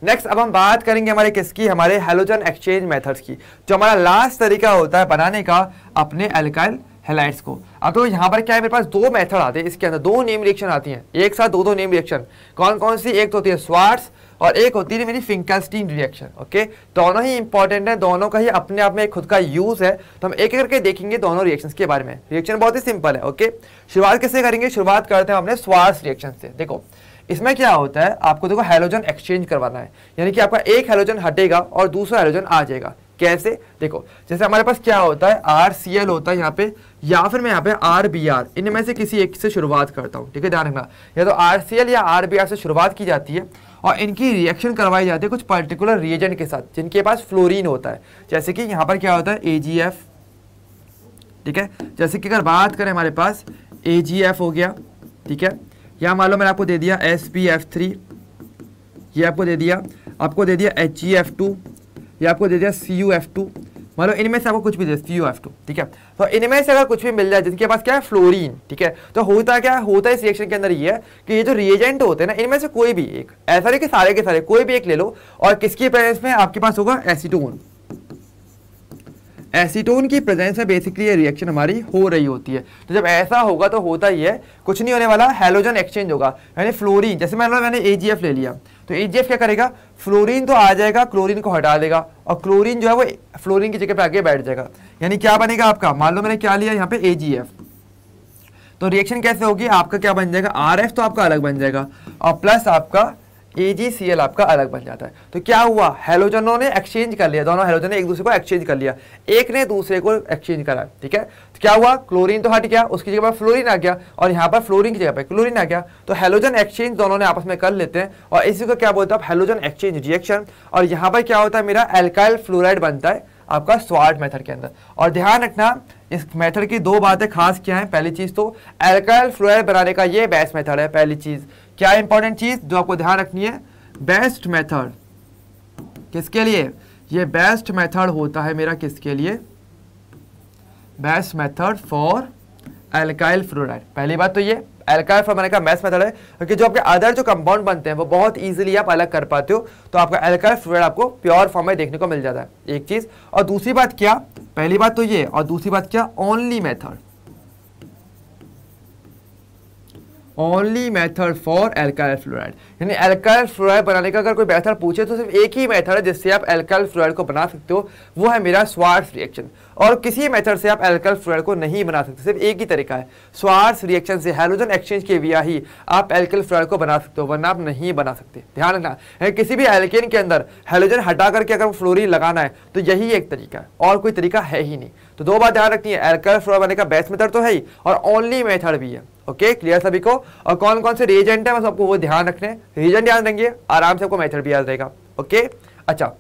नेक्स्ट अब हम बात करेंगे हमारे किसकी, हमारे हैलोजन एक्सचेंज मेथड्स की, जो हमारा लास्ट तरीका होता है बनाने का अपने एल्काइल हैलाइड्स को। अब तो यहाँ पर क्या है, मेरे पास दो मेथड आते हैं, इसके अंदर दो नेम रिएक्शन आती हैं एक साथ, दो नेम रिएक्शन। कौन कौन सी? एक तो होती है स्वार्ट्स और एक होती है मेरी फिंकेल्स्टीन रिएक्शन। ओके, दोनों ही इंपॉर्टेंट है, दोनों का ही अपने आप में खुद का यूज है। तो हम एक एक करके देखेंगे दोनों रिएक्शंस के बारे में। रिएक्शन बहुत ही सिंपल है। ओके, शुरुआत कैसे करेंगे? शुरुआत करते हैं अपने स्वार्ट्स रिएक्शन से। देखो इसमें क्या होता है, आपको देखो हैलोजन एक्सचेंज करवाना है, यानी कि आपका एक हैलोजन हटेगा और दूसरा हैलोजन आ जाएगा। कैसे? देखो जैसे हमारे पास क्या होता है, RCl होता है यहाँ पे, या फिर मैं यहाँ पे RBr, इनमें से किसी एक से शुरुआत करता हूँ। ठीक है, ध्यान रखना, या तो RCl या RBr से शुरुआत की जाती है और इनकी रिएक्शन करवाई जाती है कुछ पर्टिकुलर रिएजेंट के साथ जिनके पास फ्लोरीन होता है। जैसे कि यहाँ पर क्या होता है, AgF। ठीक है, जैसे कि अगर बात करें हमारे पास AgF हो गया, ठीक है, या मान लो मैंने आपको दे दिया SpF3, ये आपको दे दिया HgF2, ये आपको दे दिया CuF2, मान लो इनमें से आपको कुछ भी दे CuF2। ठीक है, तो इनमें से अगर कुछ भी मिल जाए जिनके पास क्या है, फ्लोरीन, ठीक है, तो होता क्या होता है इस रिएक्शन के अंदर ये है कि ये जो रिएजेंट होते हैं ना, इनमें से कोई भी एक, ऐसा नहीं कि सारे के सारे, कोई भी एक ले लो, और किसकी प्रेजेंस में आपके पास होगा एसीटोन। एसीटोन की प्रेजेंस में बेसिकली ये रिएक्शन हमारी हो रही होती है। तो जब ऐसा होगा तो होता ही है, कुछ नहीं होने वाला, हैलोजन एक्सचेंज होगा, यानी फ्लोरीन, जैसे मैंने AgF ले लिया तो AgF क्या करेगा, फ्लोरीन तो आ जाएगा, क्लोरीन को हटा देगा, और क्लोरीन जो है वो फ्लोरीन की जगह पे आगे बैठ जाएगा, यानी क्या बनेगा आपका, मान लो मैंने क्या लिया यहाँ पे AgF, तो रिएक्शन कैसे होगी, आपका क्या बन जाएगा, RF तो आपका अलग बन जाएगा और प्लस आपका AgCl आपका अलग बन जाता है। तो क्या हुआ, हैलोजनों ने एक्सचेंज कर लिया, दोनों हैलोजन ने एक दूसरे को एक्सचेंज कर लिया, एक ने दूसरे को एक्सचेंज करा। ठीक है, तो क्या हुआ, क्लोरीन तो हट गया, उसकी जगह पर फ्लोरीन आ गया, और यहाँ पर फ्लोरीन की जगह पर क्लोरीन आ गया। तो हैलोजन एक्सचेंज दोनों ने आपस में कर लेते हैं, और इसी को क्या बोलता है, हैलोजन एक्सचेंज रिएक्शन। और यहाँ पर क्या होता है, मेरा एल्काइल फ्लोराइड बनता है आपका स्वार्ट मेथड के अंदर। और ध्यान रखना इस मेथड की दो बातें खास क्या है, पहली चीज तो एल्काइल फ्लोराइड बनाने का ये बेस्ट मेथड है। पहली चीज क्या इंपॉर्टेंट चीज जो आपको ध्यान रखनी है, बेस्ट मेथड किसके लिए, ये बेस्ट मेथड होता है मेरा किसके लिए, best method for alkyl fluoride. पहली बात तो ये एल्काइल फ्लोराइड बनाने का बेस्ट मेथड है, क्योंकि जो आपके अदर जो कंपाउंड बनते हैं वो बहुत इजीली आप अलग कर पाते हो, तो आपका एल्काइल फ्लोराइड आपको प्योर फॉर्म में देखने को मिल जाता है, एक चीज। और दूसरी बात क्या, पहली बात तो ये, और दूसरी बात क्या, only method, only method for alkyl fluoride, यानी एल्काइल फ्लोराइड बनाने का अगर कोई मेथड पूछे तो सिर्फ एक ही मेथड है जिससे आप एल्काइल फ्लोराइड को बना सकते हो, वो है मेरा स्वार्ट्स रिएक्शन। और किसी मेथड से आप एल्काइल फ्लोराइड को नहीं बना सकते, सिर्फ एक ही तरीका है, स्वार्ट्स रिएक्शन से हैलोजन एक्सचेंज के विया ही आप एल्काइल फ्लोराइड को बना सकते हो, वरना आप नहीं बना सकते। ध्यान रखना, किसी भी एल्केन के अंदर हैलोजन हटा करके अगर फ्लोरीन लगाना है तो यही एक तरीका है, और कोई तरीका है ही नहीं। तो दो बात ध्यान रखनी है, एल्काइल फ्लोराइड बनाने का बेस्ट मेथड तो है ही, और ओनली मेथड भी है। ओके, क्लियर सभी को? और कौन कौन से रिएजेंट है बस आपको वो ध्यान रखने, रिएजेंट याद रहेंगे आराम से आपको मेथड भी याद रहेगा। ओके, अच्छा,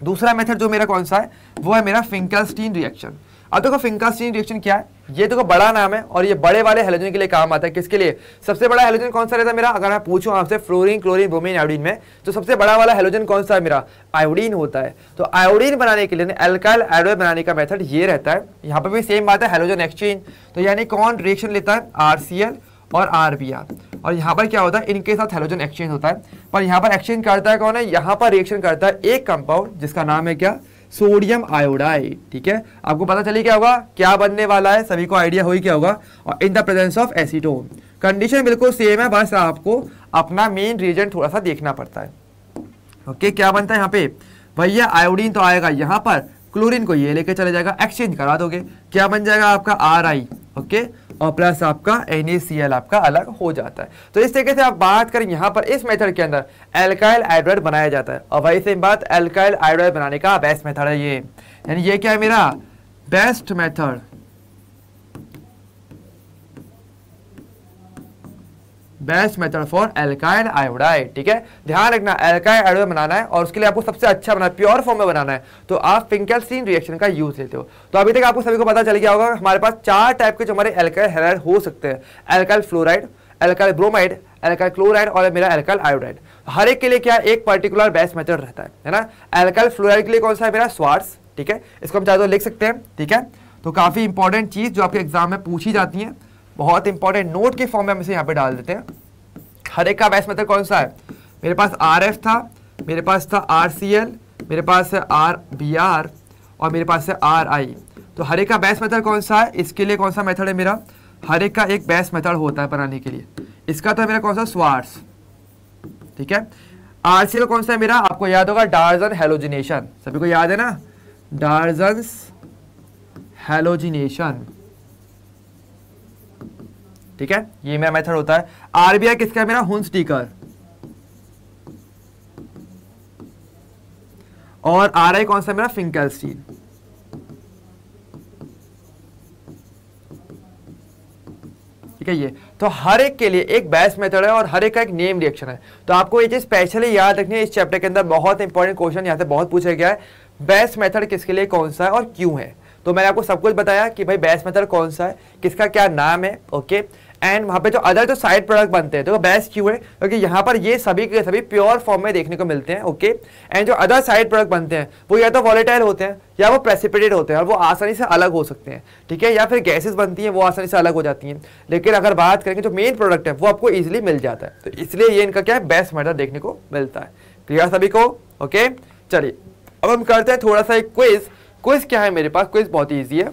दूसरा मेथड जो मेरा कौन सा है, वो है मेरा फिंकेल्स्टीन रिएक्शन। अब देखो फिंकेल्स्टीन रिएक्शन क्या है, ये देखो बड़ा नाम है और ये बड़े वाले हैलोजन के लिए काम आता है। किसके लिए? सबसे बड़ा हैलोजन कौन सा रहता है मेरा, अगर मैं पूछूं आपसे फ्लोरीन, क्लोरीन, ब्रोमीन, आयोडीन में, तो सबसे बड़ा वाला हैलोजन कौन सा है मेरा, आयोडीन होता है। तो आयोडीन बनाने के लिए एल्काइल आयोडाइड बनाने का मेथड ये रहता है। यहाँ पे भी सेम बात है, हैलोजन एक्सचेंज, तो यानी कौन रिएक्शन लेता है, RCl और RBr, और यहाँ पर क्या होता है, इनके साथ हैलोजन एक्सचेंज होता है। पर यहाँ पर एक्सचेंज करता है कौन है, यहाँ पर रिएक्शन करता है एक कंपाउंड जिसका नाम है क्या, सोडियम आयोडाइड। ठीक है, आपको पता चली क्या होगा, क्या बनने वाला है, सभी को आइडिया हो ही क्या होगा, और in the presence of acetone. Condition बिल्कुल सेम है, बस आपको अपना मेन रिएजेंट थोड़ा सा देखना पड़ता है। ओके, क्या बनता है यहाँ पे, भैया आयोडीन तो आएगा यहाँ पर, क्लोरीन को ये लेके चले जाएगा, एक्सचेंज करा दोगे, क्या बन जाएगा आपका RI। ओके, और प्लस आपका NaCl आपका अलग हो जाता है। तो इस तरीके से आप बात करें यहाँ पर इस मेथड के अंदर एल्काइल आयोडाइड बनाया जाता है। और वही सेम बात, एल्काइल आयोडाइड बनाने का बेस्ट मेथड है ये, यानी ये क्या है मेरा best method best method for alkyl iodide. ठीक है, ध्यान रखना एल्काइल आयोडाइड बनाना है और उसके लिए आपको सबसे अच्छा बनाना है, प्योर फॉर्म में बनाना है, तो आप फिंकेल्स्टीन रिएक्शन का यूज लेते हो। तो अभी तक आपको सभी को पता चल गया होगा हमारे पास 4 टाइप के जो हमारे एल्काइल हैलाइड हो सकते हैं, alkyl fluoride, alkyl bromide, alkyl chloride और मेरा एल्काइल आयोडाइड। हर एक के लिए क्या एक पर्टिकुलर बेस्ट मेथड रहता है ना। एल्काइल फ्लोराइड के लिए कौन सा है मेरा स्वार्ट्स। ठीक है, इसको हम चाहे तो लिख सकते हैं। ठीक है, तो काफी इंपॉर्टेंट चीज जो आपके एग्जाम में पूछी जाती है, बहुत इंपॉर्टेंट नोट के फॉर्म में हम इसे यहाँ पे डाल देते हैं। हर एक का बेस्ट मेथड कौन सा है, मेरे पास RF था, मेरे पास था RCl, मेरे पास है RBr और मेरे पास है RI। तो हर एक का बेस्ट मेथड कौन सा है, इसके लिए कौन सा मेथड है मेरा, हर एक का एक बेस्ट मेथड होता है बनाने के लिए। इसका था मेरा कौन सा स्वार्ट्स। ठीक है, RCl कौन सा है मेरा, आपको याद होगा डार्जन हेलोजिनेशन, सभी को याद है ना, डार्जन हेलोजिनेशन। ठीक है, ये मेरा मेथड होता है। RBr किसका है मेरा, हुंसडीकर। और RI कौन सा है मेरा, फिंकेल्स्टीन। ठीक है, ये तो हर एक के लिए एक बेस्ट मेथड है और हर एक का एक नेम रिएक्शन है। तो आपको ये चीज स्पेशली याद रखनी है, इस चैप्टर के अंदर बहुत इंपॉर्टेंट क्वेश्चन यहाँ से बहुत पूछा गया है, बेस्ट मेथड किसके लिए कौन सा है और क्यों है। तो मैंने आपको सब कुछ बताया कि भाई बेस्ट मेथड कौन सा है, किसका क्या नाम है, ओके। एंड वहां पे जो अदर जो साइड प्रोडक्ट बनते हैं तो बेस्ट क्यों है, क्योंकि यहाँ पर ये सभी के सभी प्योर फॉर्म में देखने को मिलते हैं, ओके। एंड जो अदर साइड प्रोडक्ट बनते हैं वो या तो वॉलेटाइल होते हैं या वो प्रेसिपिटेट होते हैं और वो आसानी से अलग हो सकते हैं। ठीक है, या फिर गैसेस बनती हैं वो आसानी से अलग हो जाती हैं। लेकिन अगर बात करेंगे जो मेन प्रोडक्ट है वो आपको ईजिली मिल जाता है, तो इसलिए ये इनका क्या है, बेस्ट मेथड देखने को मिलता है। क्लियर सभी को, ओके। चलिए अब हम करते हैं थोड़ा सा एक क्विज। क्विज क्या है मेरे पास, क्विज बहुत ईजी है।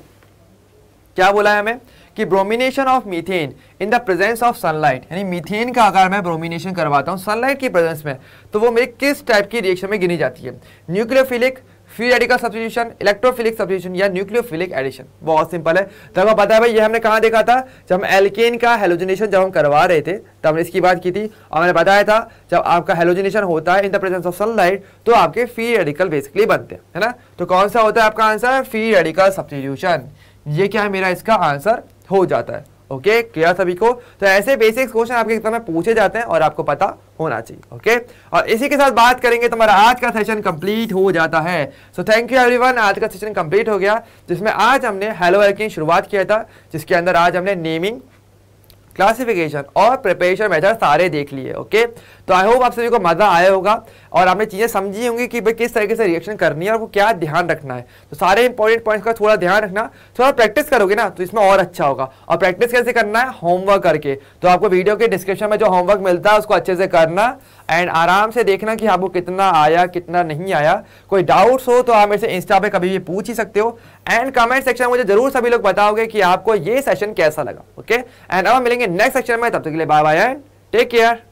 क्या बोला है हमें कि bromination of methane in the presence of sunlight, यानी मीथेन का अगर मैं ब्रोमिनेशन करवाता हूं सनलाइट की प्रेजेंस में तो वो मेरी किस टाइप की रिएक्शन में गिनी जाती है, nucleophilic, free radical substitution, electrophilic substitution या न्यूक्लियोफिलिक एडिशन। बहुत सिंपल है। तो आपको पता है भाई ये हमने कहाँ देखा था, जब हम एल्केन का हेलोजिनेशन जब हम करवा रहे थे तब हमने इसकी बात की थी और मैंने बताया था जब आपका हेलोजिनेशन होता है in the presence of sunlight तो आपके फ्री रेडिकल बेसिकली बनते हैं, है ना। तो कौन सा होता है आपका आंसर, फ्री रेडिकल सब्स्टिट्यूशन। ये क्या है मेरा इसका आंसर हो जाता है, ओके। क्लियर सभी को। तो ऐसे बेसिक क्वेश्चन आपके एग्जाम में पूछे जाते हैं और आपको पता होना चाहिए, ओके। और इसी के साथ बात करेंगे तो हमारा आज का सेशन कंप्लीट हो जाता है। सो थैंक यू एवरीवन, आज का सेशन कंप्लीट हो गया जिसमें आज हमने हेलो एल्केन शुरुआत किया था, जिसके अंदर आज हमने नेमिंग, क्लासिफिकेशन और प्रिपरेशन मेथड सारे देख लिए, ओके। तो आई होप आप सभी को मजा आया होगा और आपने चीजें समझी होंगी कि भाई किस तरीके से रिएक्शन करनी है और वो क्या ध्यान रखना है। तो सारे इंपॉर्टेंट पॉइंट्स का थोड़ा ध्यान रखना, थोड़ा प्रैक्टिस करोगे ना तो इसमें और अच्छा होगा। और प्रैक्टिस कैसे करना है, होमवर्क करके। तो आपको वीडियो के डिस्क्रिप्शन में जो होमवर्क मिलता है उसको अच्छे से करना एंड आराम से देखना कि आपको कितना आया कितना नहीं आया। कोई डाउट्स हो तो आप मेरे से इंस्टा पे कभी भी पूछ ही सकते हो एंड कमेंट सेक्शन में मुझे जरूर सभी लोग बताओगे कि आपको ये सेशन कैसा लगा, ओके। एंड अब हम मिलेंगे नेक्स्ट सेक्शन में, तब तक के लिए bye bye and take care.